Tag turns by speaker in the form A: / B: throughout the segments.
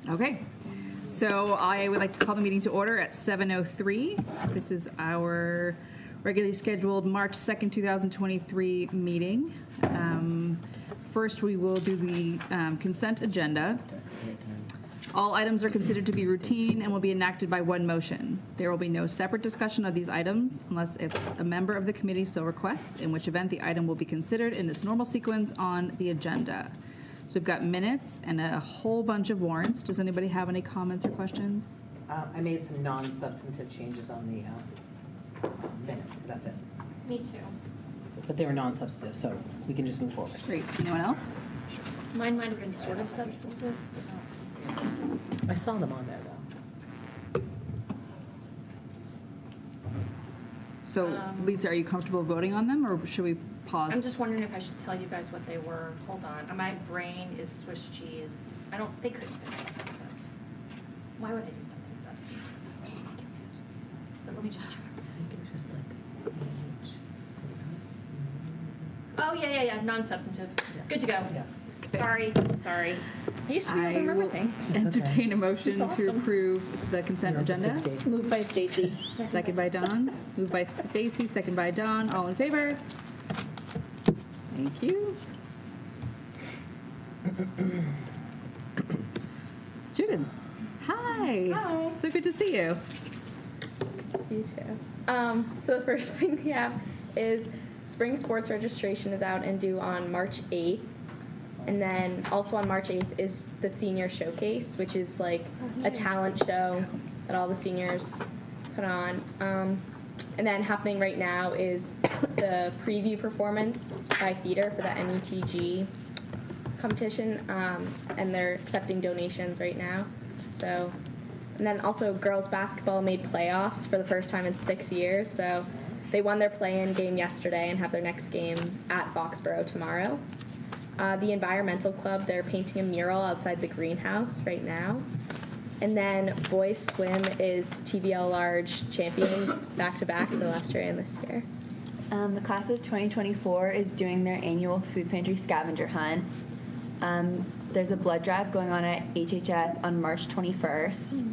A: Okay, so I would like to call the meeting to order at 7:03. This is our regularly scheduled March 2nd, 2023 meeting. First, we will do the consent agenda. All items are considered to be routine and will be enacted by one motion. There will be no separate discussion of these items unless if a member of the committee so requests, in which event the item will be considered in its normal sequence on the agenda. So we've got minutes and a whole bunch of warrants. Does anybody have any comments or questions?
B: I made some non-substantive changes on the minutes, but that's it.
C: Me too.
B: But they were non-substantive, so we can just move forward.
A: Great. Anyone else?
C: Mine might have been sort of substantive.
B: I saw them on there, though.
A: So, Lisa, are you comfortable voting on them, or should we pause?
C: I'm just wondering if I should tell you guys what they were. Hold on. My brain is Swiss cheese. They couldn't have been substantive. Why would I do something substantive? But let me just check. Oh, yeah. Non-substantive. Good to go.
B: Yeah.
C: Sorry. I used to be able to remember things.
A: Entertain a motion
C: That's
A: to
C: awesome.
A: approve the consent agenda.
D: Moved by Stacy.
A: Second by Dawn. Moved by Stacy, second by Dawn. All in favor? Thank you. Students, hi.
E: Hi.
A: So good to see you.
E: See you too. So the first thing we have is spring sports registration is out and due on March 8th. And then also on March 8th is the senior showcase, which is like a talent show that all the seniors put on. And then happening right now is the preview performance by theater for the METG competition. And they're accepting donations right now. So, and then also girls basketball made playoffs for the first time in 6 years. So they won their play-in game yesterday and have their next game at Foxborough tomorrow. The Environmental Club, they're painting a mural outside the greenhouse right now. And then boys swim is TVL large champions back-to-back, so last year and this year.
F: The class of 2024 is doing their annual food pantry scavenger hunt. There's a blood drive going on at HHS on March 21st.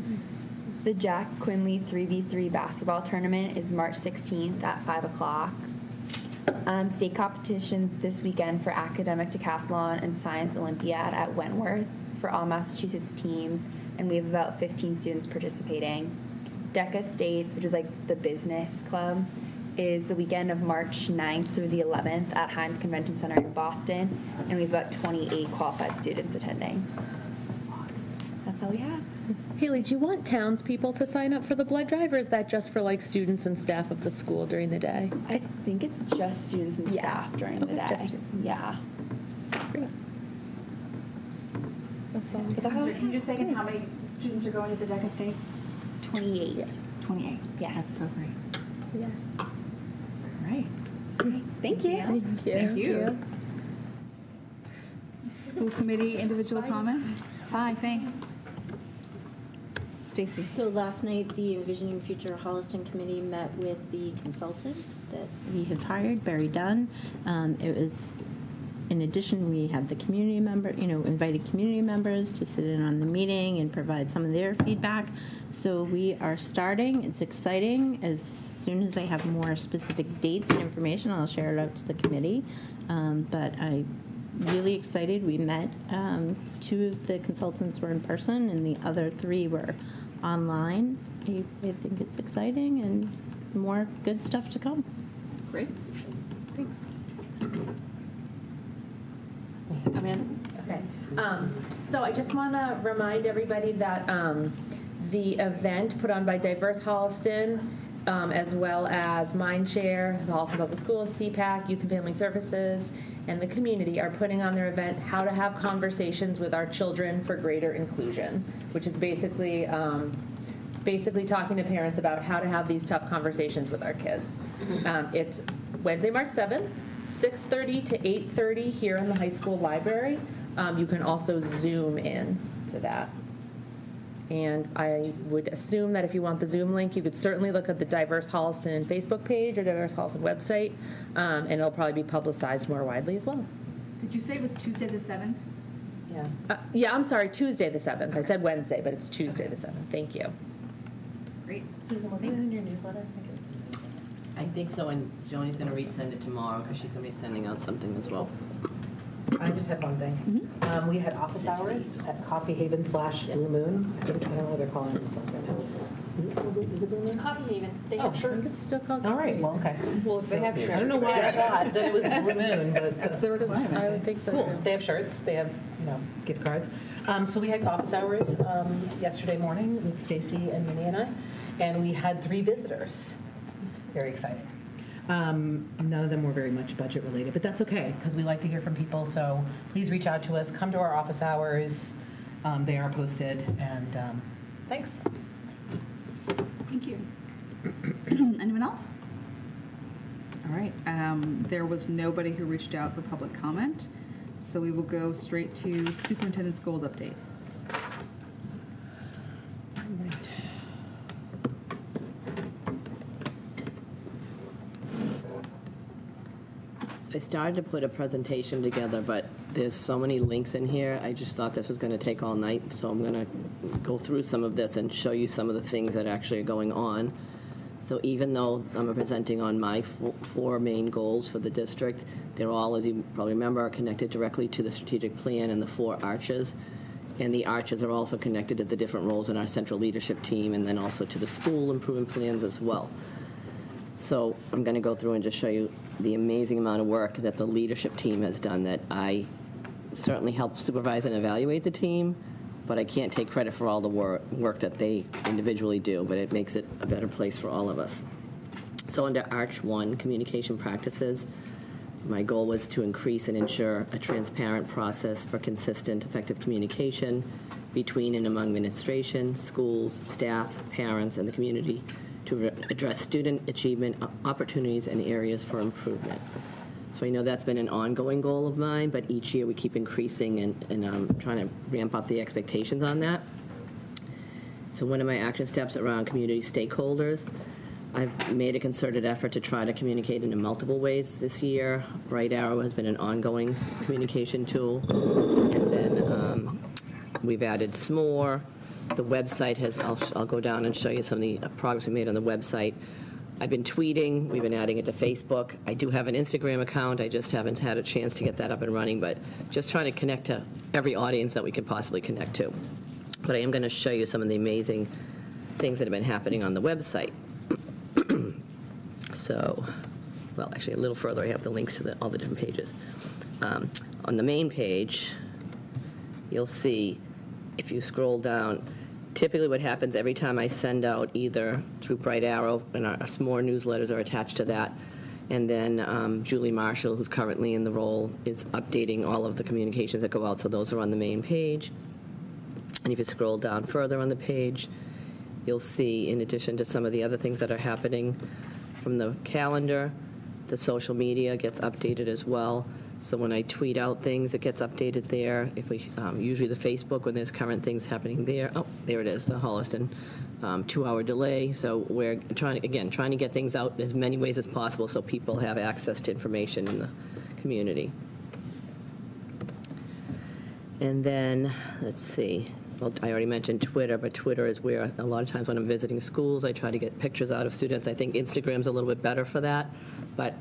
F: The Jack Quinley 3v3 basketball tournament is March 16th at 5 o'clock. State competition this weekend for academic decathlon and science olympiad at Wentworth for all Massachusetts teams, and we have about 15 students participating. DECA States, which is like the business club, is the weekend of March 9th through the 11th at Heinz Convention Center in Boston, and we have about 28 qualified students attending. That's all we have.
D: Haley, do you want townspeople to sign up for the blood drive, or is that just for like students and staff of the school during the day?
F: I think it's just students and staff during the day.
D: Just students and
F: yeah.
D: Great. That's all.
A: I'm sorry, can you just say again how many students are going to the DECA States?
F: 28.
D: Yes.
A: 28.
F: Yes.
A: That's so great.
D: Yeah.
A: All right.
F: Thank you.
A: Thank you. School committee individual comments? Bye, thanks. Stacy.
G: So last night, the Envisioning Future Holliston Committee met with the consultants that we have hired, Barry Dunn. It was, in addition, we had the community member, invited community members to sit in on the meeting and provide some of their feedback. So we are starting. It's exciting. As soon as I have more specific dates and information, I'll share it out to the committee. But I'm really excited. We met. 2 of the consultants were in person, and the other 3 were online. I think it's exciting and more good stuff to come.
A: Great. Thanks.
H: Okay. So I just want to remind everybody that the event put on by Diverse Holliston, as well as Mindshare, the Holliston Public Schools, CPAC, Youth and Family Services, and the community are putting on their event, How to Have Conversations with Our Children for Greater Inclusion, which is basically talking to parents about how to have these tough conversations with our kids. It's Wednesday, March 7th, 6:30 to 8:30 here in the high school library. You can also Zoom in to that. And I would assume that if you want the Zoom link, you could certainly look at the Diverse Holliston Facebook page or Diverse Holliston website, and it'll probably be publicized more widely as well.
A: Did you say it was Tuesday the 7th?
B: Yeah.
H: Yeah, I'm sorry, Tuesday the 7th. I said Wednesday, but it's Tuesday the 7th. Thank you.
A: Great.
E: Susan, wasn't it in your newsletter? I think it was.
I: I think so, and Joni's gonna resend it tomorrow, because she's gonna be sending out something as well.
B: I just had one thing. We had office hours at Coffee Haven / Blue Moon. I don't know what they're calling themselves right now. Is it still is it Blue Moon?
C: Coffee Haven, they
B: Oh,
C: have
B: sure.
C: shirts.
H: It's still called.
B: All right, well, okay.
E: Well, if they have shirts.
B: I don't know why I thought that it was Blue Moon, but.
A: That's the requirement.
H: I would think so,
B: Cool.
H: too.
B: They have shirts. They have, gift cards. So we had office hours yesterday morning with Stacy and Minnie and I, and we had 3 visitors. Very exciting. None of them were very much budget related, but that's okay because we like to hear from people. So please reach out to us. Come to our office hours. They are posted. And thanks.
A: Thank you. Anyone else? All right. There was nobody who reached out for public comment, so we will go straight to superintendent's goals updates.
I: So I started to put a presentation together, but there's so many links in here, I just thought this was gonna take all night, so I'm gonna go through some of this and show you some of the things that actually are going on. So even though I'm presenting on my 4 main goals for the district, they're all, as you probably remember, are connected directly to the strategic plan and the 4 arches. And the arches are also connected to the different roles in our central leadership team and then also to the school improvement plans as well. So I'm going to go through and just show you the amazing amount of work that the leadership team has done, that I certainly help supervise and evaluate the team, but I can't take credit for all the work that they individually do, but it makes it a better place for all of us. So under Arch 1, communication practices, my goal was to increase and ensure a transparent process for consistent, effective communication between and among administration, schools, staff, parents, and the community to address student achievement opportunities and areas for improvement. So I know that's been an ongoing goal of mine, but each year we keep increasing and trying to ramp up the expectations on that. So one of my action steps around community stakeholders, I've made a concerted effort to try to communicate in multiple ways this year. Bright Arrow has been an ongoing communication tool. And then we've added SMORE. The website has, I'll go down and show you some of the progress we made on the website. I've been tweeting, we've been adding it to Facebook. I do have an Instagram account, I just haven't had a chance to get that up and running, but just trying to connect to every audience that we could possibly connect to. But I am going to show you some of the amazing things that have been happening on the website. So, well, actually a little further, I have the links to all the different pages. On the main page, you'll see, if you scroll down, typically what happens every time I send out either through Bright Arrow, and our SMORE newsletters are attached to that, and then Julie Marshall, who's currently in the role, is updating all of the communications that go out, so those are on the main page. And if you scroll down further on the page, you'll see, in addition to some of the other things that are happening from the calendar, the social media gets updated as well. So when I tweet out things, it gets updated there. If we usually the Facebook, when there's current things happening there. Oh, there it is, the Holliston 2-hour delay. So we're trying to get things out as many ways as possible so people have access to information in the community. And then let's see. Well, I already mentioned Twitter, but Twitter is where a lot of times when I'm visiting schools, I try to get pictures out of students. I think Instagram's a little bit better for that, but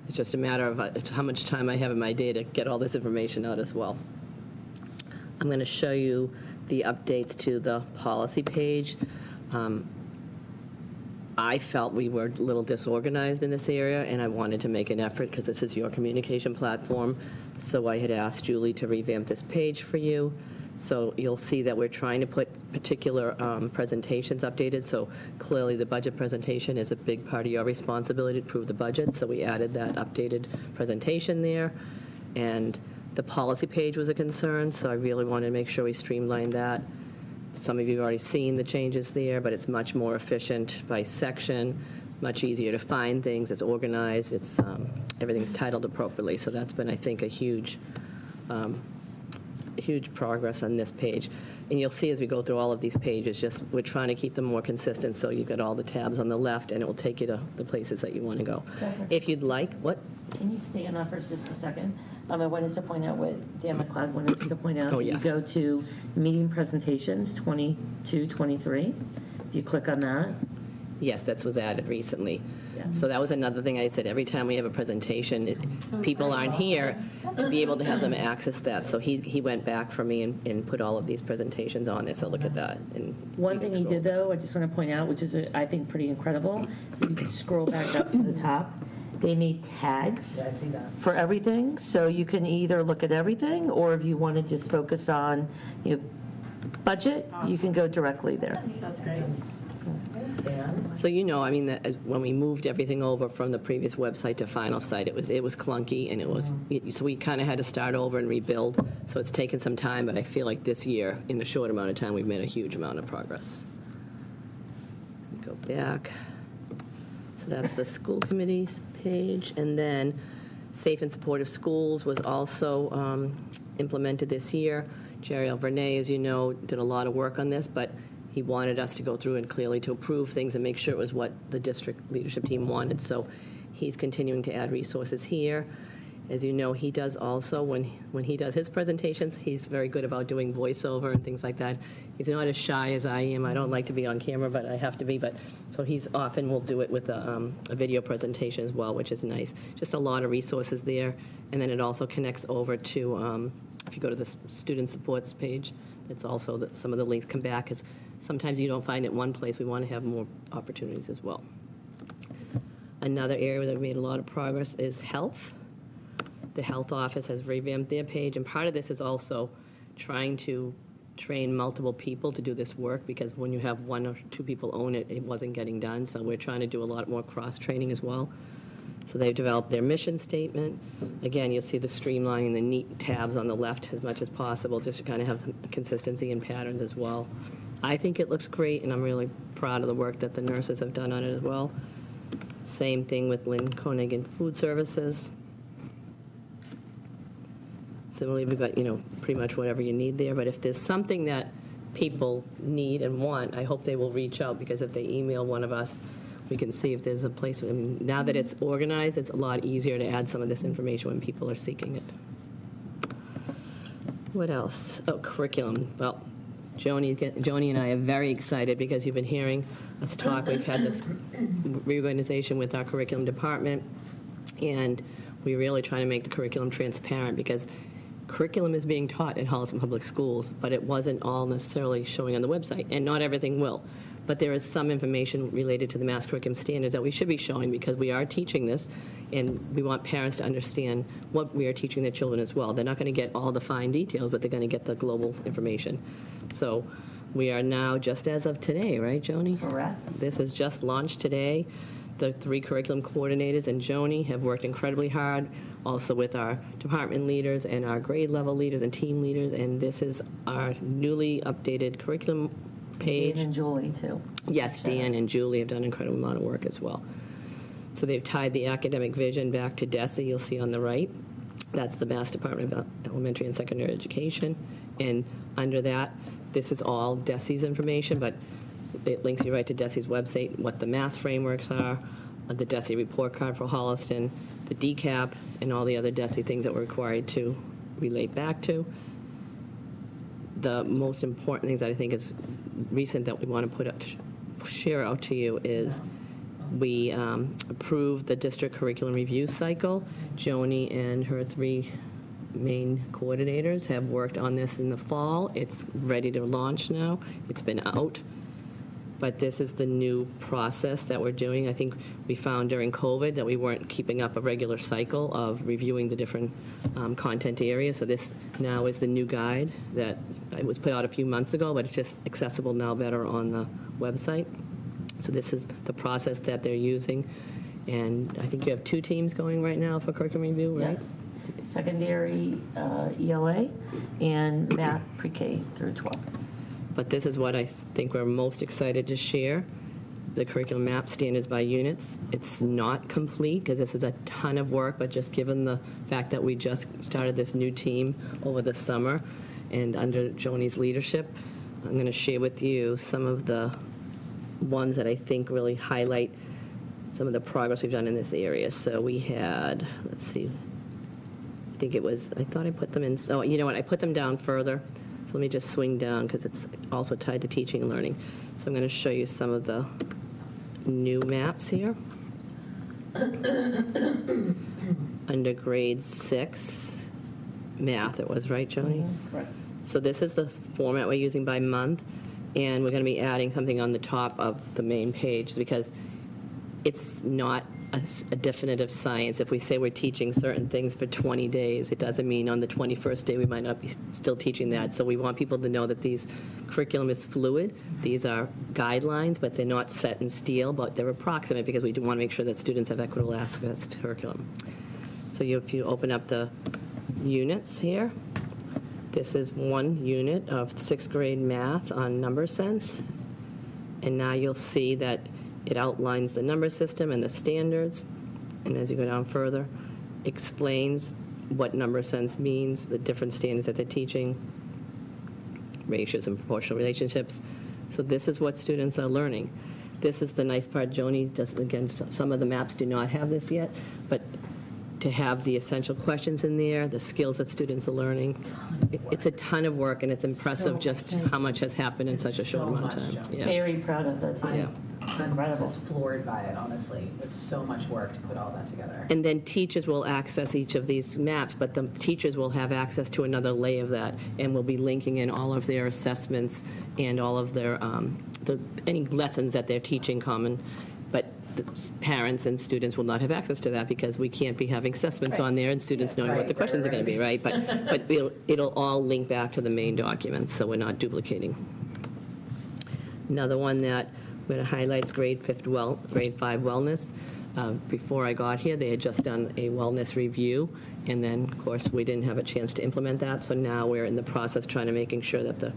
I: it's just a matter of how much time I have in my day to get all this information out as well. I'm going to show you the updates to the policy page. I felt we were a little disorganized in this area, and I wanted to make an effort because this is your communication platform. So I had asked Julie to revamp this page for you. So you'll see that we're trying to put particular presentations updated. So clearly the budget presentation is a big part of your responsibility to approve the budget. So we added that updated presentation there. And the policy page was a concern, so I really wanted to make sure we streamlined that. Some of you have already seen the changes there, but it's much more efficient by section, much easier to find things. It's organized. It's everything's titled appropriately. So that's been, I think, a huge huge progress on this page. And you'll see as we go through all of these pages, just we're trying to keep them more consistent, so you've got all the tabs on the left, and it will take you to the places that you want to go. If you'd like, what?
J: Can you stay on that for just a second? I wanted to point out what Dan McLeod wanted us to point out.
I: Oh, yes.
J: You go to meeting presentations 22, 23. If you click on that.
I: Yes, that was added recently.
J: Yeah.
I: So that was another thing I said, every time we have a presentation, people aren't here to be able to have them access that. So he went back for me and put all of these presentations on there, so look at that. And
J: One
I: you can
J: thing he
I: scroll.
J: did, though, I just want to point out, which is, I think, pretty incredible. You can scroll back up to the top. They made tags
B: Yeah, I see that.
J: for everything, so you can either look at everything, or if you want to just focus on, budget, you can go directly there.
B: That's great. Thanks, Dan.
I: So I mean, when we moved everything over from the previous website to Final Site, it was clunky, and so we kind of had to start over and rebuild. So it's taken some time, but I feel like this year, in a short amount of time, we've made a huge amount of progress. Let me go back. So that's the school committee's page, and then Safe and Supportive Schools was also implemented this year. Jerry Alvernay, as you know, did a lot of work on this, but he wanted us to go through and clearly to approve things and make sure it was what the district leadership team wanted. So he's continuing to add resources here. As you know, he does also, when he does his presentations, he's very good about doing voiceover and things like that. He's not as shy as I am. I don't like to be on camera, but I have to be. So he's often will do it with a video presentation as well, which is nice. Just a lot of resources there. And then it also connects over to, if you go to the student supports page, it's also that some of the links come back, because sometimes you don't find it one place. We want to have more opportunities as well. Another area that we made a lot of progress is health. The health office has revamped their page, and part of this is also trying to train multiple people to do this work, because when you have one or two people own it, it wasn't getting done. So we're trying to do a lot more cross-training as well. So they've developed their mission statement. Again, you'll see the streamlining, the neat tabs on the left as much as possible, just to kind of have some consistency and patterns as well. I think it looks great, and I'm really proud of the work that the nurses have done on it as well. Same thing with Lynn Koenig and Food Services. Similarly, we've got, pretty much whatever you need there, but if there's something that people need and want, I hope they will reach out, because if they email one of us, we can see if there's a place. I mean, now that it's organized, it's a lot easier to add some of this information when people are seeking it. What else? Oh, curriculum. Well, Joni and I are very excited, because you've been hearing us talk. We've had this reorganization with our curriculum department, and we're really trying to make the curriculum transparent, because curriculum is being taught in Holliston Public Schools, but it wasn't all necessarily showing on the website, and not everything will. But there is some information related to the Mass Curriculum Standards that we should be showing, because we are teaching this, and we want parents to understand what we are teaching their children as well. They're not going to get all the fine details, but they're going to get the global information. So we are now, just as of today, right, Joni?
J: Correct.
I: This is just launched today. The 3 curriculum coordinators and Joni have worked incredibly hard, also with our department leaders and our grade level leaders and team leaders, and this is our newly updated curriculum page.
J: Dan and Julie, too.
I: Yes, Dan and Julie have done an incredible amount of work as well. So they've tied the academic vision back to DESE, you'll see on the right. That's the Mass Department of Elementary and Secondary Education. And under that, this is all DESE's information, but it links you right to DESE's website, what the Mass frameworks are, the DESE report card for Holliston, the DCAP, and all the other DESE things that we're required to relate back to. The most important things that I think is recent that we want to put up, share out to you is we approved the district curriculum review cycle. Joni and her 3 main coordinators have worked on this in the fall. It's ready to launch now. It's been out. But this is the new process that we're doing. I think we found during COVID that we weren't keeping up a regular cycle of reviewing the different content areas. So this now is the new guide that it was put out a few months ago, but it's just accessible now better on the website. So this is the process that they're using. And I think you have 2 teams going right now for curriculum review, right?
J: Yes. Secondary ELA and math pre-K through 12.
I: But this is what I think we're most excited to share, the curriculum map standards by units. It's not complete, because this is a ton of work, but just given the fact that we just started this new team over the summer, And under Joni's leadership, I'm going to share with you some of the ones that I think really highlight some of the progress we've done in this area. So we had, let's see, I thought I put them in, oh, you know what, I put them down further. So let me just swing down because it's also tied to teaching and learning. So I'm going to show you some of the new maps here. Under grade 6 math, it was, right, Joni?
J: Right.
I: So this is the format we're using by month, and we're going to be adding something on the top of the main page because it's not a definitive science. If we say we're teaching certain things for 20 days, it doesn't mean on the 21st day we might not be still teaching that. So we want people to know that these curriculum is fluid. These are guidelines, but they're not set in steel, but they're approximate because we do want to make sure that students have equitable access to curriculum. So if you open up the units here, this is one unit of 6th grade math on number sense. And now you'll see that it outlines the number system and the standards. And as you go down further, explains what number sense means, the different standards that they're teaching, ratios and proportional relationships. So this is what students are learning. This is the nice part. Joni does, again, some of the maps do not have this yet, but to have the essential questions in there, the skills that students are learning. It's a ton of work, and it's impressive just how much has happened in such a short amount of time. Yeah.
J: Very proud of that team.
I: Yeah.
B: I'm
J: Incredible.
B: just floored by it, honestly. It's so much work to put all that together.
I: And then teachers will access each of these maps, but the teachers will have access to another layer of that, and will be linking in all of their assessments and all of their, any lessons that they're teaching common. But the parents and students will not have access to that because we can't be having assessments on there and students knowing what the questions are going to be, right? But it'll all link back to the main documents, so we're not duplicating. Another one that I'm going to highlight is grade 5 wellness. Before I got here, they had just done a wellness review, and then, of course, we didn't have a chance to implement that, so now we're in the process trying to making sure that the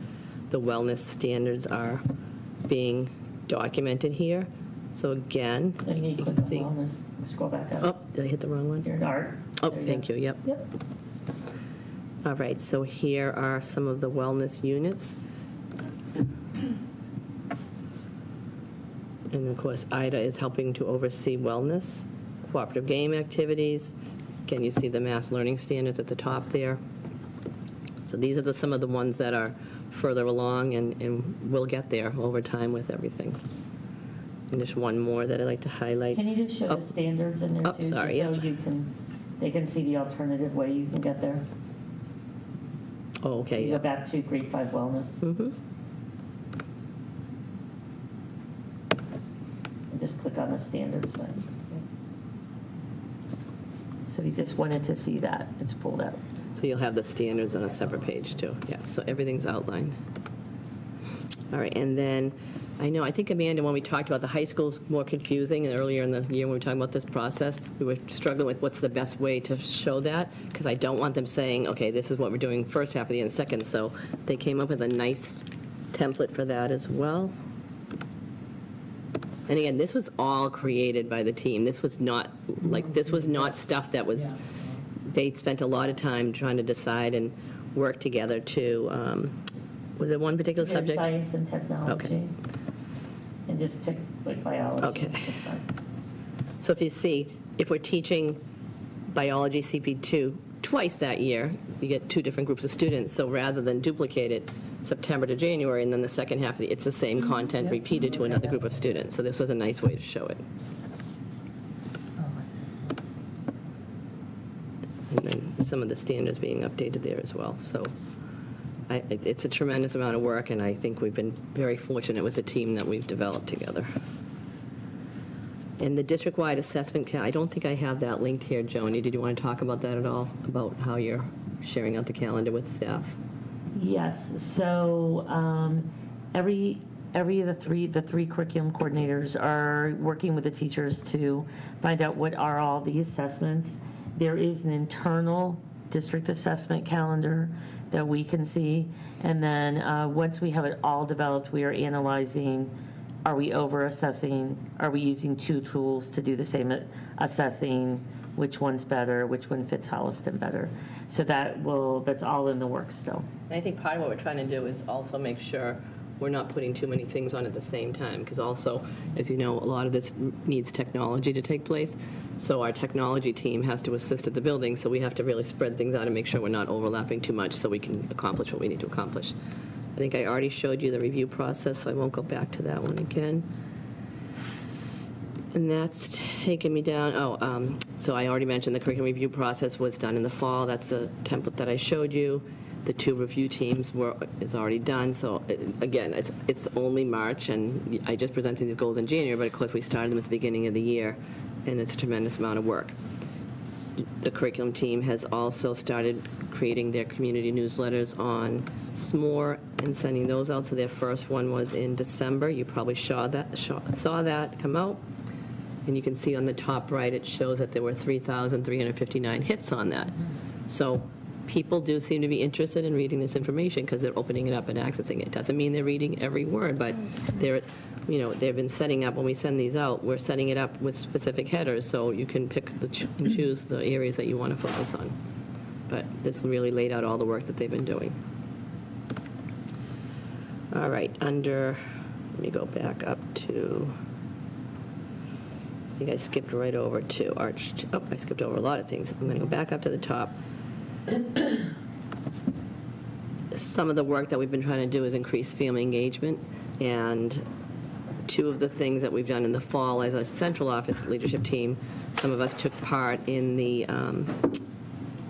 I: wellness standards are being documented here. So again,
J: And you
I: you
J: click
I: can
J: on
I: see.
J: wellness, scroll back up.
I: Oh, did I hit the wrong one?
J: Your art.
I: Oh,
J: There you
I: thank
J: go.
I: you, yep.
J: Yep.
I: All right, so here are some of the wellness units. And of course, IDA is helping to oversee wellness, cooperative game activities. Again, you see the mass learning standards at the top there. So these are some of the ones that are further along, and we'll get there over time with everything. And there's one more that I'd like to highlight.
J: Can you just show
I: Oh.
J: the standards in there
I: Oh,
J: too?
I: sorry,
J: just so
I: yeah.
J: you they can see the alternative way you can get there?
I: Oh, okay,
J: You
I: yeah.
J: go back to grade 5 wellness.
I: Mm-hmm.
J: And just click on the standards one. So if you just wanted to see that, it's pulled out.
I: So you'll have the standards on a separate page too. Yeah, so everything's outlined. All right, and then, I think, Amanda, when we talked about the high school's more confusing, and earlier in the year when we were talking about this process, we were struggling with what's the best way to show that, because I don't want them saying, okay, this is what we're doing first half of the year and second, so they came up with a nice template for that as well. And again, this was all created by the team. This was not, this was not stuff that was, they spent a lot of time trying to decide and work together to, was it one particular
J: There's
I: subject?
J: science and technology.
I: Okay.
J: And just pick like biology.
I: Okay.
J: It's fine.
I: So if you see, if we're teaching biology CP2 twice that year, you get 2 different groups of students. So rather than duplicate it September to January, and then the second half, it's the same content repeated to another group of students. So this was a nice way to show it. And then some of the standards being updated there as well. So it's a tremendous amount of work, and I think we've been very fortunate with the team that we've developed together. And the district-wide assessment, I don't think I have that linked here, Joni. Did you want to talk about that at all, about how you're sharing out the calendar with staff?
J: Yes, so every of the three curriculum coordinators are working with the teachers to find out what are all the assessments. There is an internal district assessment calendar that we can see, and then once we have it all developed, we are analyzing, are we over assessing, are we using 2 tools to do the same assessing, which one's better, which one fits Holliston better. So that's all in the works still.
I: And I think part of what we're trying to do is also make sure we're not putting too many things on at the same time, because also, as you know, a lot of this needs technology to take place. So our technology team has to assist at the building, so we have to really spread things out and make sure we're not overlapping too much so we can accomplish what we need to accomplish. I think I already showed you the review process, so I won't go back to that one again. And that's taking me down, so I already mentioned the curriculum review process was done in the fall. That's the template that I showed you. The 2 review teams is already done. So again, it's only March, and I just presented these goals in January, but of course we started them at the beginning of the year, and it's a tremendous amount of work. The curriculum team has also started creating their community newsletters on SMORE and sending those out. So their first one was in December. You probably saw that come out. And you can see on the top right, it shows that there were 3,359 hits on that. So people do seem to be interested in reading this information because they're opening it up and accessing it. Doesn't mean they're reading every word, but they've been setting up, when we send these out, we're setting it up with specific headers, so you can pick and choose the areas that you want to focus on. But this really laid out all the work that they've been doing. All right, let me go back up to, I think I skipped right over to I skipped over a lot of things. I'm going to go back up to the top. Some of the work that we've been trying to do is increase family engagement, and 2 of the things that we've done in the fall as a central office leadership team, some of us took part in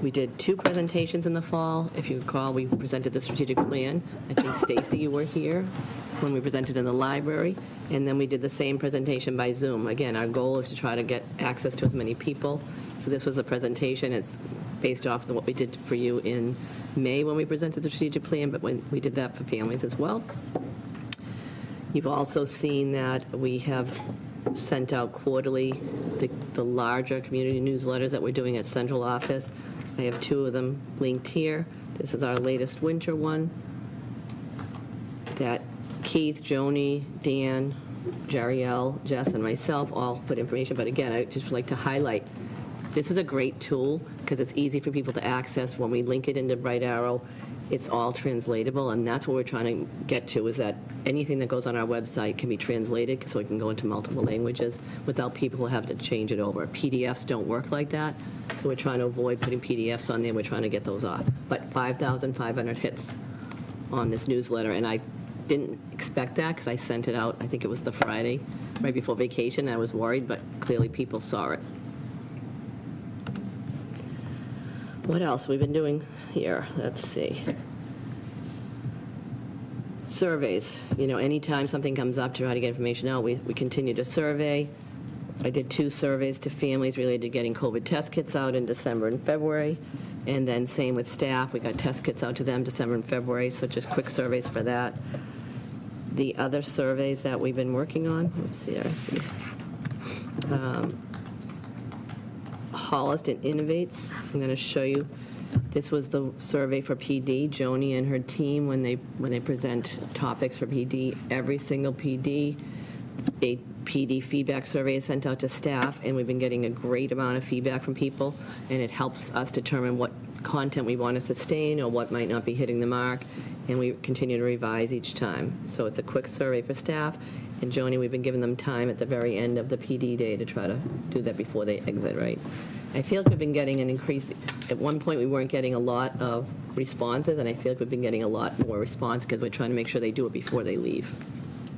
I: we did 2 presentations in the fall. If you recall, we presented the strategic plan. I think, Stacy, you were here when we presented in the library, and then we did the same presentation by Zoom. Again, our goal is to try to get access to as many people. So this was a presentation. It's based off of what we did for you in May when we presented the strategic plan, but when we did that for families as well. You've also seen that we have sent out quarterly the larger community newsletters that we're doing at central office. I have 2 of them linked here. This is our latest winter one that Keith, Joni, Dan, Jariel, Jess, and myself all put information. But again, I just like to highlight, this is a great tool because it's easy for people to access. When we link it into Bright Arrow, it's all translatable, and that's what we're trying to get to, is that anything that goes on our website can be translated so it can go into multiple languages without people having to change it over. PDFs don't work like that, so we're trying to avoid putting PDFs on there. We're trying to get those off. But 5,500 hits on this newsletter, and I didn't expect that because I sent it out, I think it was the Friday right before vacation. I was worried, but clearly people saw it. What else we've been doing here? Let's see. Surveys. Anytime something comes up to try to get information out, we continue to survey. I did 2 surveys to families related to getting COVID test kits out in December and February. And then same with staff. We got test kits out to them December and February, so just quick surveys for that. The other surveys that we've been working on, Holliston Innovates. I'm going to show you. This was the survey for PD. Joni and her team, when they present topics for PD, every single PD, a PD feedback survey is sent out to staff, and we've been getting a great amount of feedback from people, and it helps us determine what content we want to sustain or what might not be hitting the mark, and we continue to revise each time. So it's a quick survey for staff, and Joni, we've been giving them time at the very end of the PD day to try to do that before they exit, right? I feel like we've been getting an increase. At one point, we weren't getting a lot of responses, and I feel like we've been getting a lot more response because we're trying to make sure they do it before they leave.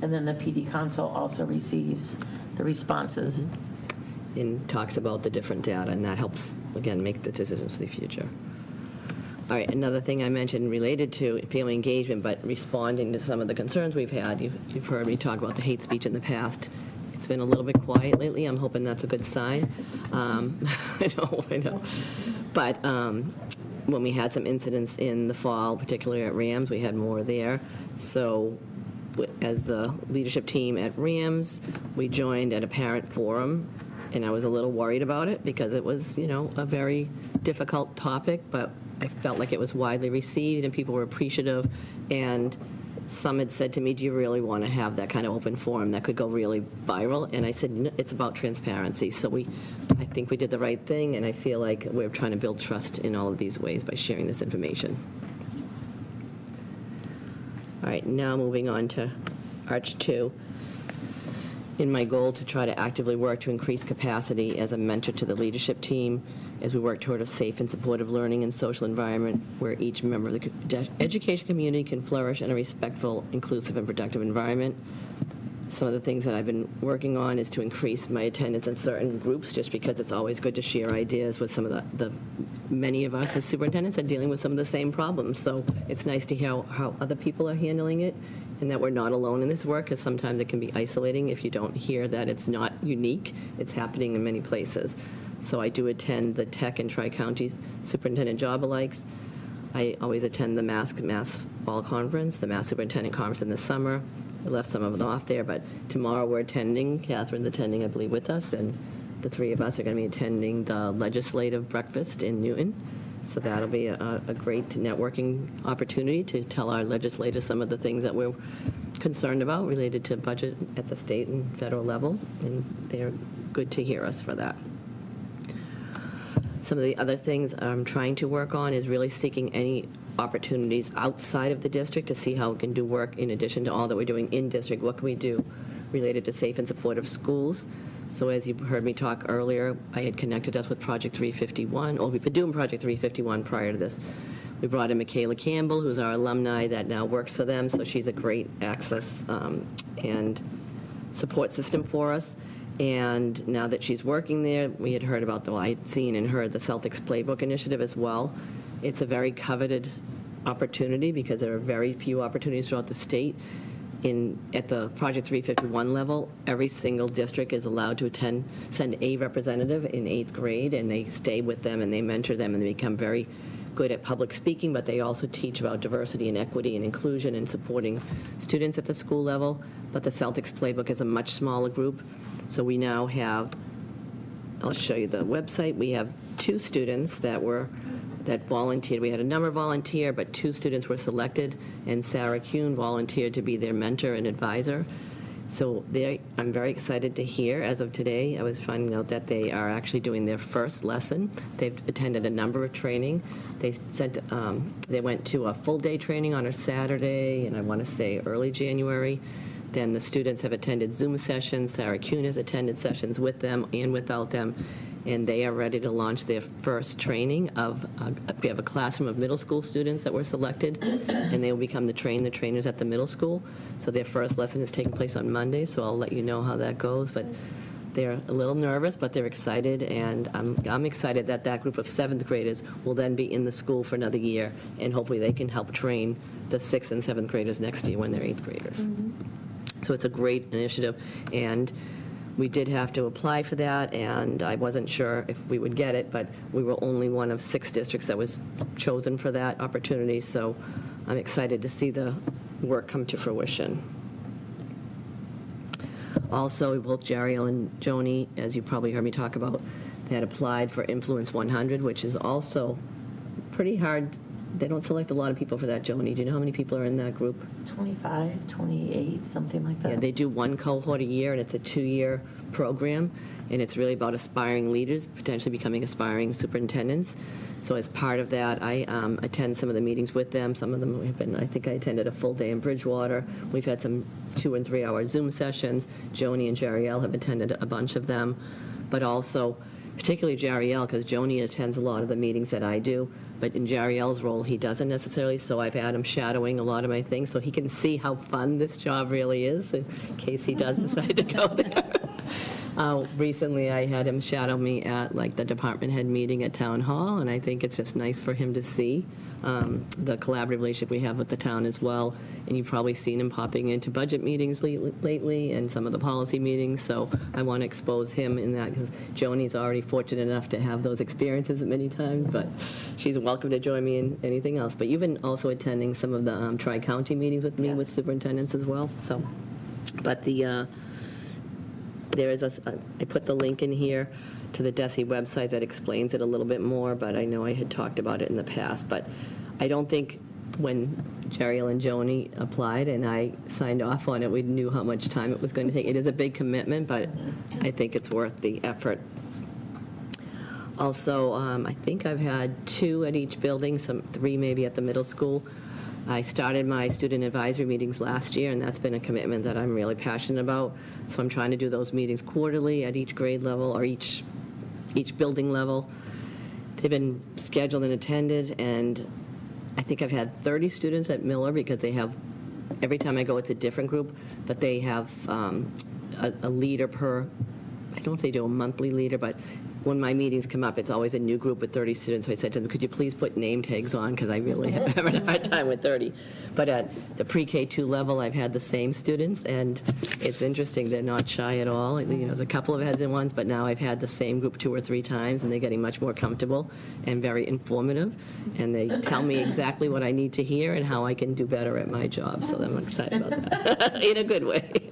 J: And then the PD console also receives the responses.
I: And talks about the different data, and that helps, again, make the decisions for the future. All right, another thing I mentioned related to family engagement, but responding to some of the concerns we've had. You've heard me talk about the hate speech in the past. It's been a little bit quiet lately. I'm hoping that's a good sign. I know. But when we had some incidents in the fall, particularly at Rams, we had more there. So as the leadership team at Rams, we joined at a parent forum, and I was a little worried about it because it was, a very difficult topic, but I felt like it was widely received and people were appreciative, and some had said to me, do you really want to have that kind of open forum that could go really viral? And I said, it's about transparency. So I think we did the right thing, and I feel like we're trying to build trust in all of these ways by sharing this information. All right, now moving on to Arch 2. In my goal to try to actively work to increase capacity as a mentor to the leadership team as we work toward a safe and supportive learning and social environment where each member of the education community can flourish in a respectful, inclusive, and productive environment. Some of the things that I've been working on is to increase my attendance in certain groups, just because it's always good to share ideas with some of the many of us as superintendents are dealing with some of the same problems. So it's nice to hear how other people are handling it, and that we're not alone in this work, because sometimes it can be isolating if you don't hear that it's not unique. It's happening in many places. So I do attend the Tech and Tri-County Superintendent Job Alikes. I always attend the Mass Fall Conference, the Mass Superintendent Conference in the summer. I left some of them off there, but tomorrow we're attending, Catherine's attending, I believe, with us, and the three of us are going to be attending the legislative breakfast in Newton. So that'll be a great networking opportunity to tell our legislators some of the things that we're concerned about related to budget at the state and federal level, and they're good to hear us for that. Some of the other things I'm trying to work on is really seeking any opportunities outside of the district to see how we can do work in addition to all that we're doing in district. What can we do related to safe and supportive schools? So as you heard me talk earlier, I had connected us with Project 351, or we've been doing Project 351 prior to this. We brought in Michaela Campbell, who's our alumni that now works for them, so she's a great access and support system for us. And now that she's working there, we had heard about I had seen and heard the Celtics Playbook Initiative as well. It's a very coveted opportunity because there are very few opportunities throughout the state. At the Project 351 level, every single district is allowed to send a representative in 8th grade, and they stay with them and they mentor them, and they become very good at public speaking, but they also teach about diversity and equity and inclusion and supporting students at the school level. But the Celtics Playbook is a much smaller group. So we now have, I'll show you the website, we have 2 students that volunteered. We had a number volunteer, but 2 students were selected, and Sarah Kuhn volunteered to be their mentor and advisor. So I'm very excited to hear, as of today, I was finding out that they are actually doing their first lesson. They've attended a number of training. They went to a full-day training on a Saturday, and I want to say early January. Then the students have attended Zoom sessions. Sarah Kuhn has attended sessions with them and without them, and they are ready to launch their first training we have a classroom of middle school students that were selected, and they will become the trainers at the middle school. So their first lesson is taking place on Monday, so I'll let you know how that goes. But they're a little nervous, but they're excited, and I'm excited that group of 7th graders will then be in the school for another year, and hopefully they can help train the 6th and 7th graders next year when they're 8th graders. Mm-hmm. So it's a great initiative, and we did have to apply for that, and I wasn't sure if we would get it, but we were only one of 6 districts that was chosen for that opportunity, so I'm excited to see the work come to fruition. Also, both Jariel and Joni, as you probably heard me talk about, they had applied for Influence 100, which is also pretty hard. They don't select a lot of people for that, Joni. Do you know how many people are in that group?
J: 25, 28, something like that.
I: Yeah, they do one cohort a year, and it's a 2-year program, and it's really about aspiring leaders, potentially becoming aspiring superintendents. So as part of that, I attend some of the meetings with them. Some of them have been, I think I attended a full day in Bridgewater. We've had some 2- and 3-hour Zoom sessions. Joni and Jariel have attended a bunch of them, but also, particularly Jariel, because Joni attends a lot of the meetings that I do, but in Jariel's role, he doesn't necessarily, so I've had him shadowing a lot of my things, so he can see how fun this job really is, in case he does decide to go there. Recently, I had him shadow me at the department head meeting at Town Hall, and I think it's just nice for him to see the collaborative relationship we have with the town as well. And you've probably seen him popping into budget meetings lately and some of the policy meetings, so I want to expose him in that, because Joni's already fortunate enough to have those experiences many times, but she's welcome to join me in anything else. But you've been also attending some of the Tri-County meetings with me, with superintendents as well. So, but there is I put the link in here to the DESE website that explains it a little bit more, but I know I had talked about it in the past. But I don't think when Jeriel and Joni applied and I signed off on it, we knew how much time it was going to take. It is a big commitment, but I think it's worth the effort. Also, I think I've had 2 at each building, 3 maybe at the middle school. I started my student advisory meetings last year, and that's been a commitment that I'm really passionate about. So I'm trying to do those meetings quarterly at each grade level or each building level. They've been scheduled and attended, and I think I've had 30 students at Miller because they have, every time I go, it's a different group, but they have a leader per, I don't know if they do a monthly leader, but when my meetings come up, it's always a new group with 30 students. So I said to them, could you please put name tags on, because I really have having a hard time with 30. But at the pre-K2 level, I've had the same students, and it's interesting. They're not shy at all. You know, there's a couple of hesitant ones, but now I've had the same group 2 or 3 times, and they're getting much more comfortable and very informative. And they tell me exactly what I need to hear and how I can do better at my job. So I'm excited about that in a good way.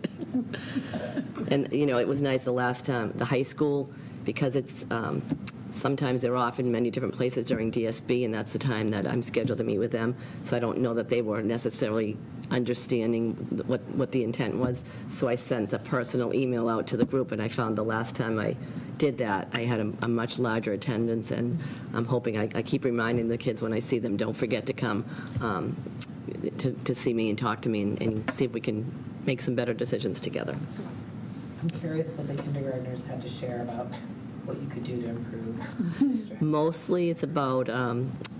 I: And, you know, it was nice the last time, the high school, because it's, sometimes they're off in many different places during DSB, and that's the time that I'm scheduled to meet with them. So I don't know that they were necessarily understanding what the intent was. So I sent a personal email out to the group, and I found the last time I did that, I had a much larger attendance, and I'm hoping, I keep reminding the kids when I see them, don't forget to come to see me and talk to me and see if we can make some better decisions together.
B: I'm curious what the kindergartners had to share about what you could do to improve.
I: Mostly it's about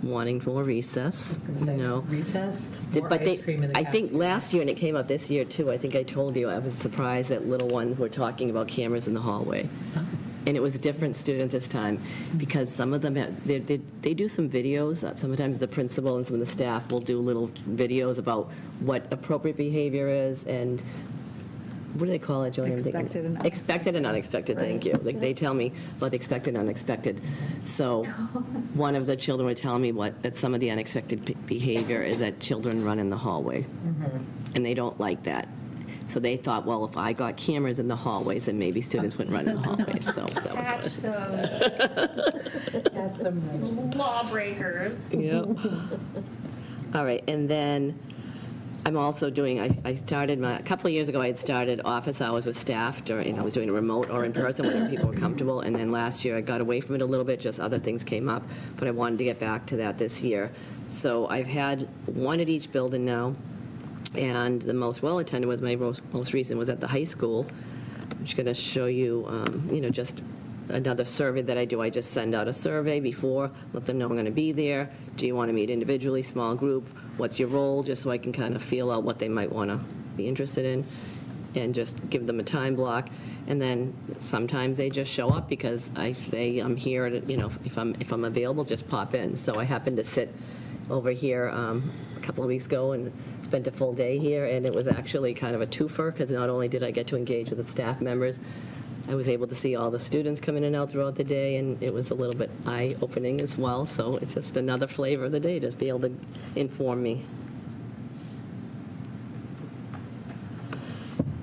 I: wanting more recess, you know.
B: Recess, more
I: But
B: ice cream in the
I: I think
B: cafeteria.
I: last year, and it came up this year too, I think I told you, I was surprised that little ones were talking about cameras in the hallway. And it was a different student this time, because some of them, they do some videos. Sometimes the principal and some of the staff will do little videos about what appropriate behavior is, and what do they call it, Joey?
A: Expected and unexpected.
I: Expected and unexpected, thank you. They tell me about the expected and unexpected. So one of the children would tell me that some of the unexpected behavior is that children run in the hallway. And they don't like that. So they thought, well, if I got cameras in the hallways, then maybe students wouldn't run in the hallways. So that was
C: Catch those
B: Catch them.
C: lawbreakers.
I: Yep. All right, and then I'm also doing, I started a couple of years ago, I had started office hours with staff during, I was doing a remote or in person whenever people were comfortable, and then last year I got away from it a little bit, just other things came up, but I wanted to get back to that this year. So I've had 1 at each building now, and the most well-attended was my most recent was at the high school. I'm just going to show you, you know, just another survey that I do. I just send out a survey before, let them know I'm going to be there. Do you want to meet individually, small group? What's your role? Just so I can kind of feel out what they might want to be interested in, and just give them a time block. And then sometimes they just show up because I say I'm here. You know, if I'm available, just pop in. So I happened to sit over here a couple of weeks ago and spent a full day here, and it was actually kind of a twofer, because not only did I get to engage with the staff members, I was able to see all the students come in and out throughout the day, and it was a little bit eye-opening as well. So it's just another flavor of the day to be able to inform me.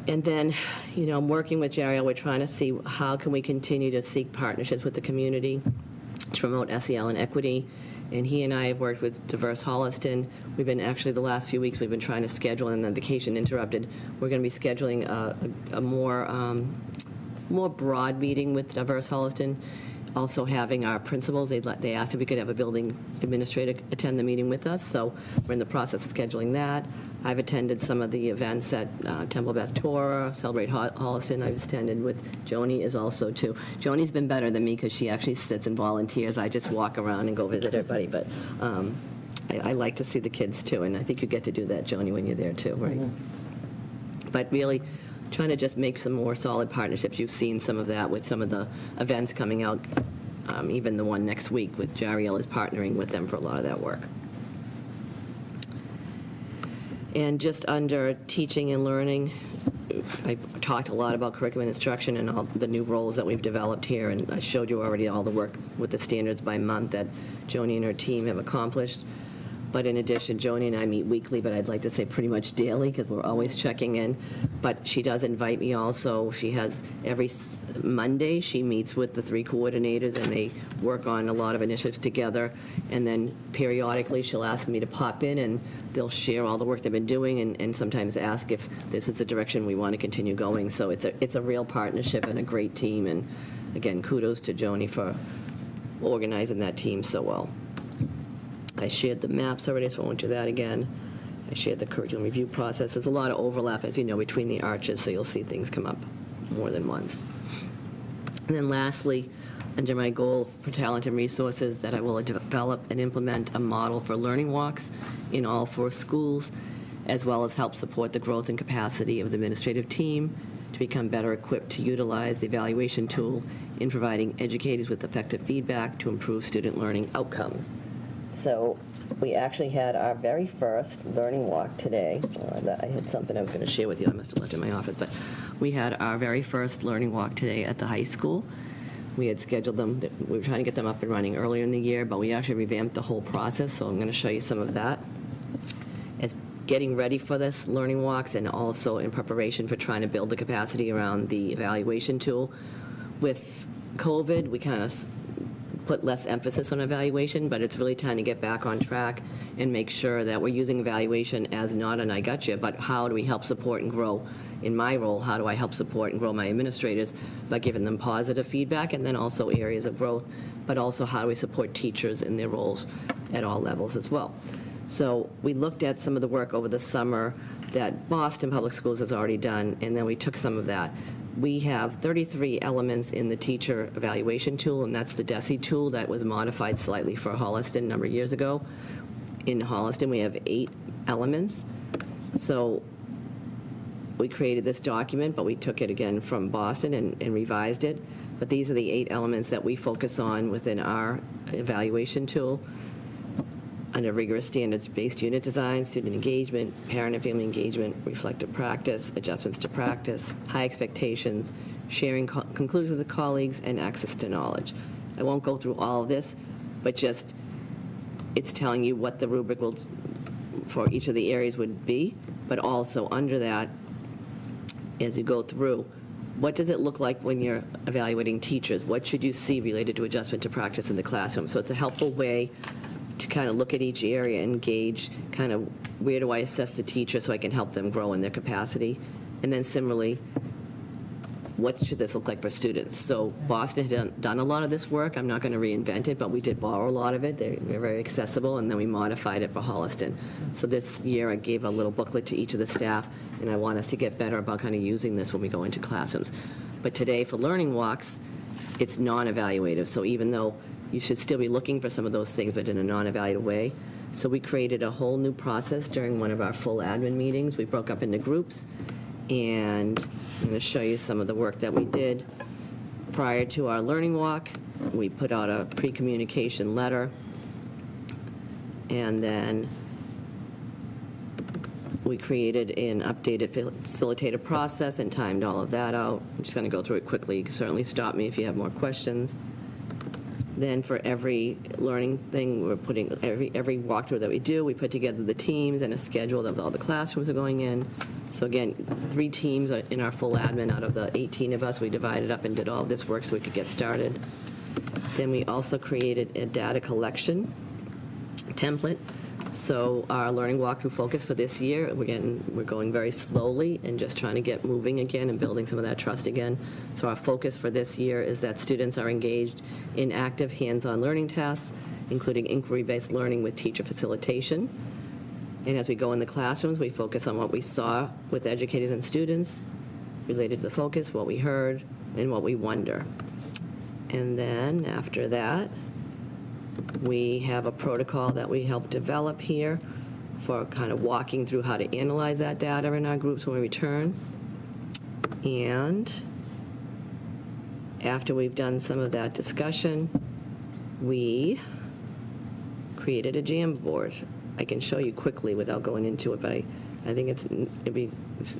I: And then, you know, I'm working with Jeriel. We're trying to see how can we continue to seek partnerships with the community to promote SEL and equity. And he and I have worked with Diverse Holliston. We've been, actually, the last few weeks, we've been trying to schedule, and then vacation interrupted. We're going to be scheduling a more broad meeting with Diverse Holliston. Also having our principals, they asked if we could have a building administrator attend the meeting with us, so we're in the process of scheduling that. I've attended some of the events at Temple Beth Torah, Celebrate Holliston. I've attended with Joni is also too. Joni's been better than me because she actually sits and volunteers. I just walk around and go visit everybody, but I like to see the kids too, and I think you get to do that, Joni, when you're there too, right? But really, trying to just make some more solid partnerships. You've seen some of that with some of the events coming out, even the one next week with Jeriel is partnering with them for a lot of that work. And just under teaching and learning, I talked a lot about curriculum and instruction and all the new roles that we've developed here, and I showed you already all the work with the standards by month that Joni and her team have accomplished. But in addition, Joni and I meet weekly, but I'd like to say pretty much daily, because we're always checking in But she does invite me also. She has every Monday, she meets with the 3 coordinators, and they work on a lot of initiatives together. And then periodically, she'll ask me to pop in, and they'll share all the work they've been doing, and sometimes ask if this is the direction we want to continue going. So it's a real partnership and a great team. And again, kudos to Joni for organizing that team so well. I shared the maps already, so I won't do that again. I shared the curriculum review process. There's a lot of overlap, as you know, between the arches, so you'll see things come up more than once. And then lastly, under my goal for talent and resources, that I will develop and implement a model for learning walks in all 4 schools, as well as help support the growth and capacity of the administrative team to become better equipped to utilize the evaluation tool in providing educators with effective feedback to improve student learning outcomes. So we actually had our very first learning walk today. I had something I was going to share with you. I must have left it in my office. But we had our very first learning walk today at the high school. We had scheduled them. We were trying to get them up and running earlier in the year, but we actually revamped the whole process, so I'm going to show you some of that. As getting ready for this learning walks, and also in preparation for trying to build the capacity around the evaluation tool. With COVID, we kind of put less emphasis on evaluation, but it's really time to get back on track and make sure that we're using evaluation as not an I gotcha, but how do we help support and grow. In my role, how do I help support and grow my administrators by giving them positive feedback, and then also areas of growth, but also how do we support teachers in their roles at all levels as well. So we looked at some of the work over the summer that Boston Public Schools has already done, and then we took some of that. We have 33 elements in the teacher evaluation tool, and that's the DESE tool that was modified slightly for Holliston a number of years ago. In Holliston, we have 8 elements. So we created this document, but we took it again from Boston and revised it. But these are the 8 elements that we focus on within our evaluation tool. Under rigorous standards-based unit design, student engagement, parent and family engagement, reflective practice, adjustments to practice, high expectations, sharing conclusions with colleagues, and access to knowledge. I won't go through all of this, but just it's telling you what the rubric will for each of the areas would be, but also under that, as you go through, what does it look like when you're evaluating teachers? What should you see related to adjustment to practice in the classroom? So it's a helpful way to kind of look at each area and gauge kind of where do I assess the teacher so I can help them grow in their capacity. And then similarly, what should this look like for students? So Boston had done a lot of this work. I'm not going to reinvent it, but we did borrow a lot of it. They're very accessible, and then we modified it for Holliston. So this year I gave a little booklet to each of the staff, and I want us to get better about kind of using this when we go into classrooms. But today for learning walks, it's non-evaluative. So even though you should still be looking for some of those things, but in a non-evaluative way. So we created a whole new process during one of our full admin meetings. We broke up into groups, and I'm going to show you some of the work that we did. Prior to our learning walk, we put out a pre-communication letter, and then we created an updated facilitator process and timed all of that out. I'm just going to go through it quickly. You can certainly stop me if you have more questions. Then for every learning thing, we're putting every walkthrough that we do, we put together the teams and a schedule that all the classrooms are going in. So again, 3 teams are in our full admin out of the 18 of us. We divided up and did all this work so we could get started. Then we also created a data collection template. So our learning walkthrough focus for this year, again, we're going very slowly and just trying to get moving again and building some of that trust again. So our focus for this year is that students are engaged in active hands-on learning tasks, including inquiry-based learning with teacher facilitation. And as we go in the classrooms, we focus on what we saw with educators and students related to the focus, what we heard, and what we wonder. And then after that, we have a protocol that we helped develop here for kind of walking through how to analyze that data in our groups when we return. And after we've done some of that discussion, we created a Jamboard. I can show you quickly without going into it, but I think it'd be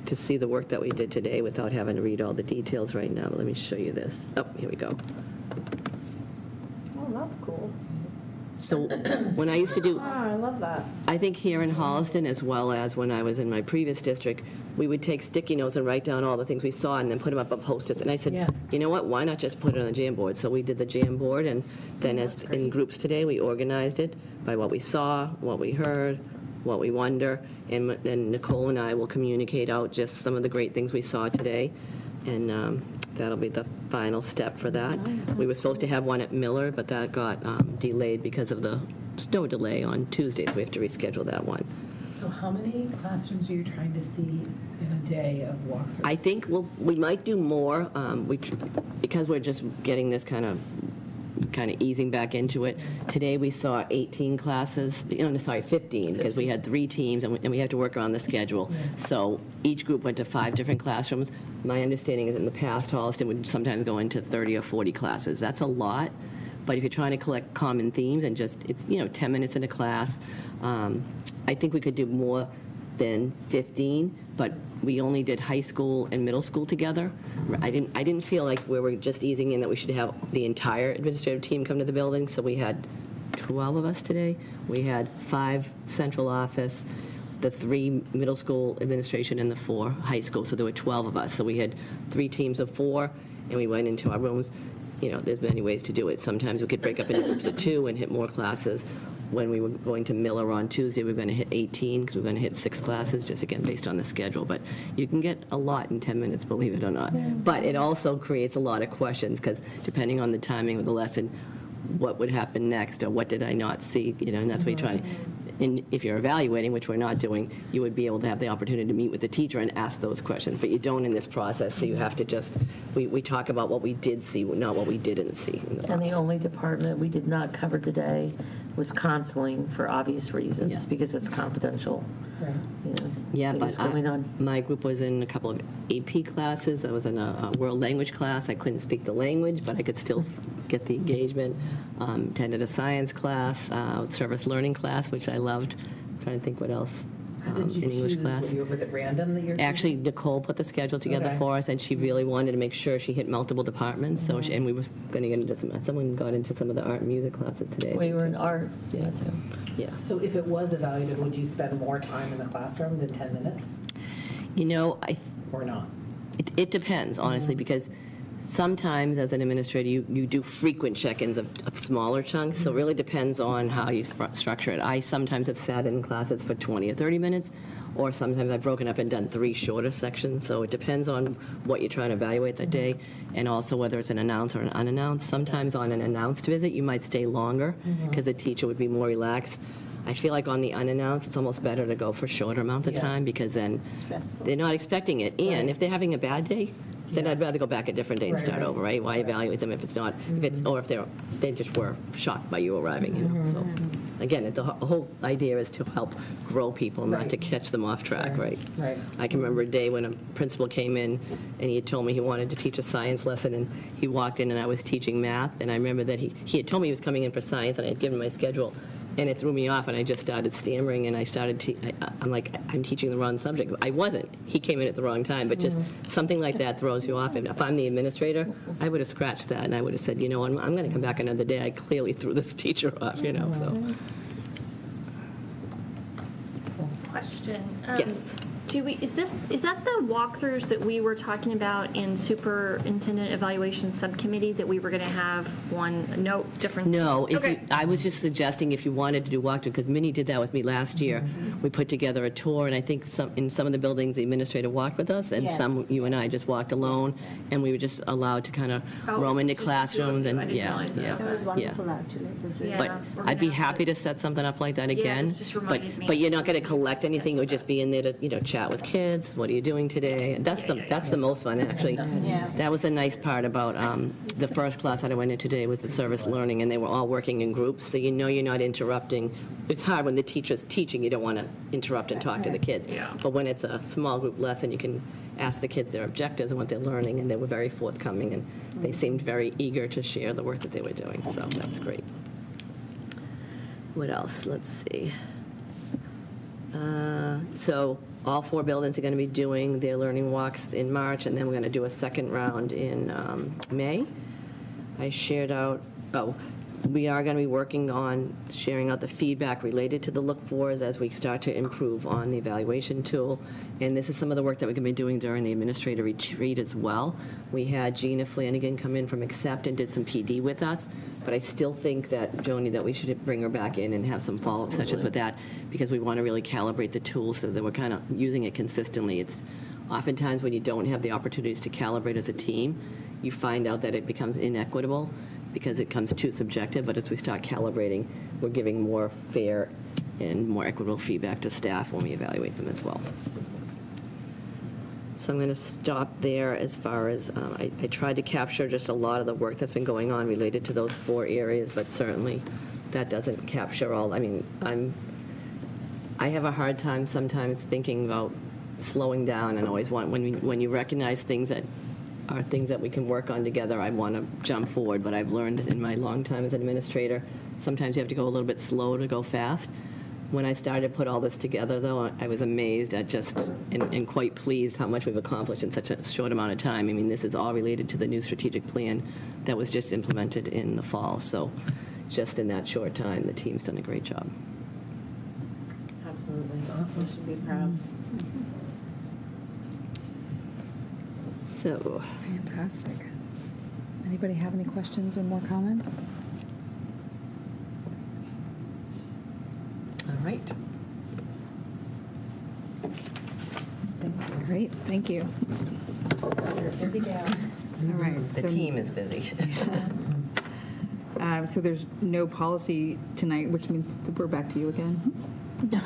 I: to see the work that we did today without having to read all the details right now. But let me show you this. Oh, here we go.
H: Oh, that's cool.
I: So when I used to do,
E: I love that.
I: I think here in Holliston, as well as when I was in my previous district, we would take sticky notes and write down all the things we saw and then put them up on Post-its. And I said,
B: Yeah.
I: you know what, why not just put it on the jam board? So we did the jam board, and then as in groups today, we organized it by what we saw, what we heard, what we wonder, and then Nicole and I will communicate out just some of the great things we saw today, and that'll be the final step for that. We were supposed to have one at Miller, but that got delayed because of the snow delay on Tuesday, so we have to reschedule that one.
B: So how many classrooms are you trying to see in a day of walkthroughs?
I: I think we might do more, because we're just getting this kind of easing back into it. Today, we saw 18 classes, 15, because we had 3 teams, and we had to work around the schedule. So each group went to 5 different classrooms. My understanding is in the past, Holliston would sometimes go into 30 or 40 classes. That's a lot, but if you're trying to collect common themes and just, it's, 10 minutes in a class, I think we could do more than 15, but we only did high school and middle school together. I didn't feel like we were just easing in that we should have the entire administrative team come to the building, so we had 12 of us today. We had 5 central office, the 3 middle school administration, and the 4 high school, so there were 12 of us. So we had 3 teams of 4, and we went into our rooms. There's many ways to do it. Sometimes we could break up into groups of 2 and hit more classes. When we were going to Miller on Tuesday, we were going to hit 18 because we were going to hit 6 classes, just again based on the schedule. But you can get a lot in 10 minutes, believe it or not. But it also creates a lot of questions because depending on the timing of the lesson, what would happen next or what did I not see? And that's what you're trying to. And if you're evaluating, which we're not doing, you would be able to have the opportunity to meet with the teacher and ask those questions. But you don't in this process, so you have to just, we talk about what we did see, not what we didn't see in the process.
J: And the only department we did not cover today was counseling for obvious reasons,
I: Yeah.
J: because it's confidential.
B: Right.
I: Yeah,
J: things
I: but
J: going on.
I: my group was in a couple of AP classes. I was in a world language class. I couldn't speak the language, but I could still get the engagement. Attended a science class, service learning class, which I loved. I'm trying to think what else.
B: How did you
I: In English
B: choose?
I: class.
B: Was it random that you're
I: Actually, Nicole put the schedule together
B: Okay.
I: for us, and she really wanted to make sure she hit multiple departments. So, and we were going to get into someone got into some of the art and music classes today.
J: We were in art.
I: Yeah.
J: too.
I: Yeah.
B: So if it was evaluated, would you spend more time in the classroom than 10 minutes or not?
I: It depends, honestly, because sometimes as an administrator, you do frequent check-ins of smaller chunks, so it really depends on how you structure it. I sometimes have sat in classes for 20 or 30 minutes, or sometimes I've broken up and done 3 shorter sections, so it depends on what you're trying to evaluate that day, and also whether it's an announced or an unannounced. Sometimes on an announced visit, you might stay longer, because the teacher would be more relaxed. I feel like on the unannounced, it's almost better to go for shorter amounts of time, because then they're not expecting it, and if they're having a bad day, then I'd rather go back a different day and start over, right? Why evaluate them if it's not, or if they just were shocked by you arriving, So, again, the whole idea is to help grow people, not to catch them off track, right?
B: Right.
I: I can remember a day when a principal came in and he had told me he wanted to teach a science lesson, and he walked in and I was teaching math, and I remember that he had told me he was coming in for science, and I had given him my schedule. And it threw me off, and I just started stammering, and I started, I'm like, I'm teaching the wrong subject. I wasn't. He came in at the wrong time, but just something like that throws you off. And if I'm the administrator, I would have scratched that, and I would have said, I'm going to come back another day. I clearly threw this teacher off, so.
C: Question.
I: Yes.
K: Is that the walkthroughs that we were talking about in superintendent evaluation subcommittee, that we were going to have different?
I: No,
K: Okay.
I: I was just suggesting if you wanted to do walkthrough, because Minnie did that with me last year. We put together a tour, and I think in some of the buildings, the administrator walked with us, and some, you and I just walked alone, and we were just allowed to kind of roam into classrooms, and,
K: I didn't realize that.
G: That was
I: yeah.
G: wonderful, actually. It was really
K: Yeah.
I: But
K: we're gonna
I: I'd be
K: have
I: happy to set something up like that again.
K: this just reminded me.
I: But you're not going to collect anything, or just be in there to, chat with kids. What are you doing today? And that's the most fun, actually. That was a nice part about the first class that I went into today was the service learning, and they were all working in groups, so you're not interrupting. It's hard when the teacher's teaching, you don't want to interrupt and talk to the kids. But when it's a small group lesson, you can ask the kids their objectives and what they're learning, and they were very forthcoming, and they seemed very eager to share the work that they were doing, so that was great. What else? Let's see. So all 4 buildings are going to be doing their learning walks in March, and then we're going to do a second round in May. I shared out, We are going to be working on sharing out the feedback related to the look-fors as we start to improve on the evaluation tool. And this is some of the work that we're going to be doing during the administrator retreat as well. We had Gina Flanagan come in from Accept and did some PD with us, but I still think that, Joni, that we should bring her back in and have some follow-up sessions with that, because we want to really calibrate the tool so that we're kind of using it consistently. It's oftentimes when you don't have the opportunities to calibrate as a team, you find out that it becomes inequitable because it comes too subjective, but as we start calibrating, we're giving more fair and more equitable feedback to staff when we evaluate them as well. So I'm going to stop there as far as, I tried to capture just a lot of the work that's been going on related to those 4 areas, but certainly that doesn't capture all. I mean, I have a hard time sometimes thinking about slowing down, and always want, when you recognize things that are things that we can work on together, I want to jump forward. But I've learned in my long time as an administrator, sometimes you have to go a little bit slow to go fast. When I started to put all this together, though, I was amazed at just, and quite pleased how much we've accomplished in such a short amount of time. I mean, this is all related to the new strategic plan that was just implemented in the fall. So just in that short time, the team's done a great job.
H: Absolutely. Awesome. Should be proud.
I: So,
A: Fantastic. Anybody have any questions or more comments?
B: All right.
A: Great, thank you.
B: Here we go.
A: All right.
I: the
A: so-
I: team is busy.
A: So there's no policy tonight, which means that we're back to you again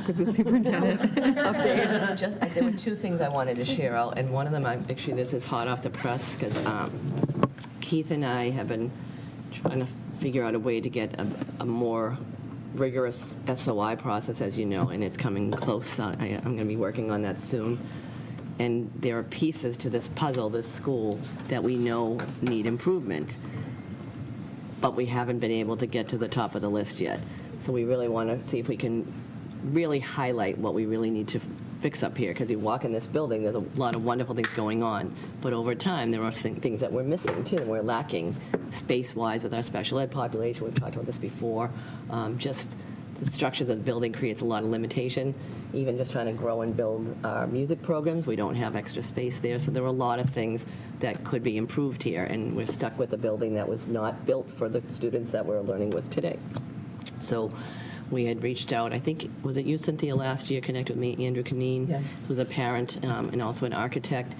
A: with the superintendent update.
I: There were 2 things I wanted to share out, and one of them, actually, this is hot off the press, because Keith and I have been trying to figure out a way to get a more rigorous SOI process, as you know, and it's coming close. I'm going to be working on that soon. And there are pieces to this puzzle, this school, that we know need improvement, but we haven't been able to get to the top of the list yet. So we really want to see if we can really highlight what we really need to fix up here, because you walk in this building, there's a lot of wonderful things going on, but over time, there are things that we're missing, too, and we're lacking space-wise with our special ed population. We've talked about this before. Just the structure of the building creates a lot of limitation. Even just trying to grow and build our music programs, we don't have extra space there, so there are a lot of things that could be improved here, and we're stuck with a building that was not built for the students that we're learning with today. So we had reached out, I think, was it you, Cynthia, last year, connected with me, Andrew Canine,
B: Yeah.
I: who's a parent and also an architect,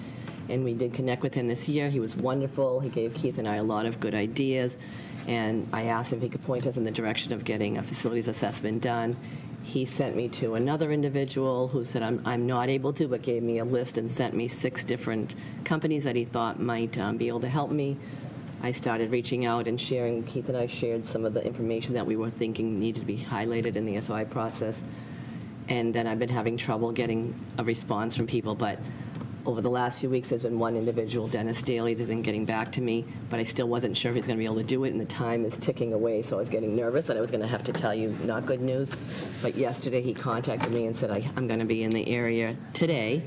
I: and we did connect with him this year. He was wonderful. He gave Keith and I a lot of good ideas, and I asked him if he could point us in the direction of getting a facilities assessment done. He sent me to another individual who said, I'm not able to, but gave me a list and sent me 6 different companies that he thought might be able to help me. I started reaching out and sharing, Keith and I shared some of the information that we were thinking needed to be highlighted in the SOI process. And then I've been having trouble getting a response from people, but over the last few weeks, there's been one individual, Dennis Daly, that's been getting back to me, but I still wasn't sure if he's going to be able to do it, and the time is ticking away, so I was getting nervous that I was going to have to tell you not good news. But yesterday, he contacted me and said, I'm going to be in the area today.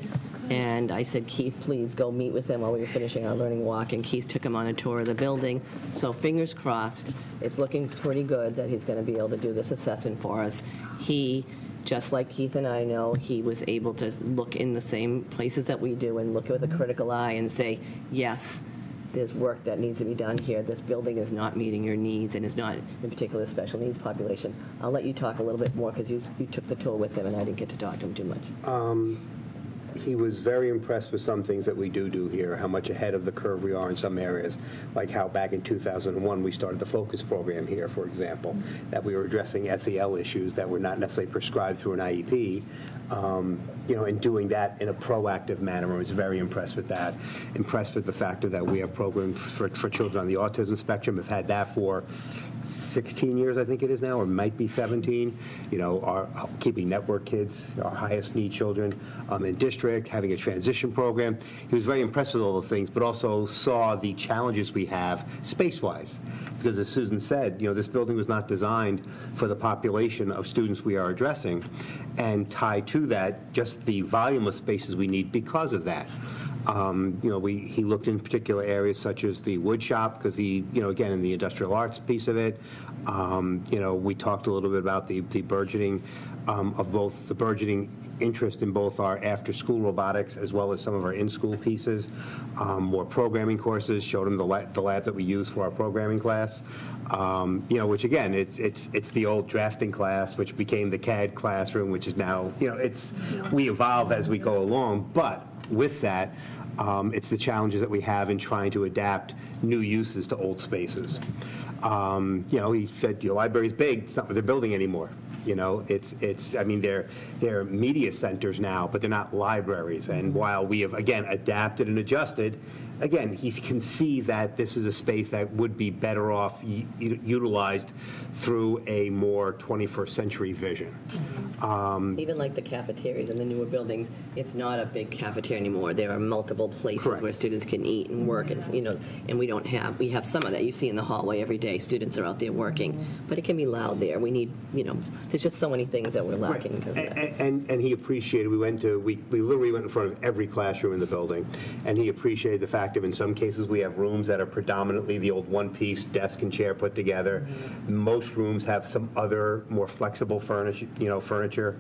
I: And I said, Keith, please go meet with him while we were finishing our learning walk. And Keith took him on a tour of the building. So fingers crossed, it's looking pretty good that he's going to be able to do this assessment for us. He, just like Keith and I know, he was able to look in the same places that we do and look with a critical eye and say, yes, there's work that needs to be done here. This building is not meeting your needs and is not, in particular, the special needs population. I'll let you talk a little bit more because you took the tour with him and I didn't get to talk to him too much.
L: He was very impressed with some things that we do here, how much ahead of the curve we are in some areas, like how back in 2001 we started the Focus program here, for example, that we were addressing SEL issues that were not necessarily prescribed through an IEP, and doing that in a proactive manner. I was very impressed with that. Impressed with the factor that we have programs for children on the autism spectrum. Have had that for 16 years, I think it is now, or might be 17. Our keeping network kids, our highest need children in district, having a transition program. He was very impressed with all those things, but also saw the challenges we have space-wise. Because as Susan said, this building was not designed for the population of students we are addressing, and tied to that, just the volume of spaces we need because of that. He looked in particular areas such as the wood shop, because again, in the industrial arts piece of it. We talked a little bit about the burgeoning interest in both our after-school robotics as well as some of our in-school pieces, more programming courses, showed them the lab that we use for our programming class, which again, it's the old drafting class, which became the CAD classroom, which is now, we evolve as we go along, but with that, it's the challenges that we have in trying to adapt new uses to old spaces. He said, your library's big, it's not what they're building anymore. They're media centers now, but they're not libraries. And while we have, again, adapted and adjusted, again, he can see that this is a space that would be better off utilized through a more 21st century vision.
I: Even like the cafeterias in the newer buildings, it's not a big cafeteria anymore. There are multiple places
L: Correct.
I: where students can eat and work, and we have some of that. You see in the hallway every day, students are out there working, but it can be loud there. We need, there's just so many things that we're lacking. Because of that.
L: And he appreciated, we literally went in front of every classroom in the building, and he appreciated the fact that in some cases we have rooms that are predominantly the old one-piece desk and chair put together. Most rooms have some other more flexible furniture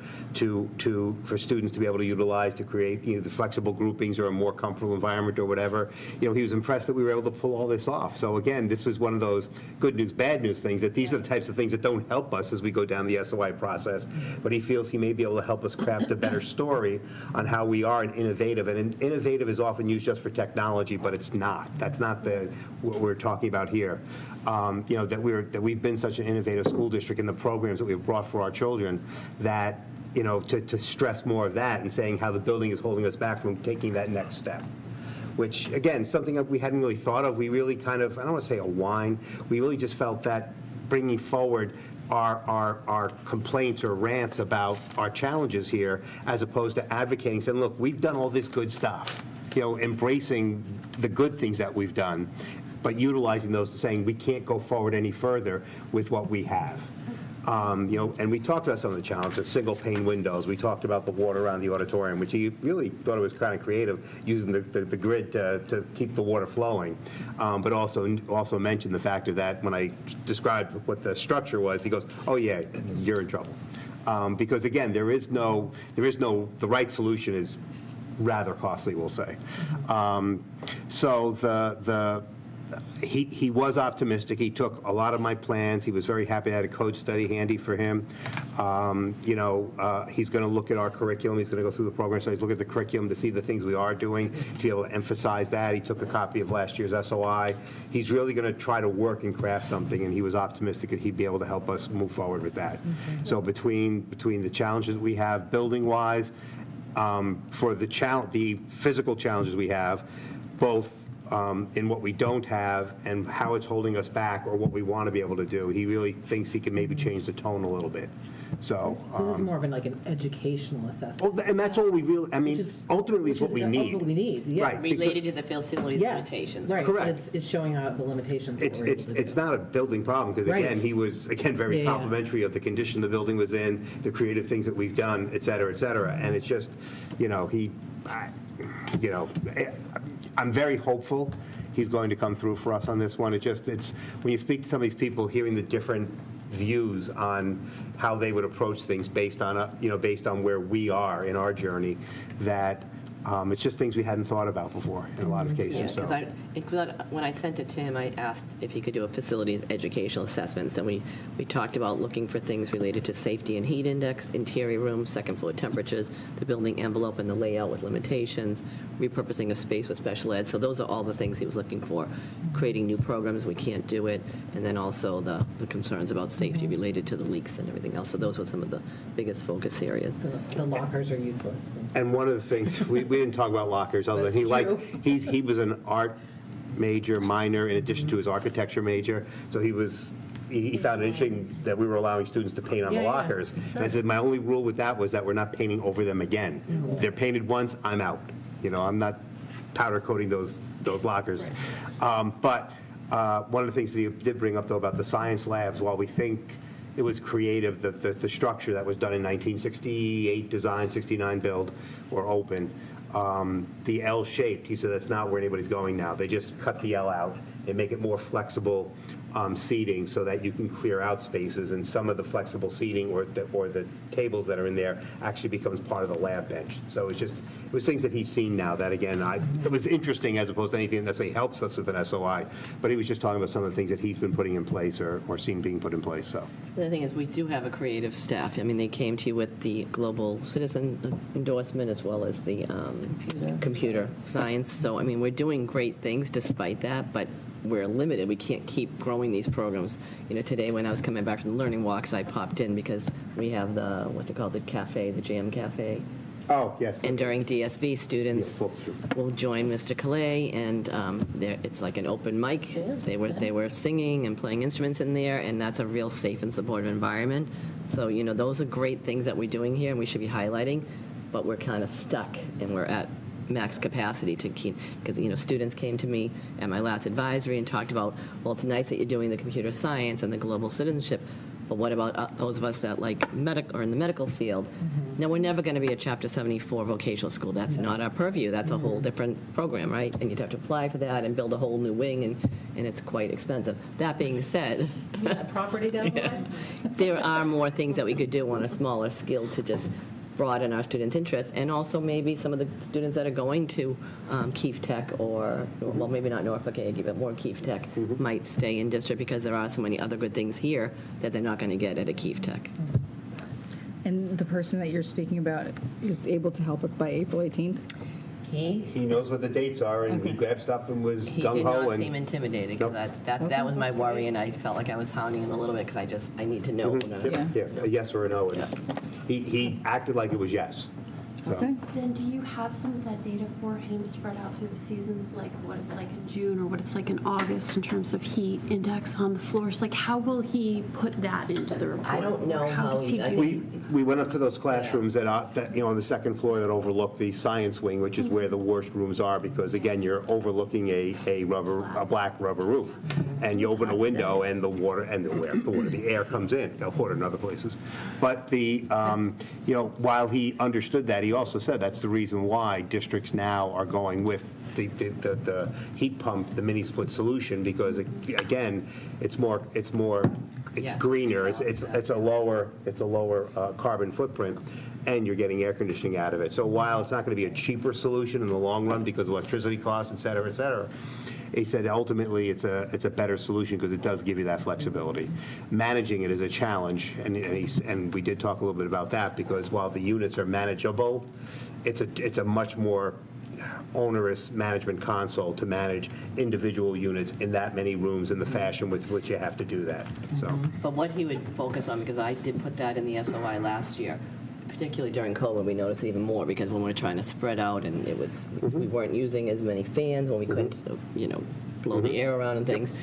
L: for students to be able to utilize to create the flexible groupings or a more comfortable environment or whatever. He was impressed that we were able to pull all this off. So again, this was one of those good news, bad news things, that these are the types of things that don't help us as we go down the SOI process, but he feels he may be able to help us craft a better story on how we are an innovative. And innovative is often used just for technology, but it's not. That's not what we're talking about here. That we've been such an innovative school district in the programs that we've brought for our children, that to stress more of that and saying how the building is holding us back from taking that next step. Which, again, something that we hadn't really thought of. We really kind of, I don't want to say a whine, we really just felt that bringing forward our complaints or rants about our challenges here, as opposed to advocating, saying, look, we've done all this good stuff, embracing the good things that we've done, but utilizing those to saying we can't go forward any further with what we have. And we talked about some of the challenges, single pane windows. We talked about the water around the auditorium, which he really thought it was kind of creative, using the grid to keep the water flowing. But also mentioned the fact of that when I described what the structure was, he goes, oh yeah, you're in trouble. Because again, the right solution is rather costly, we'll say. He was optimistic. He took a lot of my plans. He was very happy I had a code study handy for him. He's going to look at our curriculum. He's going to go through the program, so he's look at the curriculum to see the things we are doing, to be able to emphasize that. He took a copy of last year's SOI. He's really going to try to work and craft something, and he was optimistic that he'd be able to help us move forward with that. So between the challenges we have building-wise, for the physical challenges we have, both in what we don't have and how it's holding us back or what we want to be able to do. He really thinks he can maybe change the tone a little bit. So
B: this is more of an educational assessment.
L: Well, and that's all we really, ultimately it's what we need.
B: What we need, yeah.
L: Right.
I: Related to the facilities limitations.
B: Right,
L: Correct.
B: It's showing out the limitations. That we're able to
L: It's
B: do.
L: not a building problem, because again, he was, very complimentary of the condition the building was in, the creative things that we've done, et cetera, et cetera. And it's just, I'm very hopeful he's going to come through for us on this one. It's when you speak to some of these people, hearing the different views on how they would approach things based on where we are in our journey, that it's just things we hadn't thought about before in a lot of cases.
I: Yeah, because when I sent it to him, I asked if he could do a facilities educational assessment. So we talked about looking for things related to safety and heat index, interior rooms, second floor temperatures, the building envelope and the layout with limitations, repurposing of space with special ed. So those are all the things he was looking for. Creating new programs, we can't do it, and then also the concerns about safety related to the leaks and everything else. So those were some of the biggest focus areas.
B: The lockers are useless.
L: And one of the things, we didn't talk about lockers, other than he was an art major, minor, in addition to his architecture major. So he found it interesting that we were allowing students to paint on the lockers. And I said, my only rule with that was that we're not painting over them again. They're painted once, I'm out. I'm not powder coating those lockers. But one of the things that he did bring up, though, about the science labs, while we think it was creative, the structure that was done in 1968 design, 69 build, or open, the L shaped. He said that's not where anybody's going now. They just cut the L out and make it more flexible seating so that you can clear out spaces, and some of the flexible seating or the tables that are in there actually becomes part of the lab bench. So it was things that he's seen now that, again, it was interesting as opposed to anything that necessarily helps us with an SOI, but he was just talking about some of the things that he's been putting in place or seen being put in place, so.
I: The thing is, we do have a creative staff. I mean, they came to you with the global citizen endorsement as well as the computer science. So, I mean, we're doing great things despite that, but we're limited. We can't keep growing these programs. You know, today when I was coming back from the learning walks, I popped in because we have the, what's it called, the cafe, the Jam Cafe.
L: Oh, yes.
I: And during DSB, students
L: Yeah,
I: will join Mr. Calais, and it's like an open mic. They were singing and playing instruments in there, and that's a real safe and supportive environment. So, you know, those are great things that we're doing here, and we should be highlighting, but we're kind of stuck, and we're at max capacity to keep, because, you know, students came to me at my last advisory and talked about, well, it's nice that you're doing the computer science and the global citizenship, but what about those of us that like or in the medical field? Now, we're never going to be a Chapter 74 vocational school. That's not our purview. That's a whole different program, right? And you'd have to apply for that and build a whole new wing, and it's quite expensive. That being said,
B: Property down the line?
I: there are more things that we could do on a smaller scale to just broaden our students' interests, and also maybe some of the students that are going to Keefe Tech or, well, maybe not Norfolk Aggie, but more Keefe Tech might stay in district because there are so many other good things here that they're not going to get at a Keefe Tech.
A: And the person that you're speaking about is able to help us by April 18th?
L: He knows what the dates are, and he grabbed stuff and was
I: He
L: gung-ho.
I: did not
L: and
I: seem intimidated, because that was my worry, and I felt like I was hounding him a little bit, because I need to know if we're going to.
L: Yeah, a yes or a no. And he acted like it was yes. So.
A: Okay.
M: Then do you have some of that data for him spread out through the season, like what it's like in June or what it's like in August in terms of heat index on the floors? Like how will he put that into the report?
I: I don't know
M: Or
I: how
M: does he
I: he-
M: do
L: We went up to those classrooms that you know, on the second floor that overlook the science wing, which is where the worst rooms are, because again, you're overlooking a black rubber roof, and you open a window and the air comes in. The water in other places, but you know, while he understood that, he also said that's the reason why districts now are going with the heat pump, the mini split solution, because again, it's greener, it's a lower carbon footprint, and you're getting air conditioning out of it. So while it's not going to be a cheaper solution in the long run because of electricity costs, et cetera, he said ultimately it's a better solution because it does give you that flexibility. Managing it is a challenge, and we did talk a little bit about that, because while the units are manageable, it's a much more onerous management console to manage individual units in that many rooms in the fashion with which you have to do that. So,
I: But what he would focus on, because I did put that in the SOI last year, particularly during COVID, we noticed even more, because when we were trying to spread out and we weren't using as many fans when we couldn't, you know, blow the air around and things.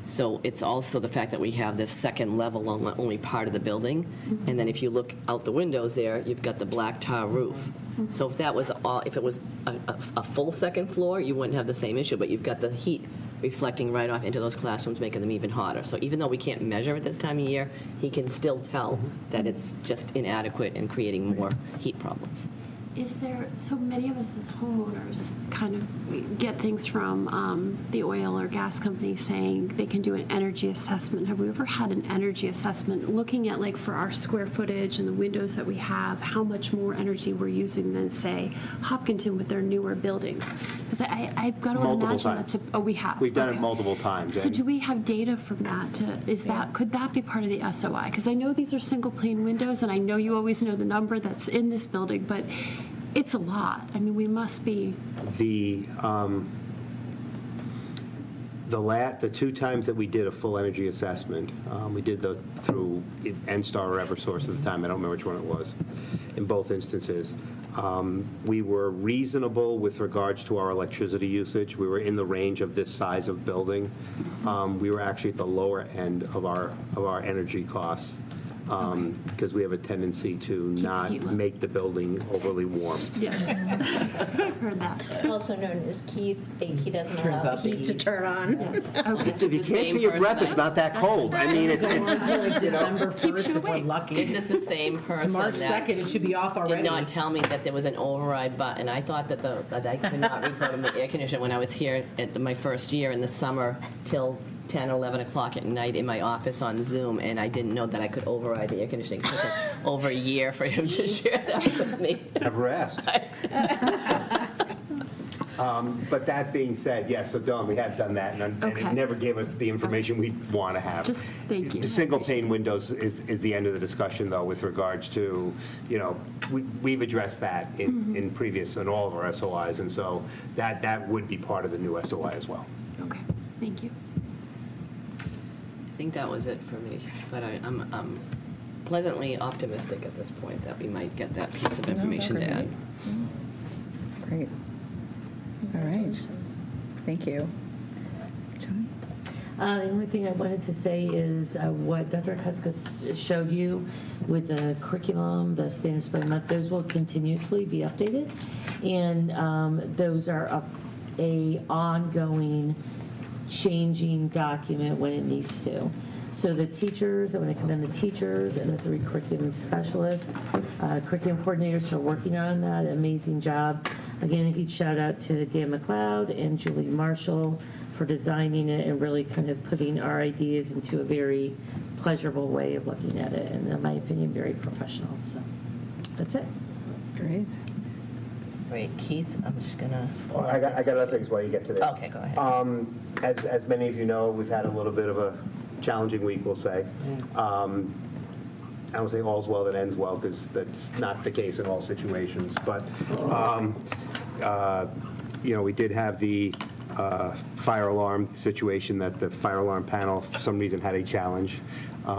I: So it's also the fact that we have this second level on only part of the building. And then if you look out the windows there, you've got the black tar roof. So if that was if it was a full second floor, you wouldn't have the same issue, but you've got the heat reflecting right off into those classrooms, making them even hotter. So even though we can't measure at this time of year, he can still tell that it's just inadequate and creating more heat problems.
M: Is there, so many of us as homeowners kind of get things from the oil or gas company saying they can do an energy assessment. Have we ever had an energy assessment looking at, like, for our square footage and the windows that we have, how much more energy we're using than, say, Hopkinton with their newer buildings? Because I've got to imagine that's we have.
L: We've done it multiple times.
M: So do we have data from that? Could that be part of the SOI? Because I know these are single pane windows, and I know you always know the number that's in this building, but it's a lot. I mean, we must be.
L: The two times that we did a full energy assessment, we did through NSTAR or Eversource at the time. I don't remember which one it was. In both instances, we were reasonable with regards to our electricity usage. We were in the range of this size of building. We were actually at the lower end of our energy costs. because we have a tendency to not
M: heat low.
L: make the building overly warm.
M: Yes. I've heard that.
G: Also known as Keith, he doesn't
B: Turns
G: allow
B: up
G: the
B: the
G: heat to
B: heat.
G: turn on.
M: Yes. Okay.
L: If you
I: the
L: can't
I: same
L: see your breath,
I: person?
L: it's not that cold. I mean, it's
B: December 1st if we're
I: Is
B: lucky.
I: this the same person
B: March
I: that
B: 2nd, it should be off already.
I: did not tell me that there was an override button? I thought that that I could not reprogram the air conditioner when I was here at my first year in the summer till 10 or 11 o'clock at night in my office on Zoom, and I didn't know that I could override the air conditioning. It took over a year for him to share that with me.
L: Never asked. But that being said, yes, so Dawn, we have done that, and it
M: Okay.
L: never gave us the information we want to have.
M: Just thank you.
L: The single pane windows is the end of the discussion, though, with regards to, we've addressed that in previous, in all of our SOIs, and so that would be part of the new SOI as well.
M: Okay, thank you.
I: I think that was it for me, but I'm pleasantly optimistic at this point that we might get that piece of information to add.
A: Great. All right. Thank you. Johnny?
J: The only thing I wanted to say is what Dr. Kuska showed you with the curriculum, the standards by month, those will continuously be updated. And those are a ongoing changing document when it needs to. So the teachers, I want to commend the teachers and the 3 curriculum specialists, curriculum coordinators who are working on that, amazing job. Again, a huge shout out to Dan McLeod and Julie Marshall for designing it and really kind of putting our ideas into a very pleasurable way of looking at it, and in my opinion, very professional. So that's it.
A: That's great.
I: Great, Keith, I'm just gonna pull
L: I
I: up
L: got
I: this.
L: other things while you get to that.
I: Okay, go ahead.
L: As many of you know, we've had a little bit of a challenging week, we'll say. I don't say all's well that ends well, because that's not the case in all situations. But, we did have the fire alarm situation that the fire alarm panel, for some reason, had a challenge,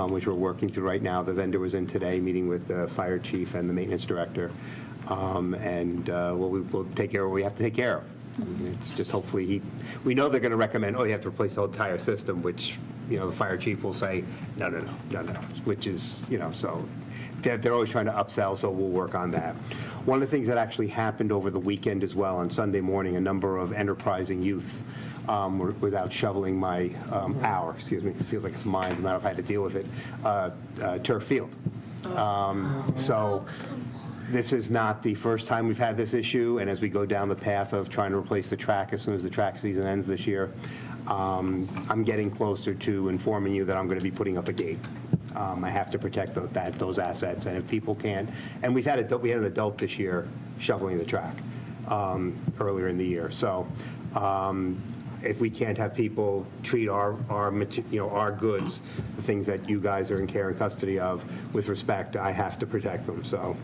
L: which we're working through right now. The vendor was in today, meeting with the fire chief and the maintenance director. We'll take care of what we have to take care of. It's just hopefully we know they're going to recommend, you have to replace the whole entire system, which, the fire chief will say, no, which is, so they're always trying to upsell, so we'll work on that. One of the things that actually happened over the weekend as well, on Sunday morning, a number of enterprising youths was out shoveling my, it feels like it's mine, no matter if I had to deal with it, turf field. So this is not the first time we've had this issue, and as we go down the path of trying to replace the track as soon as the track season ends this year, I'm getting closer to informing you that I'm going to be putting up a gate. I have to protect those assets, and if people can't, and we had an adult this year shoveling the track earlier in the year. So if we can't have people treat our goods, the things that you guys are in care and custody of, with respect, I have to protect them. So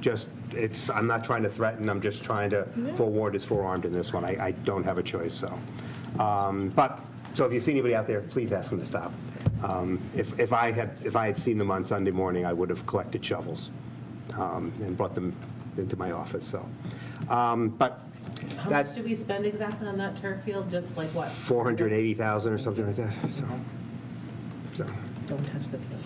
L: I'm not trying to threaten, I'm just trying to, forewarned is forearmed in this one. I don't have a choice, so. So if you see anybody out there, please ask them to stop. If I had seen them on Sunday morning, I would have collected shovels and brought them into my office, so. But
B: How much should we spend exactly on that turf field? Just like what?
L: $480,000 or something like that, so.
B: Don't touch the field.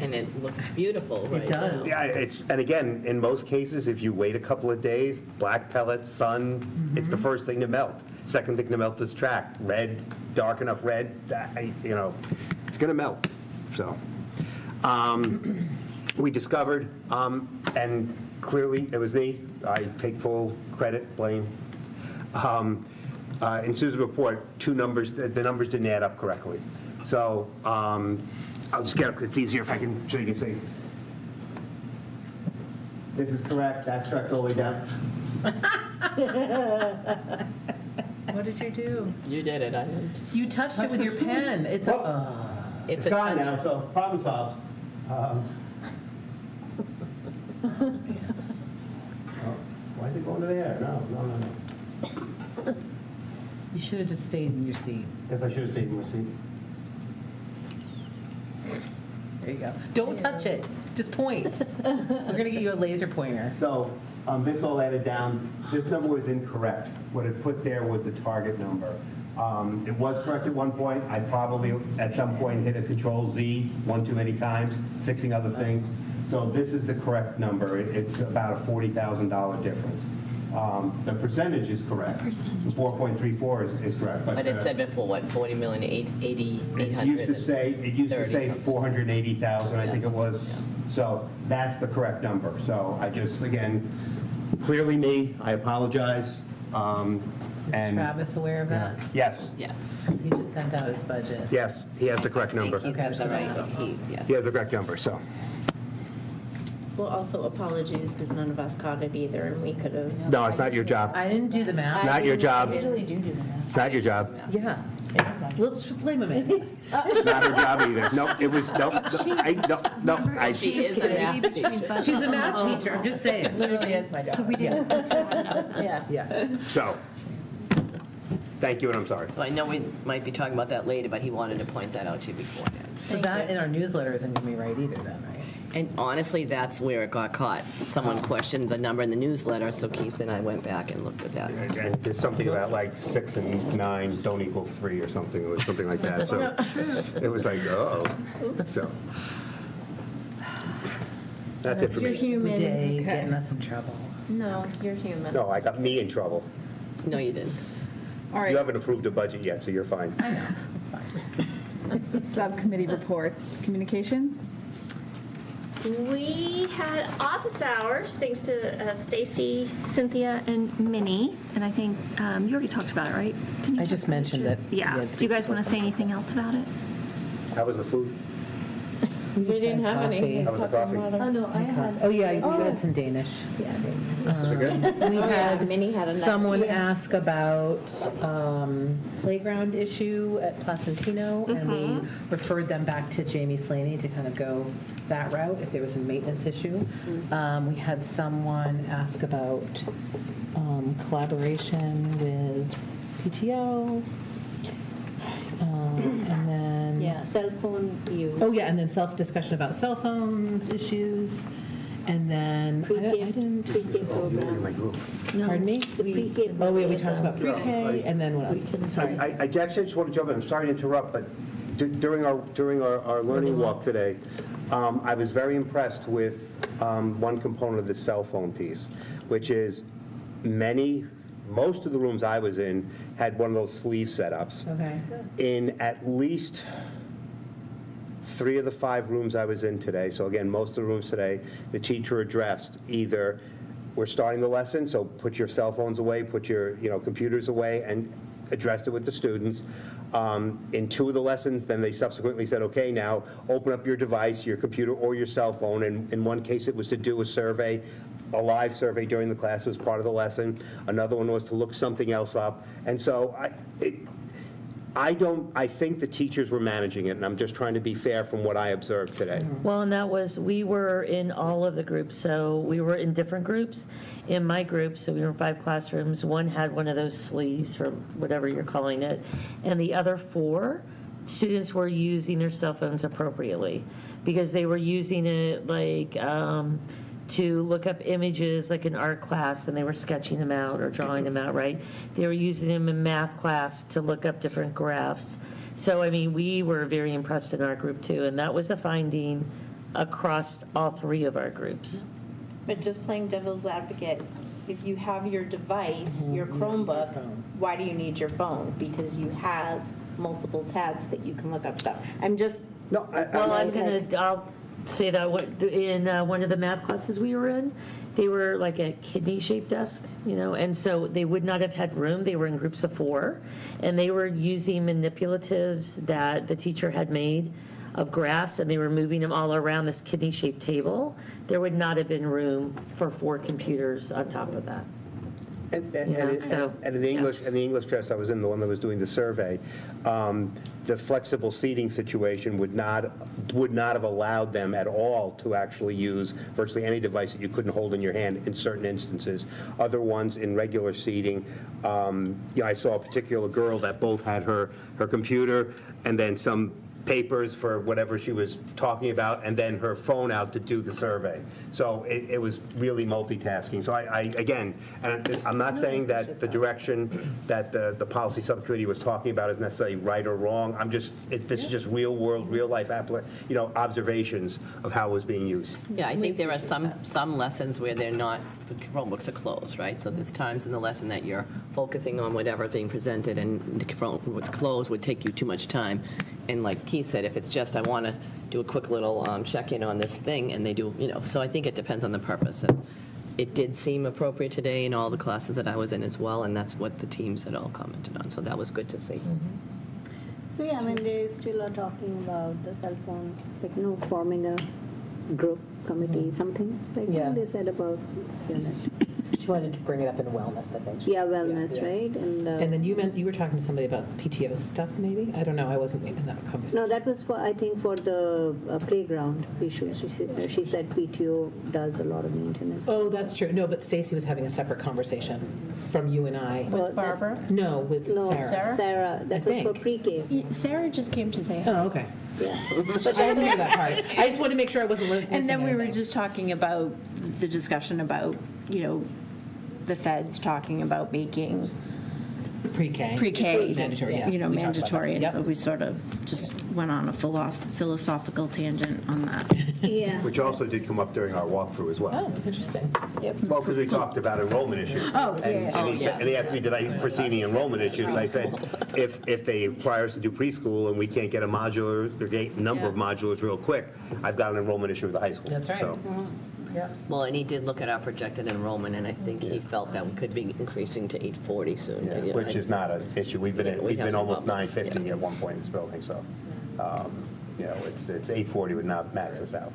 I: And it looks beautiful right now.
B: does.
L: Yeah, and again, in most cases, if you wait a couple of days, black pellets, sun, it's the first thing to melt. Second thing to melt is track. Red, dark enough red, it's going to melt. So we discovered, and clearly it was me, I take full credit, blame. In Susan's report, the numbers didn't add up correctly. So I'll just get up, it's easier if I can, so you can see. This is correct, that's correct all the way down.
B: What did you do?
I: You did it, I didn't.
B: You touched it with your pen. It's
L: It's gone now, so problem solved. Why is it going to there? No.
B: You should have just stayed in your seat.
L: Guess I should have stayed in my seat.
B: There you go. Don't touch it. Just point. We're going to get you a laser pointer.
L: So this all added down. This number was incorrect. What it put there was the target number. It was correct at one point. I probably, at some point, hit a Control-Z one too many times, fixing other things. So this is the correct number. It's about a $40,000 difference. The percentage is correct. 4.34 is correct.
I: But it said before, what, 40 million, 800?
L: It used to say 480,000, I think it was. So that's the correct number. So I just, again, clearly me, I apologize.
B: Is Travis aware of that?
L: Yes,
I: Yes.
B: He just sent out his budget.
L: yes, he has the correct
I: I
L: number.
I: think he's got the right, yes.
L: He has the correct number, so.
G: Well, also apologies, because none of us caught it either, and we could have.
L: No, it's not your job.
B: I didn't do the math.
L: It's not your job.
B: I usually do the math.
L: It's not your job.
B: Yeah. Let's blame him.
L: It's not her job either. No, it was, no.
I: She is a math teacher.
B: She's a math teacher, I'm just saying. Literally is my job. So we didn't. Yeah.
L: So, thank you, and I'm sorry.
I: So I know we might be talking about that later, but he wanted to point that out to you beforehand.
B: So that in our newsletter isn't going to be right either then, right?
I: And honestly, that's where it got caught. Someone questioned the number in the newsletter, so Keith and I went back and looked at that.
L: And there's something about like 6 and 9 don't equal 3 or something, it was something like that, so it was like, uh-oh, so. That's it for
G: You're
L: me.
G: human.
B: Day getting us in trouble.
G: No, you're human.
L: No, I got me in trouble.
I: No, you didn't.
A: All right.
L: You haven't approved a budget yet, so you're fine.
B: I know, it's fine.
A: Subcommittee reports, communications.
K: We had office hours, thanks to Stacy, Cynthia, and Minnie. And I think you already talked about it, right? Didn't you
B: I
K: talk
B: just
K: about it,
B: mentioned
K: Jude?
B: it.
K: Yeah. Do you guys want to say anything else about it?
L: How was the food?
G: We didn't have any.
L: How was the coffee?
E: Oh, no, I had.
B: Oh, yeah, you had some Danish.
L: Was it good?
B: We had
G: Minnie had enough.
B: someone ask about playground issue at Placentino, and we referred them back to Jamie Slaney to kind of go that route if there was a maintenance issue. We had someone ask about collaboration with PTO, and then
G: Yeah, cell phone use.
B: oh yeah, and then self-discussion about cell phones issues, and then I didn't.
L: You're in my group.
B: Pardon me? Oh, yeah, we talked about pre-K, and then what else? Sorry.
L: I actually just want to jump in, I'm sorry to interrupt, but during our learning walk today, I was very impressed with one component of the cell phone piece, which is most of the rooms I was in had one of those sleeve setups.
B: Okay.
L: In at least 3 of the 5 rooms I was in today, so again, most of the rooms today, the teacher addressed either, we're starting the lesson, so put your cell phones away, put your computers away, and addressed it with the students. In 2 of the lessons, then they subsequently said, okay, now open up your device, your computer or your cell phone, and in one case it was to do a survey, a live survey during the class was part of the lesson. Another one was to look something else up. And so I think the teachers were managing it, and I'm just trying to be fair from what I observed today.
J: Well, and we were in all of the groups, so we were in different groups. In my group, so we were in 5 classrooms, one had one of those sleeves, for whatever you're calling it, and the other 4, students were using their cell phones appropriately, because they were using it like, to look up images like in art class, and they were sketching them out or drawing them out, right? They were using them in math class to look up different graphs. So, I mean, we were very impressed in our group too, and that was a finding across all 3 of our groups.
G: But just playing devil's advocate, if you have your device, your Chromebook, why do you need your phone? Because you have multiple tabs that you can look up stuff. I'm just.
L: No,
J: I'll say that in one of the math classes we were in, they were like a kidney-shaped desk, and so they would not have had room. They were in groups of 4, and they were using manipulatives that the teacher had made of graphs, and they were moving them all around this kidney-shaped table. There would not have been room for 4 computers on top of that.
L: And in the English class I was in, the one that was doing the survey, the flexible seating situation would not have allowed them at all to actually use virtually any device that you couldn't hold in your hand in certain instances. Other ones in regular seating, I saw a particular girl that both had her computer and then some papers for whatever she was talking about, and then her phone out to do the survey. So it was really multitasking. So again, and I'm not saying that the direction that the policy subcommittee was talking about is necessarily right or wrong. This is just real world, real life, observations of how it was being used.
I: Yeah, I think there are some lessons where they're not, the Chromebooks are closed, right? So there's times in the lesson that you're focusing on whatever being presented, and the Chromebook's closed would take you too much time. And like Keith said, if it's just, I want to do a quick little check-in on this thing, and they do, so I think it depends on the purpose. And it did seem appropriate today in all the classes that I was in as well, and that's what the teams had all commented on. So that was good to see.
G: So yeah, I mean, they still are talking about the cell phone, like, forming a group committee, something like
B: Yeah.
G: that they said about unit.
B: She wanted to bring it up in wellness, I think.
G: Yeah, wellness,
B: Yeah.
G: right?
B: And then you were talking to somebody about PTO stuff, maybe? I don't know, I wasn't in that conversation.
G: No, that was for, I think, for the playground issues. She said PTO does a lot of maintenance.
B: Oh, that's true. No, but Stacy was having a separate conversation from you and I.
G: With
N: Barbara?
B: No, with
G: No,
B: Sarah.
G: Sarah, that
B: I
G: was for
B: think.
G: pre-K.
N: Sarah just came to say hi.
B: Oh, okay.
G: Yeah.
B: But I didn't hear that part. I just wanted to make sure I wasn't listening.
N: And then we were just talking about the discussion about, the feds talking about making
B: pre-K.
N: Mandatory,
B: yes. We talked about
N: mandatory.
B: that.
N: And
B: Yep.
N: so we sort of just went on a philosophical tangent on that.
G: Yeah.
L: Which also did come up during our walkthrough as well.
B: Oh, interesting.
L: Well, because we talked about enrollment issues. And he asked me, did I foresee any enrollment issues? I said, if they require us to do preschool and we can't get a modular, or get a number of modulars real quick, I've got an enrollment issue with the high school.
B: That's right.
L: So,
B: Yeah.
I: Well, and he did look at our projected enrollment, and I think he felt that we could be increasing to 840 soon.
L: yeah, which is not an issue. We've
I: Yeah, we have
L: been
I: some
L: almost
I: bubbles,
L: 950 at one point in this building, so, it's 840 would not max us out.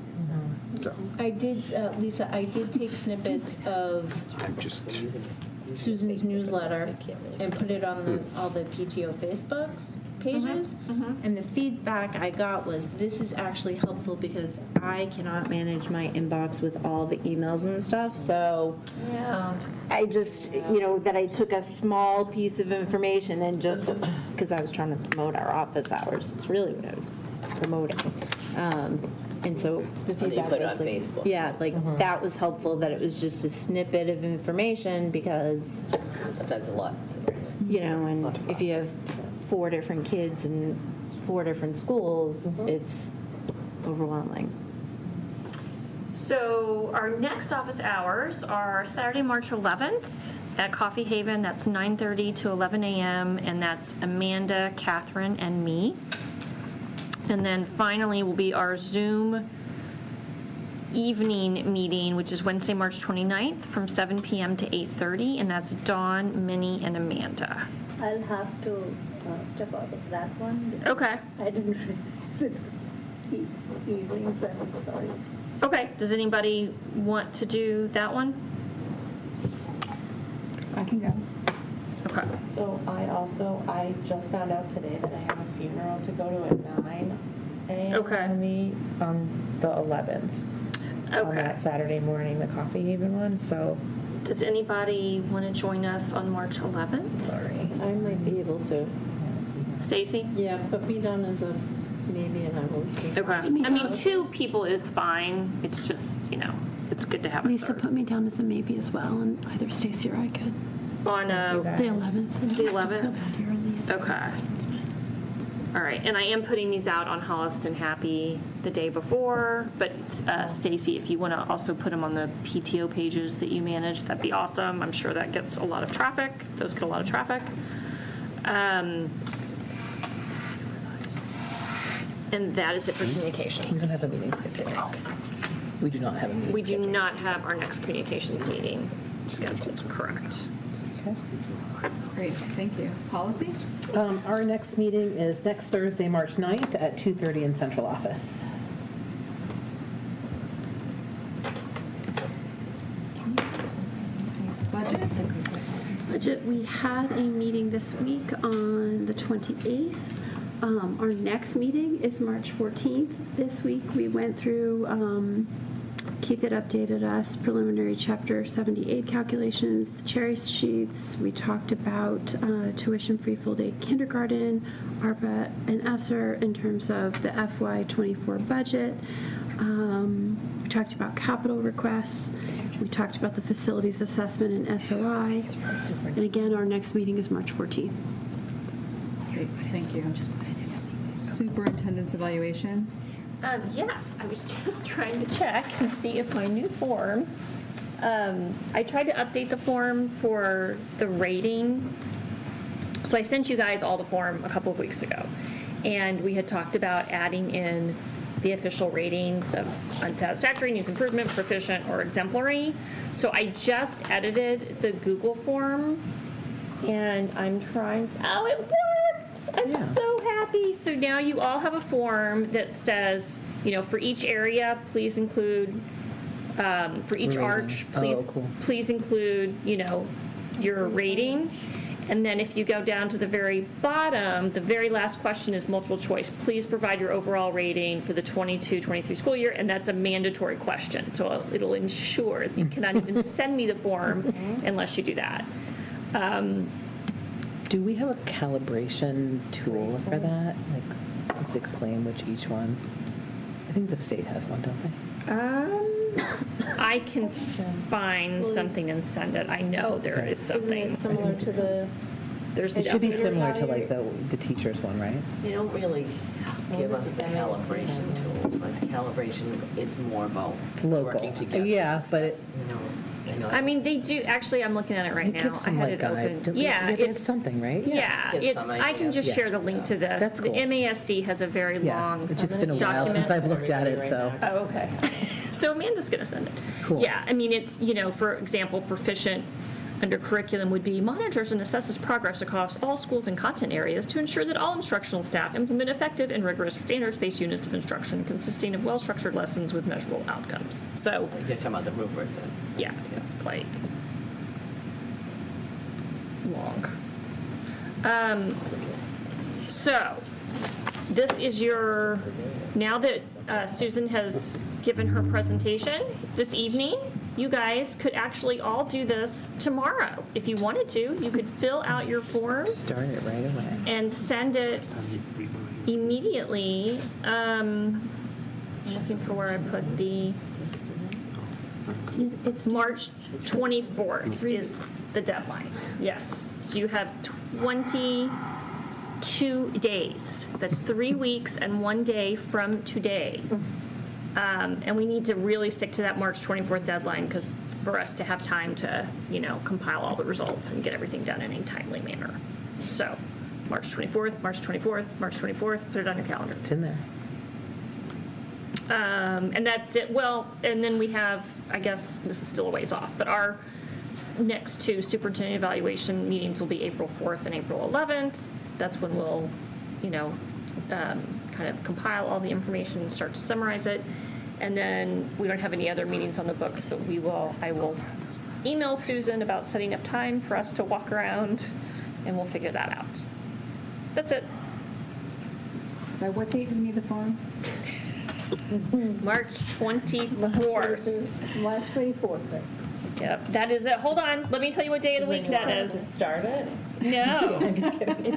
L: So,
N: I did, Lisa, I did take snippets of
L: I'm just,
N: Susan's newsletter and put it on all the PTO Facebooks pages. And the feedback I got was, this is actually helpful because I cannot manage my inbox with all the emails and stuff. So I just, that I took a small piece of information and just, because I was trying to promote our office hours. It's really what I was promoting. And so the feedback
I: put it
N: was
I: on
N: like,
I: Facebook.
N: yeah, like that was helpful, that it was just a snippet of information because,
I: Sometimes a lot.
N: and if you have 4 different kids in 4 different schools, it's overwhelming.
K: So our next office hours are Saturday, March 11th at Coffee Haven. That's 9:30 to 11 a.m. And that's Amanda, Catherine, and me. And then finally will be our Zoom evening meeting, which is Wednesday, March 29th from 7 p.m. to 8:30. And that's Dawn, Minnie, and Amanda.
G: I'll have to step out of that one. because
K: Okay.
G: I didn't realize it was evening 7, sorry.
K: Okay. Does anybody want to do that one?
A: I can go.
K: Okay.
O: So I just found out today that I have a funeral to go to at 9 a.m.
K: Okay.
O: on the 11th. On
K: Okay.
O: that Saturday morning, the Coffee Haven one, so
K: Does anybody want to join us on March 11th?
O: sorry.
G: I might be able to.
K: Stacy?
G: Yeah, but be done as a maybe, and I will.
K: Okay. I mean, 2 people is fine. It's just, it's good to have a
M: Lisa
K: third.
M: put me down as a maybe as well, and either Stacy or I could.
K: On
M: The 11th.
K: the 11th? Okay. All right, and I am putting these out on Holliston Happy the day before, but Stacy, if you want to also put them on the PTO pages that you manage, that'd be awesome. I'm sure that gets a lot of traffic. Those get a lot of traffic. And that is it for communications.
B: We don't have a meeting scheduled. We do not have a meeting
K: We do not have our next communications meeting scheduled, correct.
B: Okay.
A: Great, thank you. Policy?
B: Our next meeting is next Thursday, March 9th at 2:30 in central office.
A: Budget?
M: Budget, we had a meeting this week on the 28th. Our next meeting is March 14th. This week, we went through Keith had updated us, preliminary Chapter 78 calculations, the cherry sheets. We talked about tuition-free full-day kindergarten, ARPA and ESSER in terms of the FY24 budget. We talked about capital requests. We talked about the facilities assessment and SOI. And again, our next meeting is March 14th.
A: Great, thank you. Superintendent's evaluation.
K: Yes, I was just trying to check and see if my new form, I tried to update the form for the rating. So I sent you guys all the form a couple of weeks ago, and we had talked about adding in the official ratings of unsatisfactory, needs improvement, proficient, or exemplary. So I just edited the Google form, and I'm trying, oh, it worked! I'm so happy. So now you all have a form that says, you know, for each area, please include, for each arch, please include, you know, your rating. And then if you go down to the very bottom, the very last question is multiple choice. Please provide your overall rating for the 22-23 school year, and that's a mandatory question. So it'll ensure that you cannot even send me the form unless you do that.
B: Do we have a calibration tool for that? Like, just explain which each one. I think the state has one, don't they?
K: I can find something and send it. I know there is something.
E: Similar to the.
B: It should be similar to like the teacher's one, right?
I: They don't really give us the calibration tools. Like the calibration is more about working together.
B: Yeah, but
K: I mean, they do. Actually, I'm looking at it right now.
B: Give some
K: I had it
B: guide.
K: open. Yeah,
B: it's something, right?
K: Yeah, it's. I can just share the link to this.
B: That's cool.
K: The MASC has a very long.
B: It's just been a while since I've looked at it, so.
K: Oh, okay. So Amanda's going to send it.
B: Cool.
K: Yeah, I mean, it's, you know, for example, proficient under curriculum would be monitors and assesses progress across all schools and content areas to ensure that all instructional staff implement effective and rigorous standards-based units of instruction consisting of well-structured lessons with measurable outcomes. So
I: You're talking about the rubric then?
K: yeah, it's like long. So this is your, now that Susan has given her presentation this evening, you guys could actually all do this tomorrow. If you wanted to, you could fill out your form.
B: Start it right away.
K: And send it immediately. I'm looking for where I put the, it's March 24th is the deadline. Yes. So you have 22 days. That's 3 weeks and 1 day from today. And we need to really stick to that March 24th deadline because for us to have time to, you know, compile all the results and get everything done in a timely manner. So March 24th, March 24th, March 24th, put it on your calendar.
B: It's in there.
K: And that's it. Well, and then we have, I guess this is still a ways off, but our next two superintendent evaluation meetings will be April 4th and April 11th. That's when we'll, you know, kind of compile all the information and start to summarize it. And then we don't have any other meetings on the books, but I will email Susan about setting up time for us to walk around and we'll figure that out. That's it.
A: By what date do you need the form?
K: March 24th.
N: March 24th.
K: Yep, that is it. Hold on, let me tell you what day of the week that is.
O: Start it?
K: No,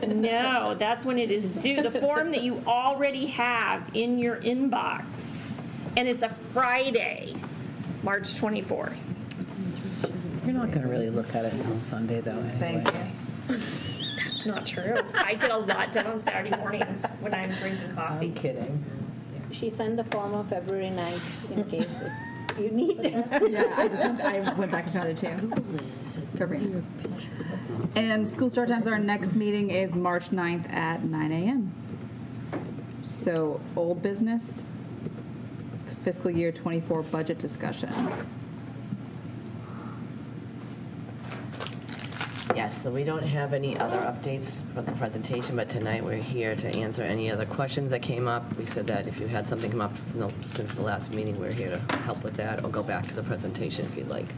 K: no, that's when it is due. The form that you already have in your inbox, and it's a Friday, March 24th.
B: You're not going to really look at it until Sunday, though, anyway.
A: Thank you.
K: That's not true. I get a lot done on Saturday mornings when I'm drinking coffee.
B: I'm kidding.
N: She sent the form on February 9th in case you need it.
A: Yeah, I went back and found it too. February. And school start times, our next meeting is March 9th at 9 a.m. So old business, fiscal year 24 budget discussion.
I: Yes, so we don't have any other updates for the presentation, but tonight we're here to answer any other questions that came up. We said that if you had something come up since the last meeting, we're here to help with that, or go back to the presentation if you'd like.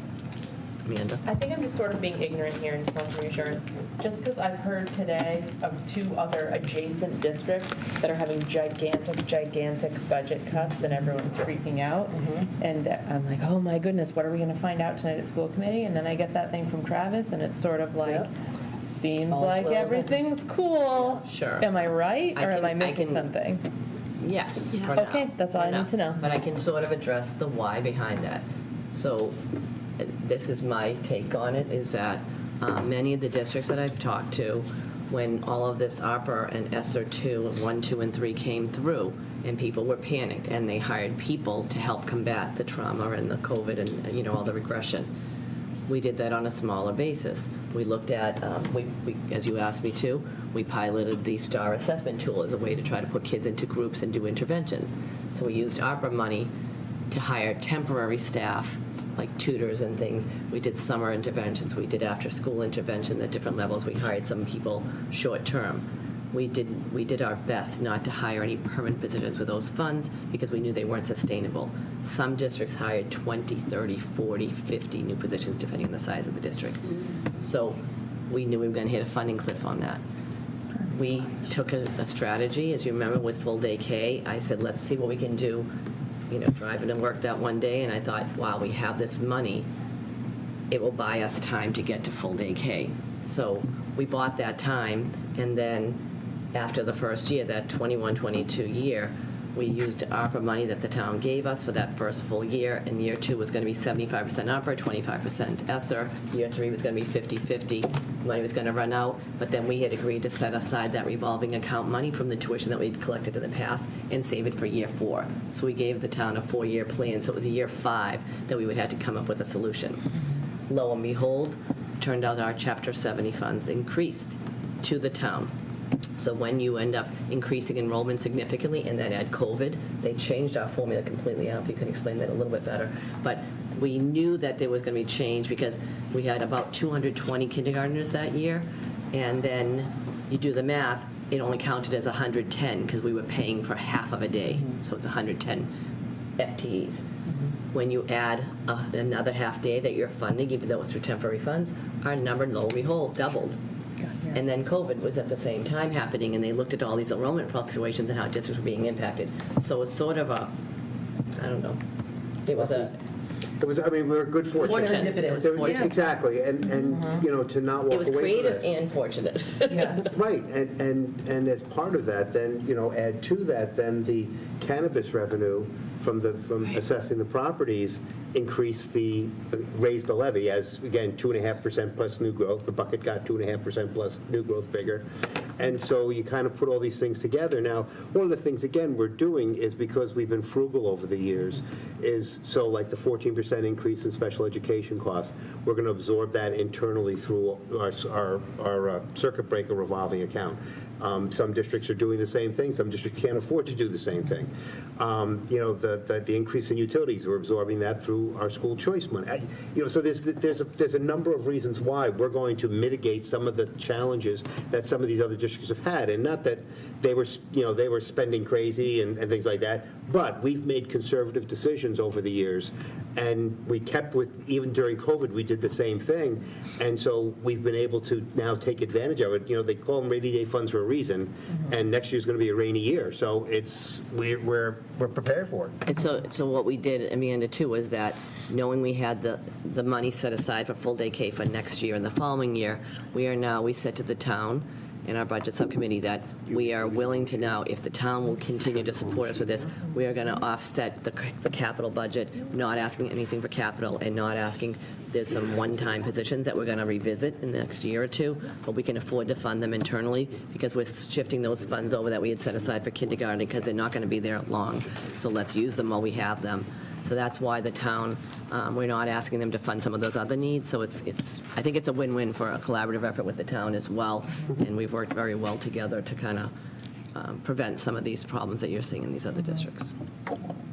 I: Amanda?
H: I think I'm just sort of being ignorant here and just want some reassurance. Just because I've heard today of 2 other adjacent districts that are having gigantic budget cuts and everyone's freaking out. And I'm like, oh my goodness, what are we going to find out tonight at school committee? And then I get that thing from Travis and it's sort of like, seems
I: All's
H: like
I: well as
H: everything's cool.
I: Sure.
H: Am I right or am I
I: I
H: missing
I: can-
H: something?
I: Yes.
M: Yes.
I: for now.
H: Okay, that's all
I: For
H: I
I: now.
H: need to know.
I: But I can sort of address the why behind that. So this is my take on it, is that many of the districts that I've talked to, when all of this ARPA and ESSER 2, 1, 2, and 3 came through, and people were panicked, and they hired people to help combat the trauma and the COVID and, all the regression. We did that on a smaller basis. We looked at, we as you asked me to, we piloted the STAR assessment tool as a way to try to put kids into groups and do interventions. So we used ARPA money to hire temporary staff, like tutors and things. We did summer interventions. We did after-school intervention at different levels. We hired some people short-term. We did our best not to hire any permanent positions with those funds because we knew they weren't sustainable. Some districts hired 20, 30, 40, 50 new positions depending on the size of the district. So we knew we were going to hit a funding cliff on that. We took a strategy, as you remember, with full day K. I said, let's see what we can do, driving to work that one day, and I thought, wow, we have this money. It will buy us time to get to full day K. So we bought that time, and then after the first year, that 21-22 year, we used ARPA money that the town gave us for that first full year, and year 2 was going to be 75% ARPA, 25% ESSER. Year 3 was going to be 50-50. Money was going to run out, but then we had agreed to set aside that revolving account money from the tuition that we'd collected in the past and save it for year 4. So we gave the town a 4-year plan, so it was a year 5 that we would have to come up with a solution. Lo and behold, turned out our Chapter 70 funds increased to the town. So when you end up increasing enrollment significantly and then add COVID, they changed our formula completely. I don't know if you can explain that a little bit better. But we knew that there was going to be change because we had about 220 kindergartners that year. And then you do the math, it only counted as 110 because we were paying for half of a day. So it's 110 FTEs. When you add another half day that you're funding, even though it's through temporary funds, our number, lo and behold, doubled. And then COVID was at the same time happening, and they looked at all these enrollment fluctuations and how districts were being impacted. So it was sort of a, I don't know, it was a...
L: It was, we were good fortune.
I: It was fortunate.
L: Exactly, and to not walk away from it.
I: It was creative and fortunate.
B: Yes.
L: Right, and as part of that, then, add to that, then the cannabis revenue from assessing the properties raised the levy as, again, 2.5% plus new growth. The bucket got 2.5% plus new growth bigger. And so you kind of put all these things together. Now, one of the things, again, we're doing is because we've been frugal over the years, is so like the 14% increase in special education costs, we're going to absorb that internally through our circuit breaker revolving account. Some districts are doing the same thing. Some districts can't afford to do the same thing. The increase in utilities, we're absorbing that through our school choice money. So there's a number of reasons why we're going to mitigate some of the challenges that some of these other districts have had, and not that they were spending crazy and things like that, but we've made conservative decisions over the years, and we kept with, even during COVID, we did the same thing, and so we've been able to now take advantage of it. They call them rainy day funds for a reason, and next year's going to be a rainy year, so we're prepared for it.
I: And so what we did, Amanda, too, was that knowing we had the money set aside for full day K for next year and the following year, we said to the town in our budget subcommittee that we are willing to now, if the town will continue to support us with this, we are going to offset the capital budget, not asking anything for capital and not asking, there's some one-time positions that we're going to revisit in the next year or two, but we can afford to fund them internally because we're shifting those funds over that we had set aside for kindergarten because they're not going to be there long. So let's use them while we have them. So that's why the town, we're not asking them to fund some of those other needs. So I think it's a win-win for a collaborative effort with the town as well. And we've worked very well together to kind of prevent some of these problems that you're seeing in these other districts.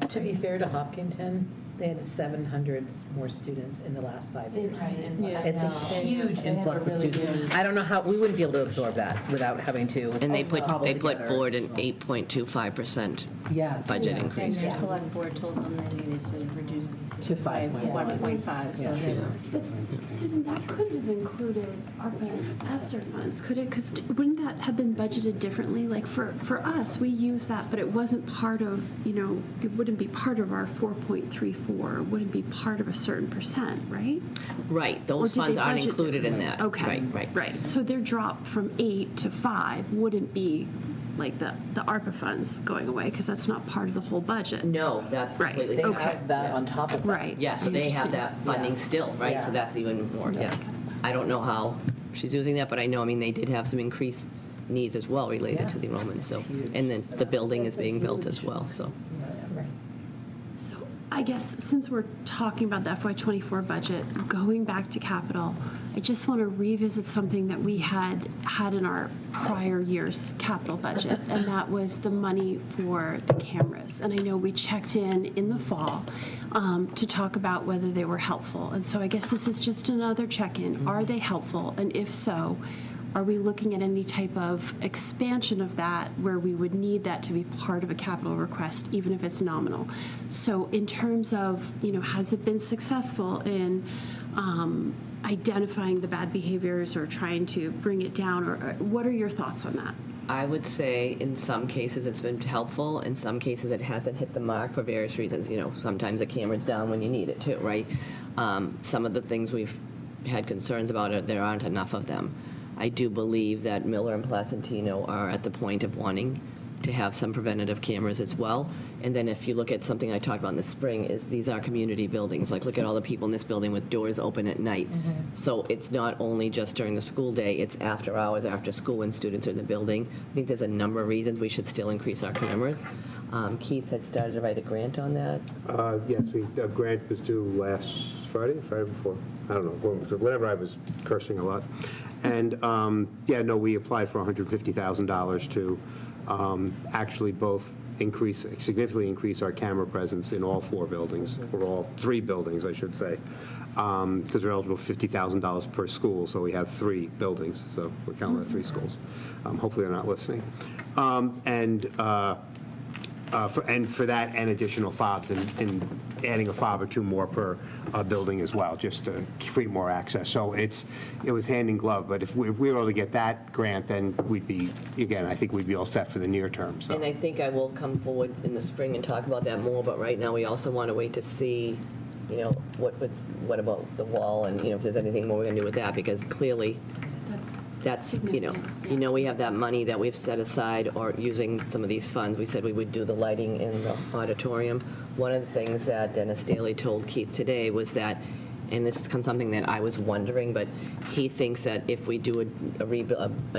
B: To be fair to Hopkinton, They had 700 more students in the last 5 years.
M: Yeah.
B: It's a huge influx of students. I don't know how, we wouldn't be able to absorb that without having to.
I: And they put
B: cobble together
I: forward an
B: additional-
I: 8.25%
B: Yeah.
I: budget
B: Yeah.
I: increase.
N: And their select board told them they needed to reduce it
B: To
N: 1.5, so they were.
M: But Susan, that could have included ARPA and ESSER funds, could it? Because wouldn't that have been budgeted differently? Like for us, we use that, but it wasn't part of, it wouldn't be part of our 4.34. It wouldn't be part of a certain percent, right?
I: Right,
M: Or
I: those
M: did they
I: funds aren't
M: budget
I: included in
M: differently?
I: that.
M: Okay. Right. So their drop from 8 to 5 wouldn't be like the ARPA funds going away, because that's not part of the whole budget.
I: No, that's
M: Right.
I: completely
B: They
I: separate.
B: have that on top of that.
M: Right.
I: Yeah, so
M: I
I: they have
M: understand.
I: that funding
B: Yeah.
I: still, right? So
B: Yeah.
I: that's even more, yeah. I don't know how she's using that, but I know, they did have some increased needs as well related to the enrollment, so. And then the building is being built as well, so.
M: So I guess since we're talking about the FY24 budget, going back to capital, I just want to revisit something that we had in our prior year's capital budget, and that was the money for the cameras. And I know we checked in the fall to talk about whether they were helpful. And so I guess this is just another check-in. Are they helpful? And if so, are we looking at any type of expansion of that where we would need that to be part of a capital request, even if it's nominal? So in terms of, has it been successful in identifying the bad behaviors or trying to bring it down? Or what are your thoughts on that?
I: I would say in some cases it's been helpful, in some cases it hasn't hit the mark for various reasons. Sometimes the camera's down when you need it too, right? Some of the things we've had concerns about are there aren't enough of them. I do believe that Miller and Placentino are at the point of wanting to have some preventative cameras as well. And then if you look at something I talked about in the spring, is these are community buildings. Like, look at all the people in this building with doors open at night. So it's not only just during the school day, it's after hours, after school, when students are in the building. I think there's a number of reasons we should still increase our cameras. Keith had started to write a grant on that.
L: Yes, the grant was due last Friday before. I don't know, whenever I was cursing a lot. And, we applied for $150,000 to actually both significantly increase our camera presence in all 4 buildings, or all 3 buildings, I should say, because we're eligible for $50,000 per school, so we have 3 buildings, so we're counting the 3 schools. Hopefully they're not listening. For that and additional fobs, and adding a fob or 2 more per building as well, just to create more access. So it was hand in glove, but if we were able to get that grant, then we'd be, again, I think we'd be all set for the near term. So.
I: And I think I will come forward in the spring and talk about that more, but right now we also want to wait to see, what about the wall, and, if there's anything more we're going to do with that, because clearly that's, we have that money that we've set aside, or using some of these funds. We said we would do the lighting in the auditorium. One of the things that Dennis Daly told Keith today was that, and this is something that I was wondering, but he thinks that if we do a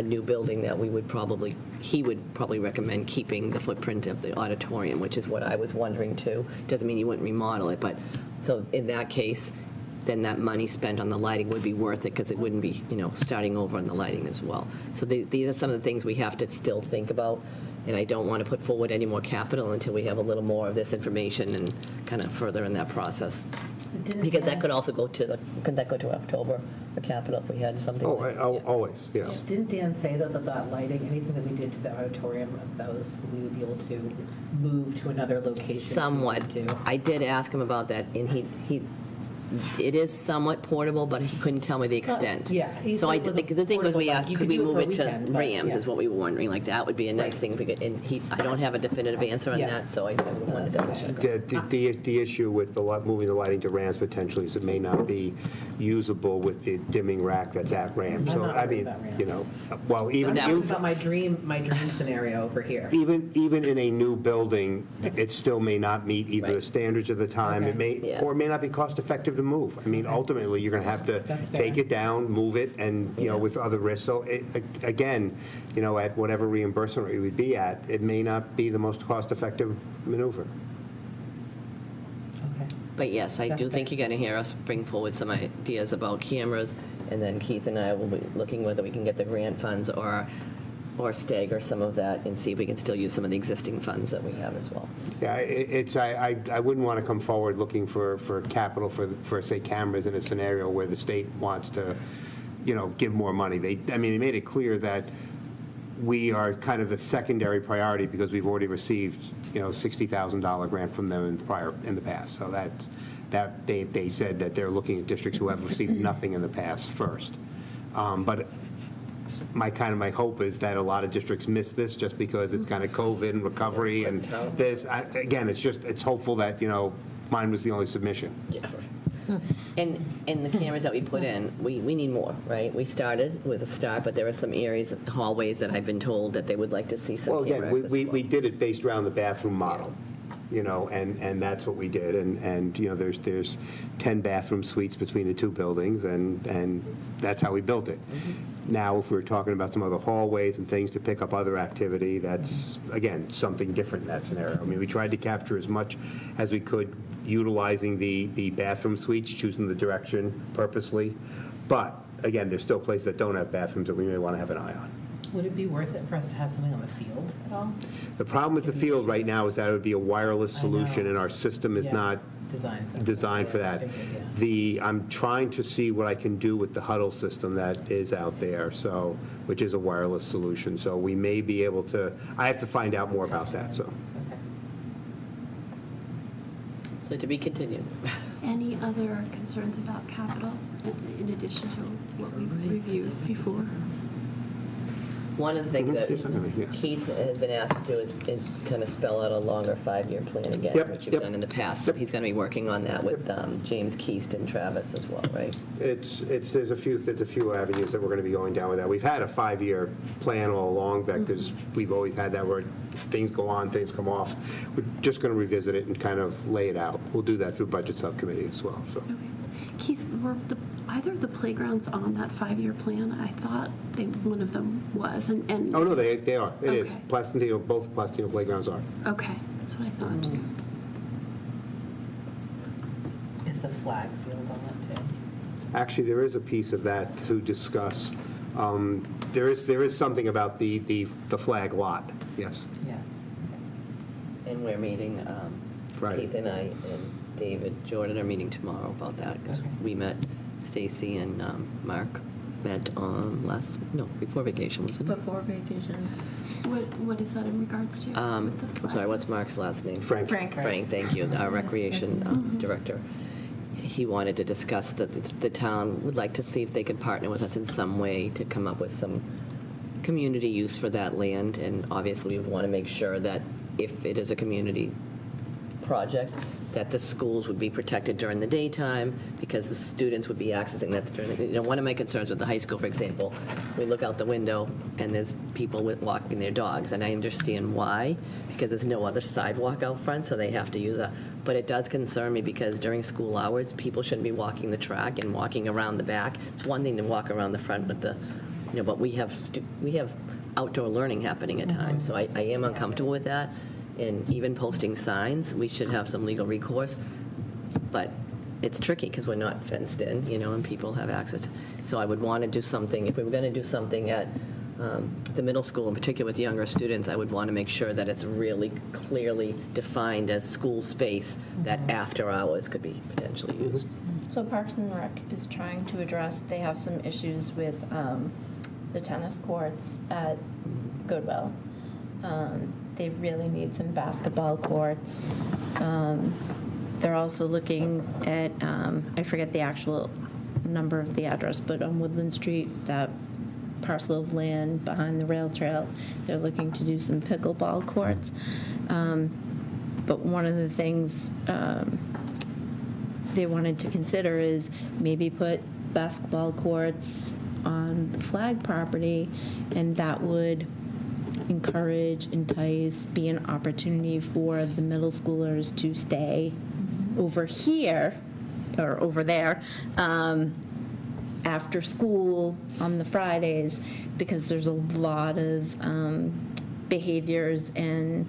I: new building, that he would probably recommend keeping the footprint of the auditorium, which is what I was wondering too. Doesn't mean you wouldn't remodel it, but so in that case, then that money spent on the lighting would be worth it, because it wouldn't be, starting over on the lighting as well. So these are some of the things we have to still think about, and I don't want to put forward any more capital until we have a little more of this information and kind of further in that process. Because that could also go to October for capital if we had something.
L: Always, yes.
B: Didn't Dan say, though, that lighting, anything that we did to the auditorium, those we would be able to move to another location?
I: Somewhat. I did ask him about that, and it is somewhat portable, but he couldn't tell me the extent. So the thing was, we asked, could we move it to Rams, is what we were wondering. Like, that would be a nice thing if we could, and I don't have a definitive answer on that, so I wanted to double check.
L: The issue with moving the lighting to Rams potentially is it may not be usable with the dimming rack that's at Rams. So, I mean, well, even...
B: That was my dream scenario over here.
L: Even in a new building, it still may not meet either the standards of the time. It may, or it may not be cost-effective to move. I mean, ultimately, you're going to have to take it down, move it, and, with other risks. So, again, at whatever reimbursement rate we would be at, it may not be the most cost-effective maneuver.
I: But yes, I do think you're going to hear us bring forward some ideas about cameras, and then Keith and I will be looking whether we can get the grant funds, or or stagger some of that and see if we can still use some of the existing funds that we have as well.
L: Yeah, I wouldn't want to come forward looking for capital for, say, cameras in a scenario where the state wants to, give more money. They made it clear that we are kind of the secondary priority because we've already received, $60,000 grant from them in the past. So that they said that they're looking at districts who have received nothing in the past first. But my hope is that a lot of districts miss this just because it's kind of COVID and recovery and this. Again, it's hopeful that, mine was the only submission.
I: Yeah. And the cameras that we put in, we need more, right? We started with a start, but there are some areas, hallways that I've been told that they would like to see some
L: Well,
I: camera
L: again,
I: access
L: we did it based around the bathroom model, and that's what we did. And there's 10 bathroom suites between the two buildings, and that's how we built it. Now, if we're talking about some other hallways and things to pick up other activity, that's, again, something different in that scenario. We tried to capture as much as we could utilizing the bathroom suites, choosing the direction purposely. But, again, there's still places that don't have bathrooms that we may want to have an eye on.
B: Would it be worth it for us to have something on the field at all?
L: The problem with the field right now is that it would be a wireless solution, and our system is not designed for that. I'm trying to see what I can do with the huddle system that is out there, which is a wireless solution. So we may be able to, I have to find out more about that, so.
I: So to be continued.
M: Any other concerns about capital in addition to what we've reviewed before?
I: One of the things that Keith has been asked to do is kind of spell out a longer 5-year plan again, which you've done in the past. So he's going to be working on that with James Keast and Travis as well, right?
L: There's a few avenues that we're going to be going down with that. We've had a 5-year plan all along, because we've always had that where things go on, things come off. We're just going to revisit it and kind of lay it out. We'll do that through budget subcommittee as well. So. Okay.
M: Keith, were either of the playgrounds on that 5-year plan? I thought one of them was. And
L: oh, no, they are. It is. Plastino, both Plastino playgrounds are.
M: Okay, that's what I thought, too.
B: Is the flag field on that, too?
L: Actually, there is a piece of that to discuss. There is something about the flag lot, yes.
B: Yes.
I: And we're meeting,
L: Friday.
I: Keith and I and David Jordan are meeting tomorrow about that, because we met, Stacy and Mark met before vacation, wasn't it?
N: Before vacation.
M: What is that in regards to?
I: I'm sorry, what's Mark's last name?
L: Frank.
I: Frank, thank you, our recreation director. He wanted to discuss that the town would like to see if they could partner with us in some way to come up with some community use for that land, and obviously we want to make sure that if it is a community project, that the schools would be protected during the daytime, because the students would be accessing that during the, one of my concerns with the high school, for example, we look out the window and there's people walking their dogs, and I understand why, because there's no other sidewalk out front, so they have to use that. But it does concern me, because during school hours, people shouldn't be walking the track and walking around the back. It's one thing to walk around the front with the, but we have outdoor learning happening at times, so I am uncomfortable with that. And even posting signs, we should have some legal recourse, but it's tricky because we're not fenced in, and people have access. So I would want to do something, if we were going to do something at the middle school, in particular with younger students, I would want to make sure that it's really clearly defined as school space that after hours could be potentially used.
N: So Parks and Rec is trying to address, they have some issues with the tennis courts at Goodwill. They really need some basketball courts. They're also looking at, I forget the actual number of the address, but on Woodland Street, that parcel of land behind the rail trail, they're looking to do some pickleball courts. But one of the things they wanted to consider is maybe put basketball courts on the flag property, and that would encourage, entice, be an opportunity for the middle schoolers to stay over here or over there after school on the Fridays, because there's a lot of behaviors and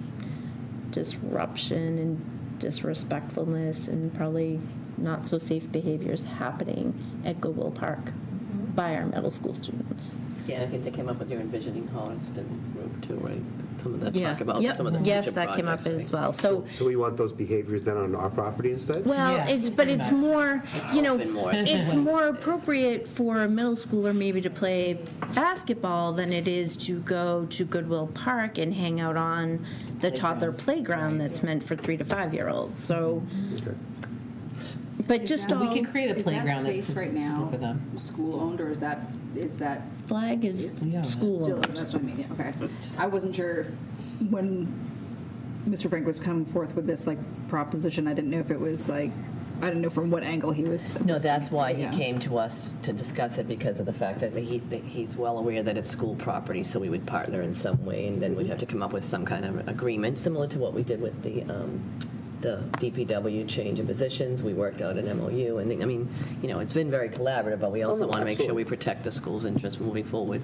N: disruption and disrespectfulness and probably not so safe behaviors happening at Goodwill Park by our middle school students.
I: Yeah, I think they came up with your envisioning Holliston group too, right? Some of the
G: Yeah.
I: talk about
G: Yep.
I: some of the
G: Yes,
I: future
G: that came up
I: projects,
G: as
I: right?
G: well. So,
L: we want those behaviors then on our property instead?
G: well, it's more, you know,
I: Often more.
G: it's more appropriate for a middle schooler maybe to play basketball than it is to go to Goodwill Park and hang out on the toddler playground that's meant for 3 to 5-year-olds. So, but just all.
B: We can create a
A: Is that
B: playground that's
A: space right
B: specific
A: now
B: for them.
A: school-owned, or is that
G: Flag is
A: still,
G: school.
A: that's what I mean, yeah, okay. I wasn't sure when Mr. Frank was coming forth with this, like, proposition, I didn't know if it was, like, I didn't know from what angle he was.
I: No, that's why he
A: Yeah.
I: came to us to discuss it, because of the fact that he's well aware that it's school property, so we would partner in some way, and then we'd have to come up with some kind of agreement, similar to what we did with the DPW change of positions. We worked out an MOU, and, I mean, you know, it's been very collaborative, but we also
L: no,
I: want to make sure we
L: absolutely.
I: protect the school's interests moving forward.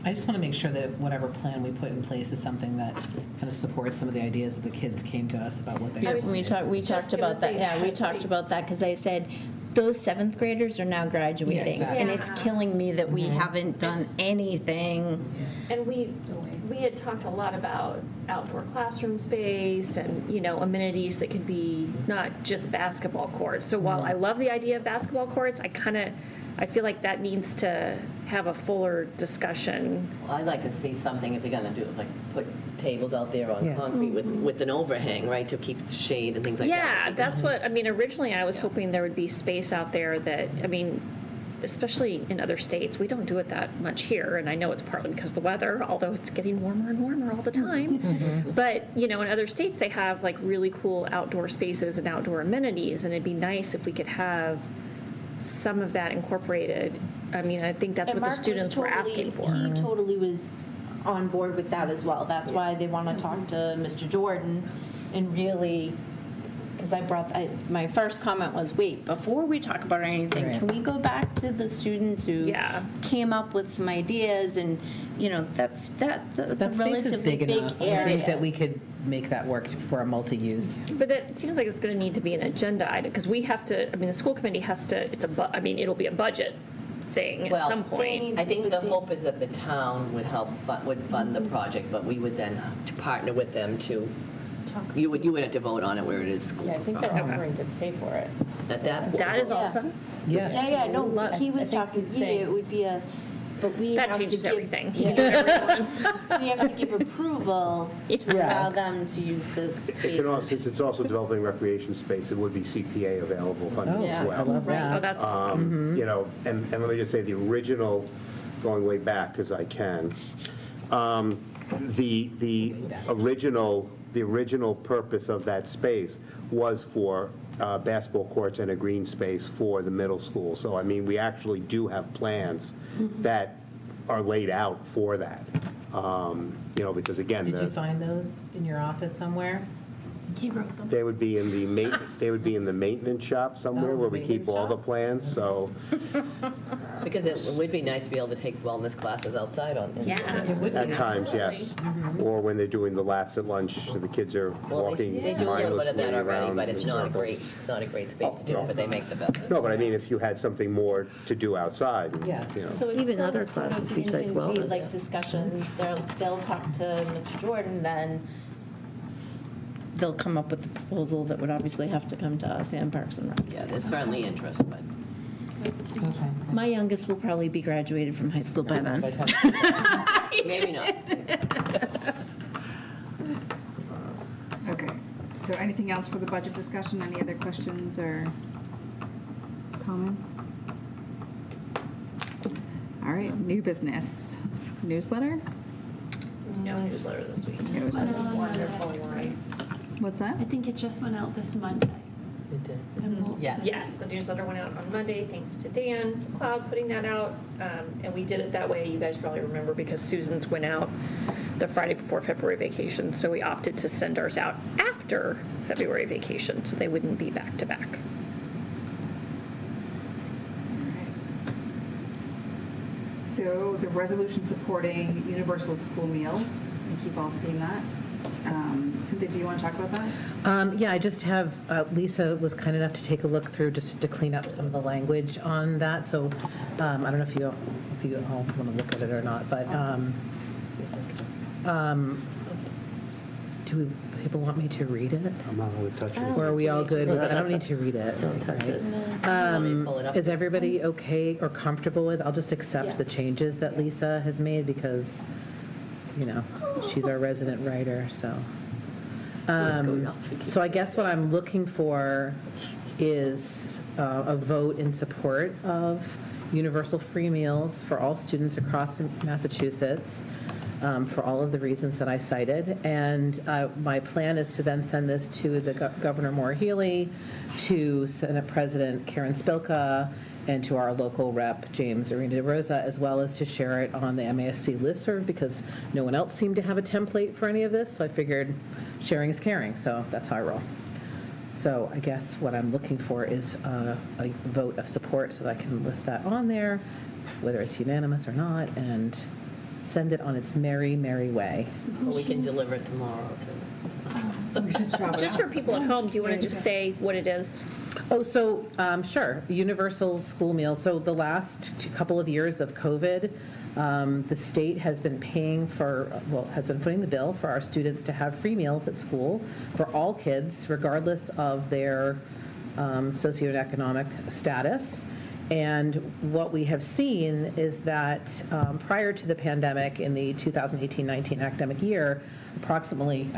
B: I just want to make sure that whatever plan we put in place is something that kind of supports some of the ideas that the kids came to us about what they
N: Yeah,
B: want.
N: we talked about that. Yeah, we talked about that because I said those 7th graders are now graduating,
B: exactly.
N: and it's killing me that we haven't done anything.
C: And we had talked a lot about outdoor classroom space and, you know, amenities that could be not just basketball courts. So while I love the idea of basketball courts, I feel like that needs to have a fuller discussion.
I: Well, I'd like to see something, if you're going to do it, like put tables out there on concrete with an overhang, right, to keep the shade and things like that.
C: Yeah, that's what, I mean, originally I was hoping there would be space out there that, I mean, especially in other states, we don't do it that much here, and I know it's partly because of the weather, although it's getting warmer and warmer all the time. But, you know, in other states, they have like really cool outdoor spaces and outdoor amenities, and it'd be nice if we could have some of that incorporated. I mean, I think that's
N: And
C: what
N: Mark
C: the
N: was
C: students were asking for.
N: He totally was on board with that as well. That's why they want to talk to Mr. Jordan and really, because my first comment was, wait, before we talk about anything,
B: Right.
N: can we go back to the students who came up with some ideas? And, you know, that's
B: That
N: a
B: space is
N: relatively
B: big
N: big
B: enough. I
N: area.
B: think that we could make that work for a multi-use.
C: But it seems like it's going to need to be an agenda item, because we have to, I mean, the school committee has to, I mean, it'll be a budget thing at some point.
I: I think the hope is that the town would would fund the project, but we would then partner with them to, you would have to vote on it where it is school.
O: Yeah, I think they're
I: property.
O: offering to pay for it.
I: At that point.
C: That is awesome.
N: Yeah, no, he was talking to me, it would be but we
C: That
N: have to
C: changes
N: give-
C: everything. You can do whatever you want.
N: We have to give approval to allow them to use the space.
L: Since it's also developing recreation space, it would be CPA available funding
N: Yeah.
L: as well.
B: I love that.
C: Oh, that's awesome.
L: You know, and let me just say, the original, going way back as I can, the original purpose of that space was for basketball courts and a green space for the middle school. So, I mean, we actually do have plans that are laid out for that. You know, because again,
B: Did you find those in your office somewhere?
M: He wrote them.
L: they would be in the maintenance shop somewhere
B: Oh,
L: where we keep
B: maintenance
L: all the
B: shop?
L: plans, so.
I: Because it would be nice to be able to take wellness classes outside on.
C: Yeah.
L: At times, yes. Or when they're doing the laps at lunch, so the kids are
I: Well,
L: walking
I: they do a little bit of
L: mindlessly
I: that already,
L: around
I: but
L: in
I: it's not a
L: circles.
I: great space to do it, but they make the best.
L: No, but I mean, if you had something more to do outside,
B: Yes.
L: you know.
N: So it's
J: Even
N: still
J: other
N: sort of
J: classes besides
N: infancy,
J: wellness.
N: like discussions, they'll talk to Mr. Jordan, then they'll come up with a proposal that would obviously have to come to us and Parks and Rec.
I: Yeah, there's certainly interest, but.
B: Okay.
N: My youngest will probably be graduated from high school by then.
I: Maybe not.
A: Okay, so anything else for the budget discussion? Any other questions or comments? All right, new business. Newsletter?
C: No newsletter this week.
A: Just
C: That
A: went
C: was
M: out.
C: wonderful, right?
A: What's that?
M: I think it just went out this Monday. And we'll-
I: Yes.
C: Yes, the newsletter went out on Monday, thanks to Dan Cloud putting that out. And we did it that way, you guys probably remember, because Susan's went out the Friday before February vacation. So we opted to send ours out after February vacation, so they wouldn't be back to back.
A: So the resolution supporting universal school meals, I think you've all seen that. Cynthia, do you want to talk about that?
B: Yeah, I just have, Lisa was kind enough to take a look through just to clean up some of the language on that. So I don't know if you all want to look at it or not, but do people want me to read it?
L: I'm not going to touch it.
B: Or are we all good with it? I don't need to read it.
J: Don't touch it.
B: Is everybody okay or comfortable with? I'll just accept the changes that Lisa has made because, she's our resident writer, so. So I guess what I'm looking for is a vote in support of universal free meals for all students across Massachusetts for all of the reasons that I cited. And my plan is to then send this to the Governor Maura Healey, to Senate President Karen Spilka, and to our local rep, James Arena DeRosa, as well as to share it on the MASC listserv because no one else seemed to have a template for any of this. So I figured sharing is caring, so that's how I roll. So I guess what I'm looking for is a vote of support so that I can list that on there, whether it's unanimous or not, and send it on its merry, merry way.
I: Or we can deliver it tomorrow, too.
C: Just for people at home, do you want to just say what it is?
B: Oh, so, sure, universal school meals. So the last couple of years of COVID, the state has been paying has been footing the bill for our students to have free meals at school for all kids, regardless of their socioeconomic status. And what we have seen is that prior to the pandemic in the 2018-19 academic year, specifically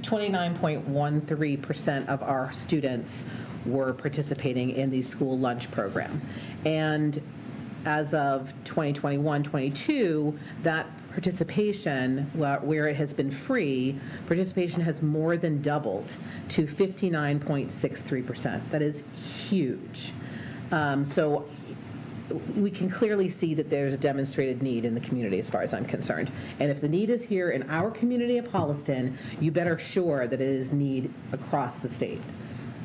B: 29.13% of our students were participating in the school lunch program. And as of 2021-22, that participation, where it has been free, participation has more than doubled to 59.63%. That is huge. So we can clearly see that there's a demonstrated need in the community as far as I'm concerned. And if the need is here in our community of Holliston, you better sure that it is need across the state.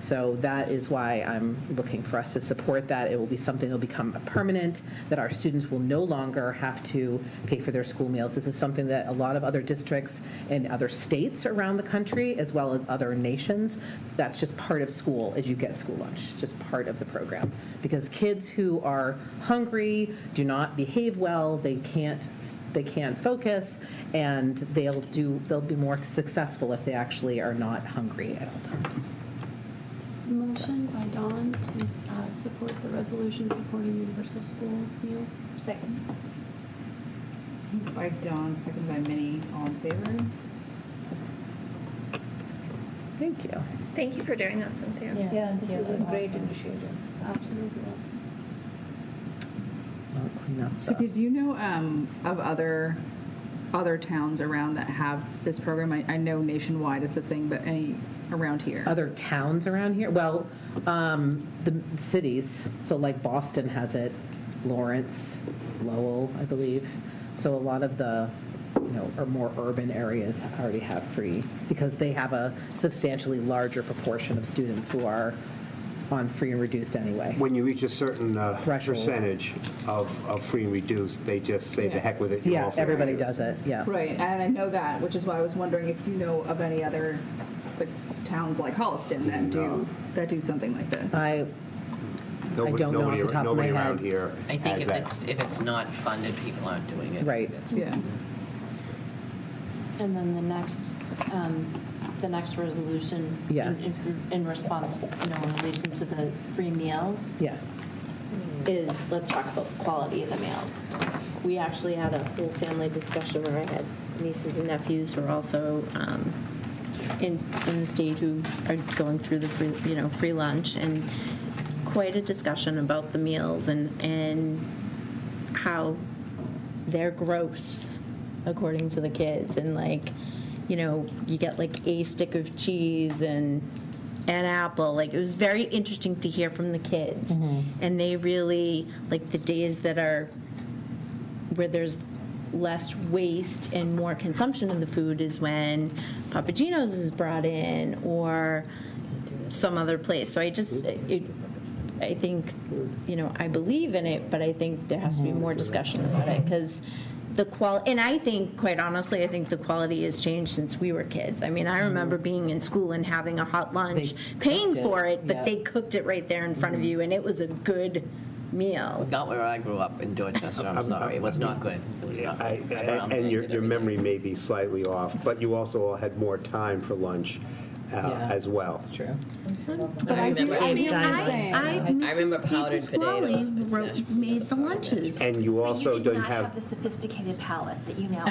B: So that is why I'm looking for us to support that. It will be something that will become permanent, that our students will no longer have to pay for their school meals. This is something that a lot of other districts and other states around the country, as well as other nations, that's just part of school as you get school lunch, just part of the program. Because kids who are hungry, do not behave well, they can't focus, and they'll be more successful if they actually are not hungry at all times.
M: Motion by Dawn to support the resolution supporting universal school meals.
A: Second. By Dawn, second by Minnie. All in favor?
B: Thank you.
C: Thank you for doing that, Cynthia.
N: Yeah,
O: This is a great initiative.
M: Absolutely awesome.
B: I'll clean up
A: So did you know of other towns around that have this program? I know nationwide it's a thing, but any around here?
B: Other towns around here? Well, the cities, so like Boston has it, Lawrence, Lowell, I believe. So a lot of the, or more urban areas already have free because they have a substantially larger proportion of students who are on free and reduced anyway.
L: When you reach a certain
B: Threshold.
L: percentage of free and reduced, they just say the heck with it.
B: Yeah, everybody does it, yeah.
A: Right, and I know that, which is why I was wondering if you know of any other towns like Holliston that do something like this.
B: I don't know off the top of my
L: Nobody
B: head.
L: around here
I: I think
L: has that.
I: if it's not funded, people aren't doing it.
B: Right.
A: Yeah.
N: And then the next resolution
B: Yes.
N: in response, in relation to the free meals
B: Yes.
N: is, let's talk about the quality of the meals. We actually had a whole family discussion where I had nieces and nephews who are also in the state who are going through the free lunch, and quite a discussion about the meals and how they're gross according to the kids, and you get like a stick of cheese and an apple. Like, it was very interesting to hear from the kids. And they really, like, the days that are where there's less waste and more consumption of the food is when Papa Gino's is brought in or some other place. So I think, I believe in it, but I think there has to be more discussion about it, because the quality, and I think, quite honestly, I think the quality has changed since we were kids. I mean, I remember being in school and having a hot lunch, paying for it, but they cooked it right there in front of you, and it was a good meal.
I: Not where I grew up in Dorchester, I'm sorry, it was not good. It was not good.
L: And your memory may be slightly off, but you also had more time for lunch as well.
B: That's true.
N: But I
I: remember powdered potatoes.
N: made the lunches.
L: And you also didn't have,
C: the sophisticated palate that you now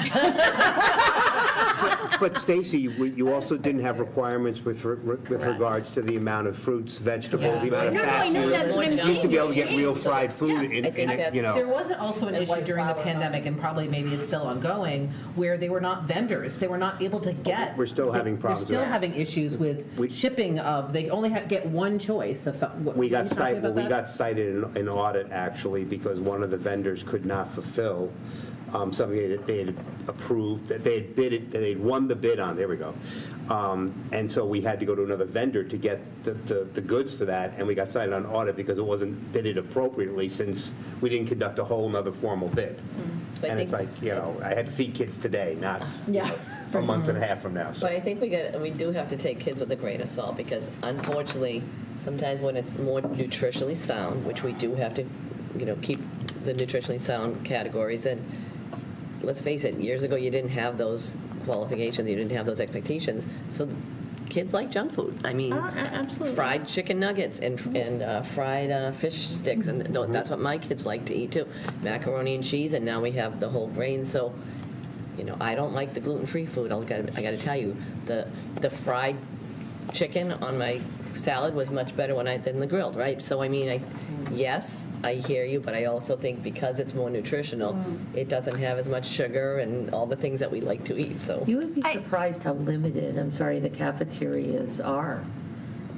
L: but Stacy, you also didn't have requirements with regards to the amount of fruits, vegetables, the amount of fats.
N: I know, that's what I'm
L: You used to be able to get
N: saying.
L: real fried food in it, you know.
B: There wasn't also an issue during the pandemic, and probably maybe it's still ongoing, where they were not vendors. They were not able to get.
L: We're still having problems
B: They're still
L: with that.
B: having issues with shipping of, they only get one choice of something.
L: We got cited in audit, actually, because one of the vendors could not fulfill something that they had approved, that they had bid, that they'd won the bid on, there we go. And so we had to go to another vendor to get the goods for that, and we got cited on audit because it wasn't bidded appropriately, since we didn't conduct a whole nother formal bid. And it's like, you know, I had to feed kids today, not you know, for a month and a half from now. So.
I: But I think we do have to take kids with a grain of salt, because unfortunately, sometimes when it's more nutritionally sound, which we do have to, you know, keep the nutritionally sound categories in. Let's face it, years ago you didn't have those qualifications, you didn't have those expectations, so kids like junk food. I mean,
N: absolutely.
I: fried chicken nuggets and fried fish sticks, and that's what my kids like to eat too. Macaroni and cheese, and now we have the whole grain. So, you know, I don't like the gluten-free food. I got to tell you, the fried chicken on my salad was much better than the grilled, right? So I mean, yes, I hear you, but I also think because it's more nutritional, it doesn't have as much sugar and all the things that we like to eat. So
J: You would be surprised how limited, the cafeterias are.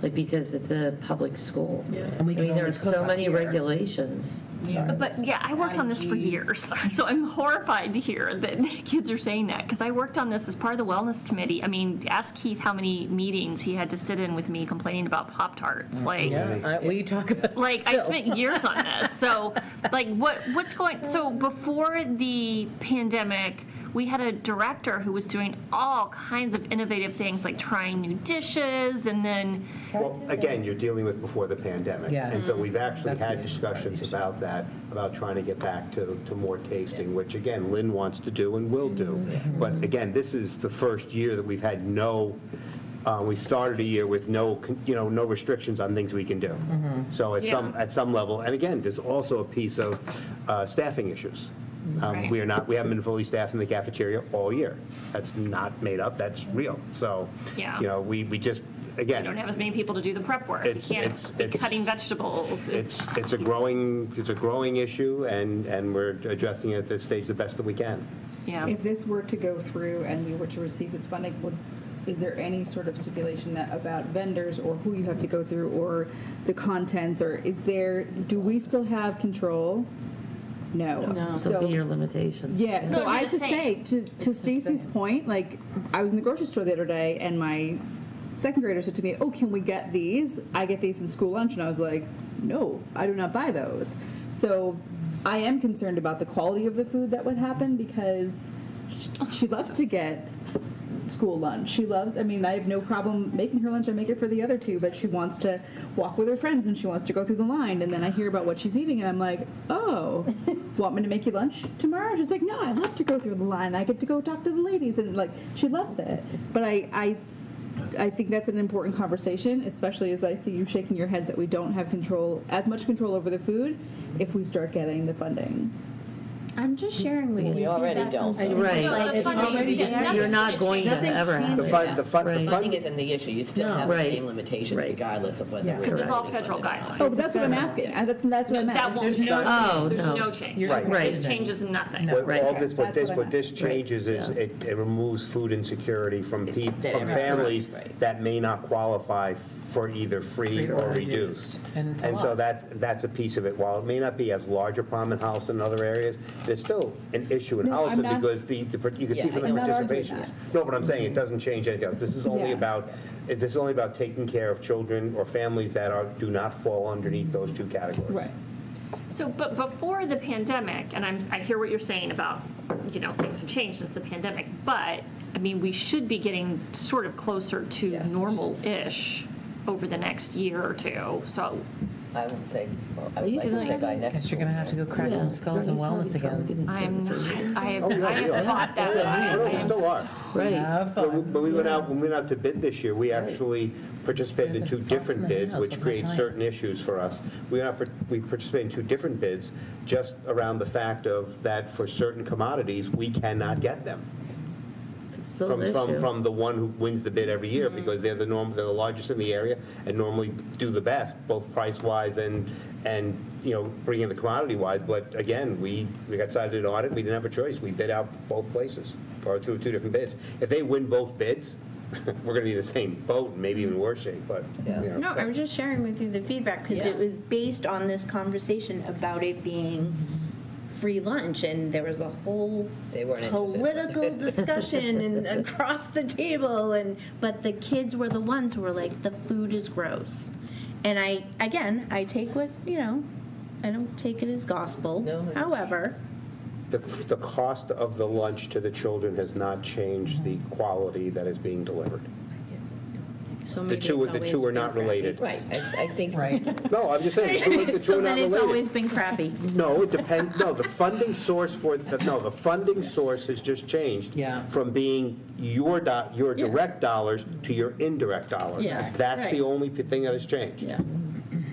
J: Like, because it's a public school.
B: Yeah. And we
J: I mean,
B: can
J: there are
B: only cook
J: so
B: up
J: many
B: here.
J: regulations.
K: But yeah, I worked on this for years, so I'm horrified to hear that kids are saying that, because I worked on this as part of the wellness committee. I mean, ask Keith how many meetings he had to sit in with me complaining about Pop-Tarts. Like,
B: we talk about.
K: like I spent years on this. So, like, what's going? So before the pandemic, we had a director who was doing all kinds of innovative things, like trying new dishes, and then.
L: Well, again, you're dealing with before the pandemic.
B: Yes.
L: And so we've actually
B: That's
L: had
B: the
L: discussions about that, about trying to get back to more tasting, which again, Lynn wants to do and will do. But again, this is the first year that we've had we started a year with no restrictions on things we can do. So at some level, and again, there's also a piece of staffing issues. We haven't been fully staffed in the cafeteria all year. That's not made up, that's real. So,
K: Yeah.
L: you know, we just, again.
K: You don't have as many people to do the prep work. You can't be cutting vegetables.
L: It's a growing issue, and we're addressing it at this stage the best that we can.
K: Yeah.
A: If this were to go through and we were to receive this funding, is there any sort of stipulation about vendors or who you have to go through or the contents, or do we still have control? No.
J: So be your limitations.
A: Yeah, so
K: No,
A: I
K: I'm
A: have to
K: just
A: say, to Stacy's point, like, I was in the grocery store the other day, and my second grader said to me, oh, can we get these? I get these in school lunch, and I was like, no, I do not buy those. So I am concerned about the quality of the food that would happen, because she loves to get school lunch. I have no problem making her lunch. I make it for the other two, but she wants to walk with her friends and she wants to go through the line, and then I hear about what she's eating and I'm like, oh, want me to make you lunch tomorrow? She's like, no, I love to go through the line. I get to go talk to the ladies, and like, she loves it. But I think that's an important conversation, especially as I see you shaking your heads that we don't have as much control over the food if we start getting the funding.
N: I'm just sharing with you.
I: We already don't.
J: Right.
N: It's already
J: You're not going to ever have it.
L: The
I: Funding isn't the issue. You still have the
J: Right.
I: same limitations regardless of whether.
K: Because it's all federal guidelines.
A: Oh, but that's what I'm asking. That's what I'm
K: That
A: asking.
K: won't change.
J: Oh,
K: There's
J: no.
K: no change.
L: Right.
K: This changes nothing.
L: What
A: That's what I'm
L: this
A: asking.
L: changes is it removes food insecurity from
I: everyone-
L: families
I: right.
L: that may not qualify for either free or reduced.
B: And it's a
L: And so
B: lot.
L: that's a piece of it. While it may not be as large a problem in Holliston and other areas, it's still an issue in
A: No, I'm
L: Holliston
A: not-
L: because you can see from the
A: I'm not arguing
L: participation.
A: that.
L: No, but I'm saying it doesn't change anything else. This is only
A: Yeah.
L: about taking care of children or families that do not fall underneath those two categories.
A: Right.
K: So, but before the pandemic, and I hear what you're saying about, things have changed since the pandemic, but, I mean, we should be getting sort of closer to normal-ish over the next year or two, so.
I: I would say, I would like to say by next.
B: Guess you're gonna have to go crack some skulls in wellness again.
K: I am not, I have
L: yeah.
K: thought that.
L: No, we still are.
J: Right.
L: When we went out to bid this year, we actually participated in 2 different bids, which create certain issues for us. We participated in 2 different bids just around the fact of that for certain commodities, we cannot get them. From the one who wins the bid every year, because they're the largest in the area and normally do the best, both price-wise and bring in the commodity-wise. But again, we got cited in audit, we didn't have a choice. We bid out both places, or through 2 different bids. If they win both bids, we're going to be in the same boat, maybe even worse shape, but.
N: No, I'm just sharing with you the feedback, because it was based on this conversation about it being free lunch, and there was a whole political discussion and across the table, but the kids were the ones who were like, the food is gross. And I take what, I don't take it as gospel. However,
L: The cost of the lunch to the children has not changed the quality that is being delivered.
N: so
L: The
N: maybe
L: two are not related.
I: Right, I think. Right.
L: No, I'm just saying, the two
N: so
L: are not
N: then it's
L: related.
N: always been crappy.
L: No, it depends, no, the funding source the funding source has just changed from being your direct dollars to your indirect dollars.
N: Yeah,
L: That's
N: right.
L: the only thing that has changed.
N: Yeah.
L: And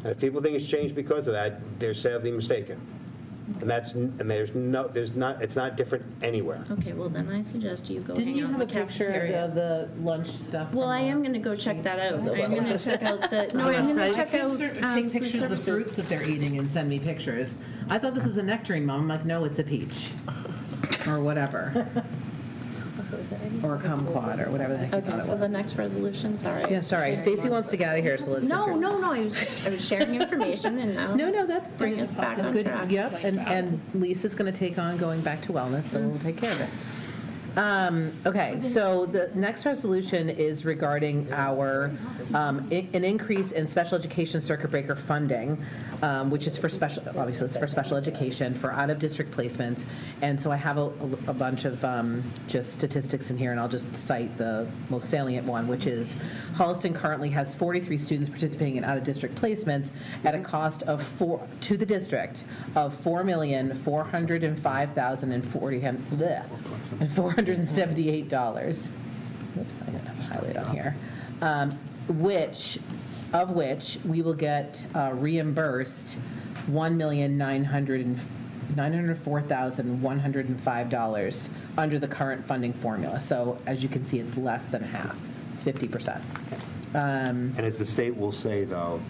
L: if people think it's changed because of that, they're sadly mistaken. And it's not different anywhere.
N: Okay, well then I suggest you go
B: Didn't
N: hang
B: you
N: out
B: have
N: in
B: a
N: the
B: picture
N: cafeteria.
B: of the lunch stuff?
N: Well, I am going to go check that out. I'm going to check out the. No, I'm going to check out.
B: Take pictures of the fruits that they're eating and send me pictures. I thought this was a nectarine, Mom. I'm like, no, it's a peach, or whatever, or a kumquat, or whatever the heck you thought
N: Okay,
B: it
N: so
B: was.
N: the next resolution's all right.
B: Yeah, sorry. Stacy wants to get out of here, so let's.
N: No,
B: get
N: no, no. I was sharing information, and now.
B: No, that's
N: bring us back on
B: good.
N: track.
B: Yep, and Lisa's going to take on going back to wellness, so we'll take care of it. Okay, so the next resolution is regarding our, an increase in special education circuit breaker funding, which is for special, obviously it's for special education, for out-of-district placements. And so I have a bunch of just statistics in here, and I'll just cite the most salient one, which is Holliston currently has 43 students participating in out-of-district placements at a cost of to the district of $4,405,478. Oops, I didn't have a highlight on here. Of which we will get reimbursed $1,904,105 under the current funding formula. So as you can see, it's less than half. It's 50%.
L: And as the state will say, though,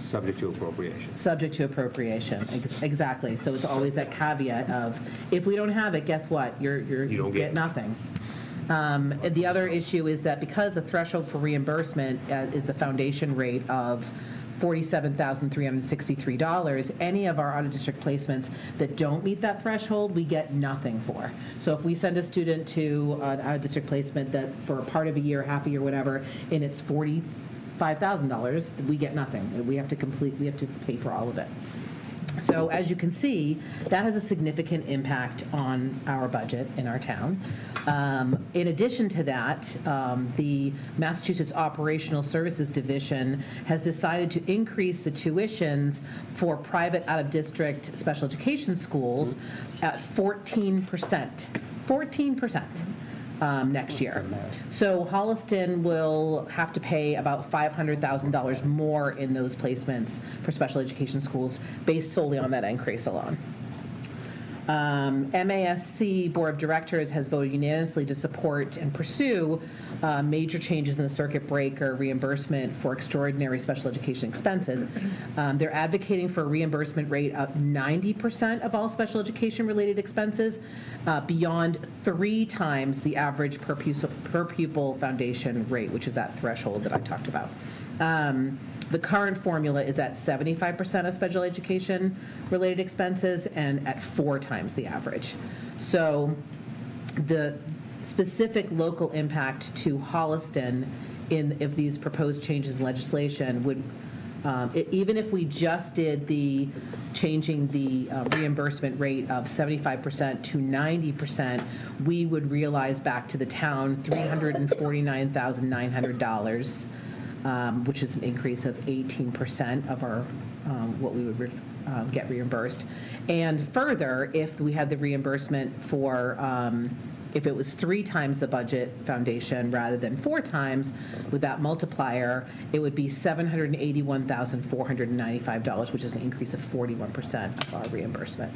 L: subject to appropriation.
B: Subject to appropriation, exactly. So it's always that caveat of, if we don't have it, guess what? You
L: don't get it.
B: nothing. The other issue is that because the threshold for reimbursement is the foundation rate of $47,363, any of our out-of-district placements that don't meet that threshold, we get nothing for. So if we send a student to an out-of-district placement that for a part of a year, half a year, whatever, and it's $45,000, we get nothing. We have to pay for all of it. So as you can see, that has a significant impact on our budget in our town. In addition to that, the Massachusetts Operational Services Division has decided to increase the tuitions for private out-of-district special education schools at 14%. 14%. Next year. So Holliston will have to pay about $500,000 more in those placements for special education schools based solely on that increase alone. MASC Board of Directors has voted unanimously to support and pursue major changes in the circuit breaker reimbursement for extraordinary special education expenses. They're advocating for a reimbursement rate of 90% of all special education related expenses, beyond 3 times the average per pupil foundation rate, which is that threshold that I talked about. The current formula is at 75% of special education related expenses and at 4 times the average. So the specific local impact to Holliston if these proposed changes in legislation would Even if we just did the, changing the reimbursement rate of 75% to 90%, we would realize back to the town $349,900, which is an increase of 18% of our, what we would get reimbursed. And further, if we had the reimbursement for, if it was 3 times the budget foundation rather than 4 times, with that multiplier, it would be $781,495, which is an increase of 41% of our reimbursement.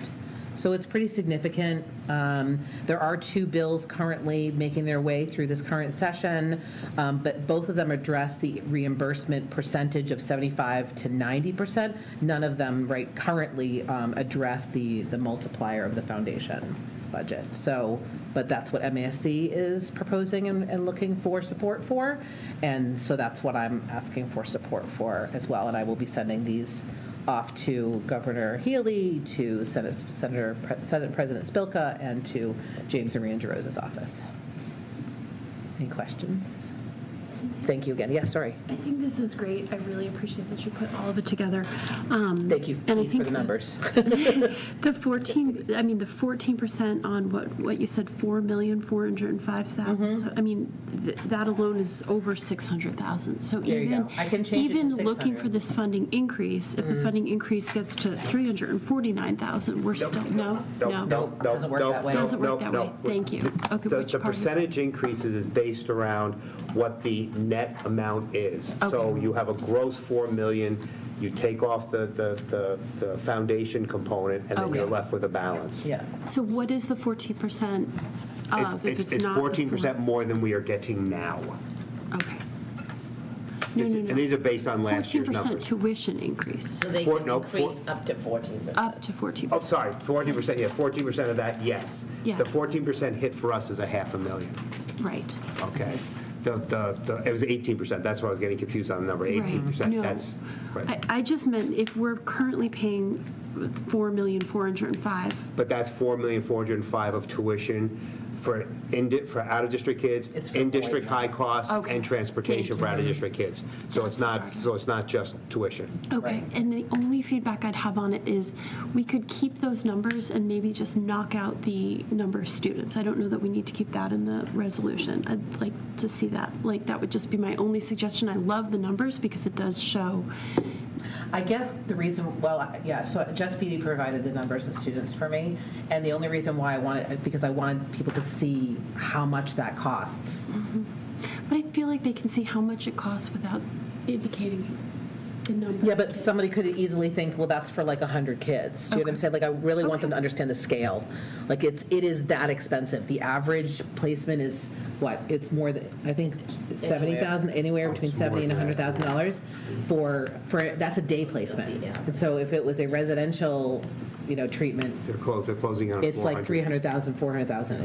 B: So it's pretty significant. There are 2 bills currently making their way through this current session, but both of them address the reimbursement percentage of 75 to 90%. None of them currently address the multiplier of the foundation budget. So, but that's what MASC is proposing and looking for support for. And so that's what I'm asking for support for as well. And I will be sending these off to Governor Healy, to Senate President Spilka, and to James Marie DeRosa's office. Any questions? Thank you again. Yes, sorry.
M: I think this is great. I really appreciate that you put all of it together.
B: Thank you
M: and I
B: for
M: think
B: the numbers.
M: The 14% on what you said, 4,405,000. So, I mean, that alone is over 600,000. So
B: There you go. I can change it to
M: even
B: 600.
M: looking for this funding increase, if the funding increase gets to 349,000, we're still no.
B: Doesn't work that way.
M: Doesn't work that way. Thank you. Okay, which
L: The
M: part of it?
L: percentage increases is based around what the net amount is. So you have a gross 4 million, you take off the foundation component, and then you're left with a balance.
B: Yeah.
M: So what is the 14% of if it's
L: It's
M: not the
L: 14% more than we are getting now.
M: Okay.
L: And these are based on last year's
M: 14%
L: numbers.
M: tuition increase.
I: So they can increase up to 14%.
M: Up to 14%.
L: Oh, sorry, 14%, yeah, 14% of that, yes.
M: Yes.
L: The 14% hit for us is $500,000.
M: Right.
L: Okay. It was 18%, that's why I was getting confused on the number, 18%.
M: No.
L: That's, right.
M: I just meant if we're currently paying 4,405,000.
L: But that's 4,405,000 of tuition for out-of-district kids, in-district high costs, and transportation for out-of-district kids. So it's not just tuition.
M: Okay, and the only feedback I'd have on it is we could keep those numbers and maybe just knock out the number of students. I don't know that we need to keep that in the resolution. I'd like to see that. Like, that would just be my only suggestion. I love the numbers because it does show.
B: I guess the reason, so Just PD provided the numbers of students for me, and the only reason why I wanted, because I wanted people to see how much that costs.
M: Mm-hmm. But I feel like they can see how much it costs without indicating the number.
B: Yeah, but somebody could easily think, well, that's for like 100 kids. Do you know what I'm saying? Like, I really want them to understand the scale. Like, it is that expensive. The average placement is what? It's more than, I think, 70,000, anywhere between $70,000 and $100,000 for that's a day placement. And so if it was a residential, treatment,
L: They're closing on
B: it's like
L: 400.
B: 300,000, 400,000.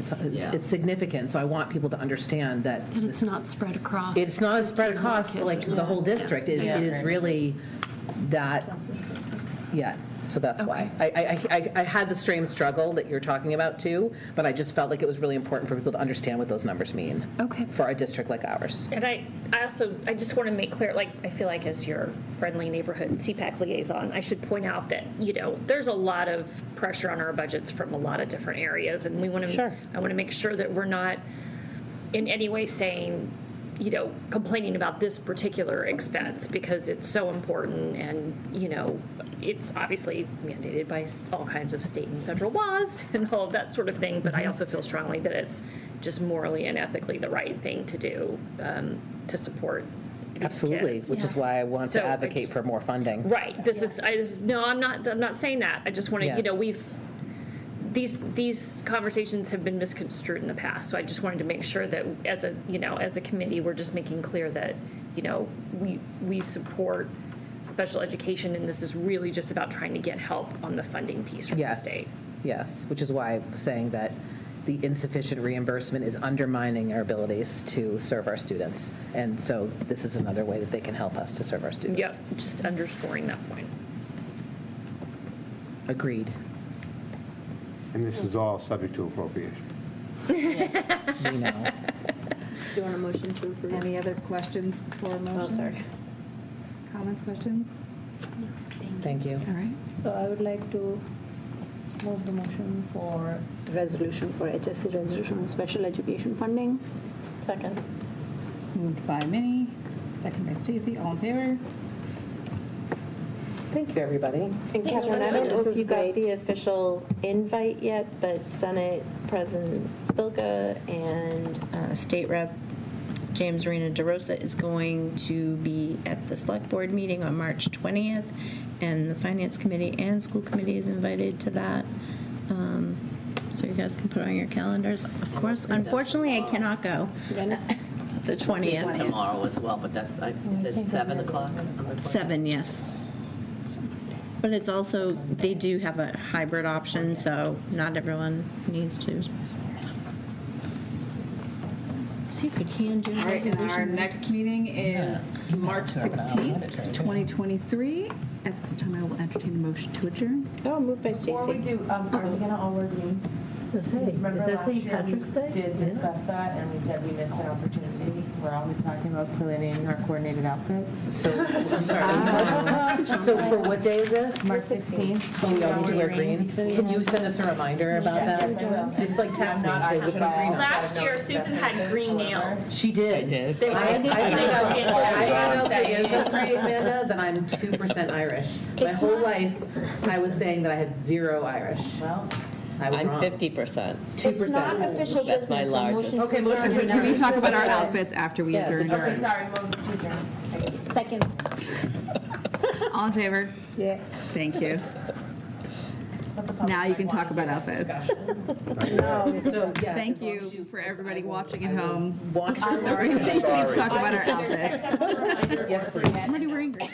B: It's significant. So I want people to understand that
M: And it's not spread across.
B: it's not a spread across
M: kids
B: like
M: or
B: the whole district. It is really that, so that's why. I had the same struggle that you're talking about too, but I just felt like it was really important for people to understand what those numbers mean.
M: Okay.
B: For a district like ours.
C: And I just want to make clear, like, I feel like as your friendly neighborhood CPAC liaison, I should point out that, there's a lot of pressure on our budgets from a lot of different areas, and I want to make sure that we're not in any way saying, complaining about this particular expense because it's so important and, it's obviously mandated by all kinds of state and federal laws and all of that sort of thing, but I also feel strongly that it's just morally and ethically the right thing to do to support these
B: Absolutely,
C: kids.
B: which is why I want to advocate for more funding.
C: Right. I'm not saying that. I just want to, these conversations have been misconstrued in the past, so I just wanted to make sure that as a committee, we're just making clear that, we support special education, and this is really just about trying to get help on the funding piece from the state.
B: Yes, which is why I'm saying that the insufficient reimbursement is undermining our abilities to serve our students. And so this is another way that they can help us to serve our students.
C: Yep, just underscoring that point.
B: Agreed.
L: And this is all subject to appropriation.
B: We know.
N: Do you want a motion to approve?
A: Any other questions before a motion?
N: Oh, sorry.
A: Comments, questions?
B: Thank you.
A: All right.
N: So I would like to move the motion for resolution for HSC resolution on special education funding.
G: Second.
A: Moved by Minnie, second by Stacy. All in favor?
B: Thank you, everybody.
O: And Catherine, I don't know
N: This
O: if
N: is
O: you got
N: great.
O: the official invite yet, but Senate President Spilka and State Rep James Arena DeRosa is going to be at the Select Board meeting on March 20th, and the Finance Committee and School Committee is invited to that. So you guys can put on your calendars. Of course, unfortunately, I cannot go. The 20th.
I: Tomorrow as well, but that's, is it 7 o'clock?
O: 7, yes. But it's also, they do have a hybrid option, so not everyone needs to. So you could hand your
A: All right, and our
O: resolution.
A: next meeting is March 16th, 2023. At this time, I will entertain a motion to adjourn.
O: Oh, moved by
P: Before we
O: Stacy.
P: do, are we gonna all review?
H: Does that say Patrick's Day?
P: We did discuss that, and we said we missed an opportunity. We're always talking about planning our coordinated outfits.
B: So, I'm sorry. So for what day is this?
P: March 16th.
B: Oh, we all need to wear green? Can you send us a reminder about that?
P: Yes, I will.
B: Just like text me and say, we'll put green on.
K: Last year, Susan had green nails.
B: She did.
K: They were-
B: I
K: They
B: don't know if it is this right, Amanda, then I'm 2% Irish. My whole life, I was saying that I had 0 Irish.
P: Well,
B: I was
I: I'm
B: wrong.
I: 50%.
B: 2%.
O: It's not official
I: That's my
O: business, so
I: largest.
O: motion
B: Okay,
O: to
B: motion
O: adjourn.
B: to
A: Can we
B: adjourn.
A: talk about our outfits after we
B: Yes,
A: adjourn?
P: okay, sorry, move to adjourn.
O: Second.
A: All in favor?
O: Yeah.
A: Thank you. Now you can talk about outfits.
B: So, yeah.
A: Thank you for everybody watching at home.
B: Watch.
A: Sorry, we need to talk about our outfits.
B: Yes, please.
A: I'm already wearing green.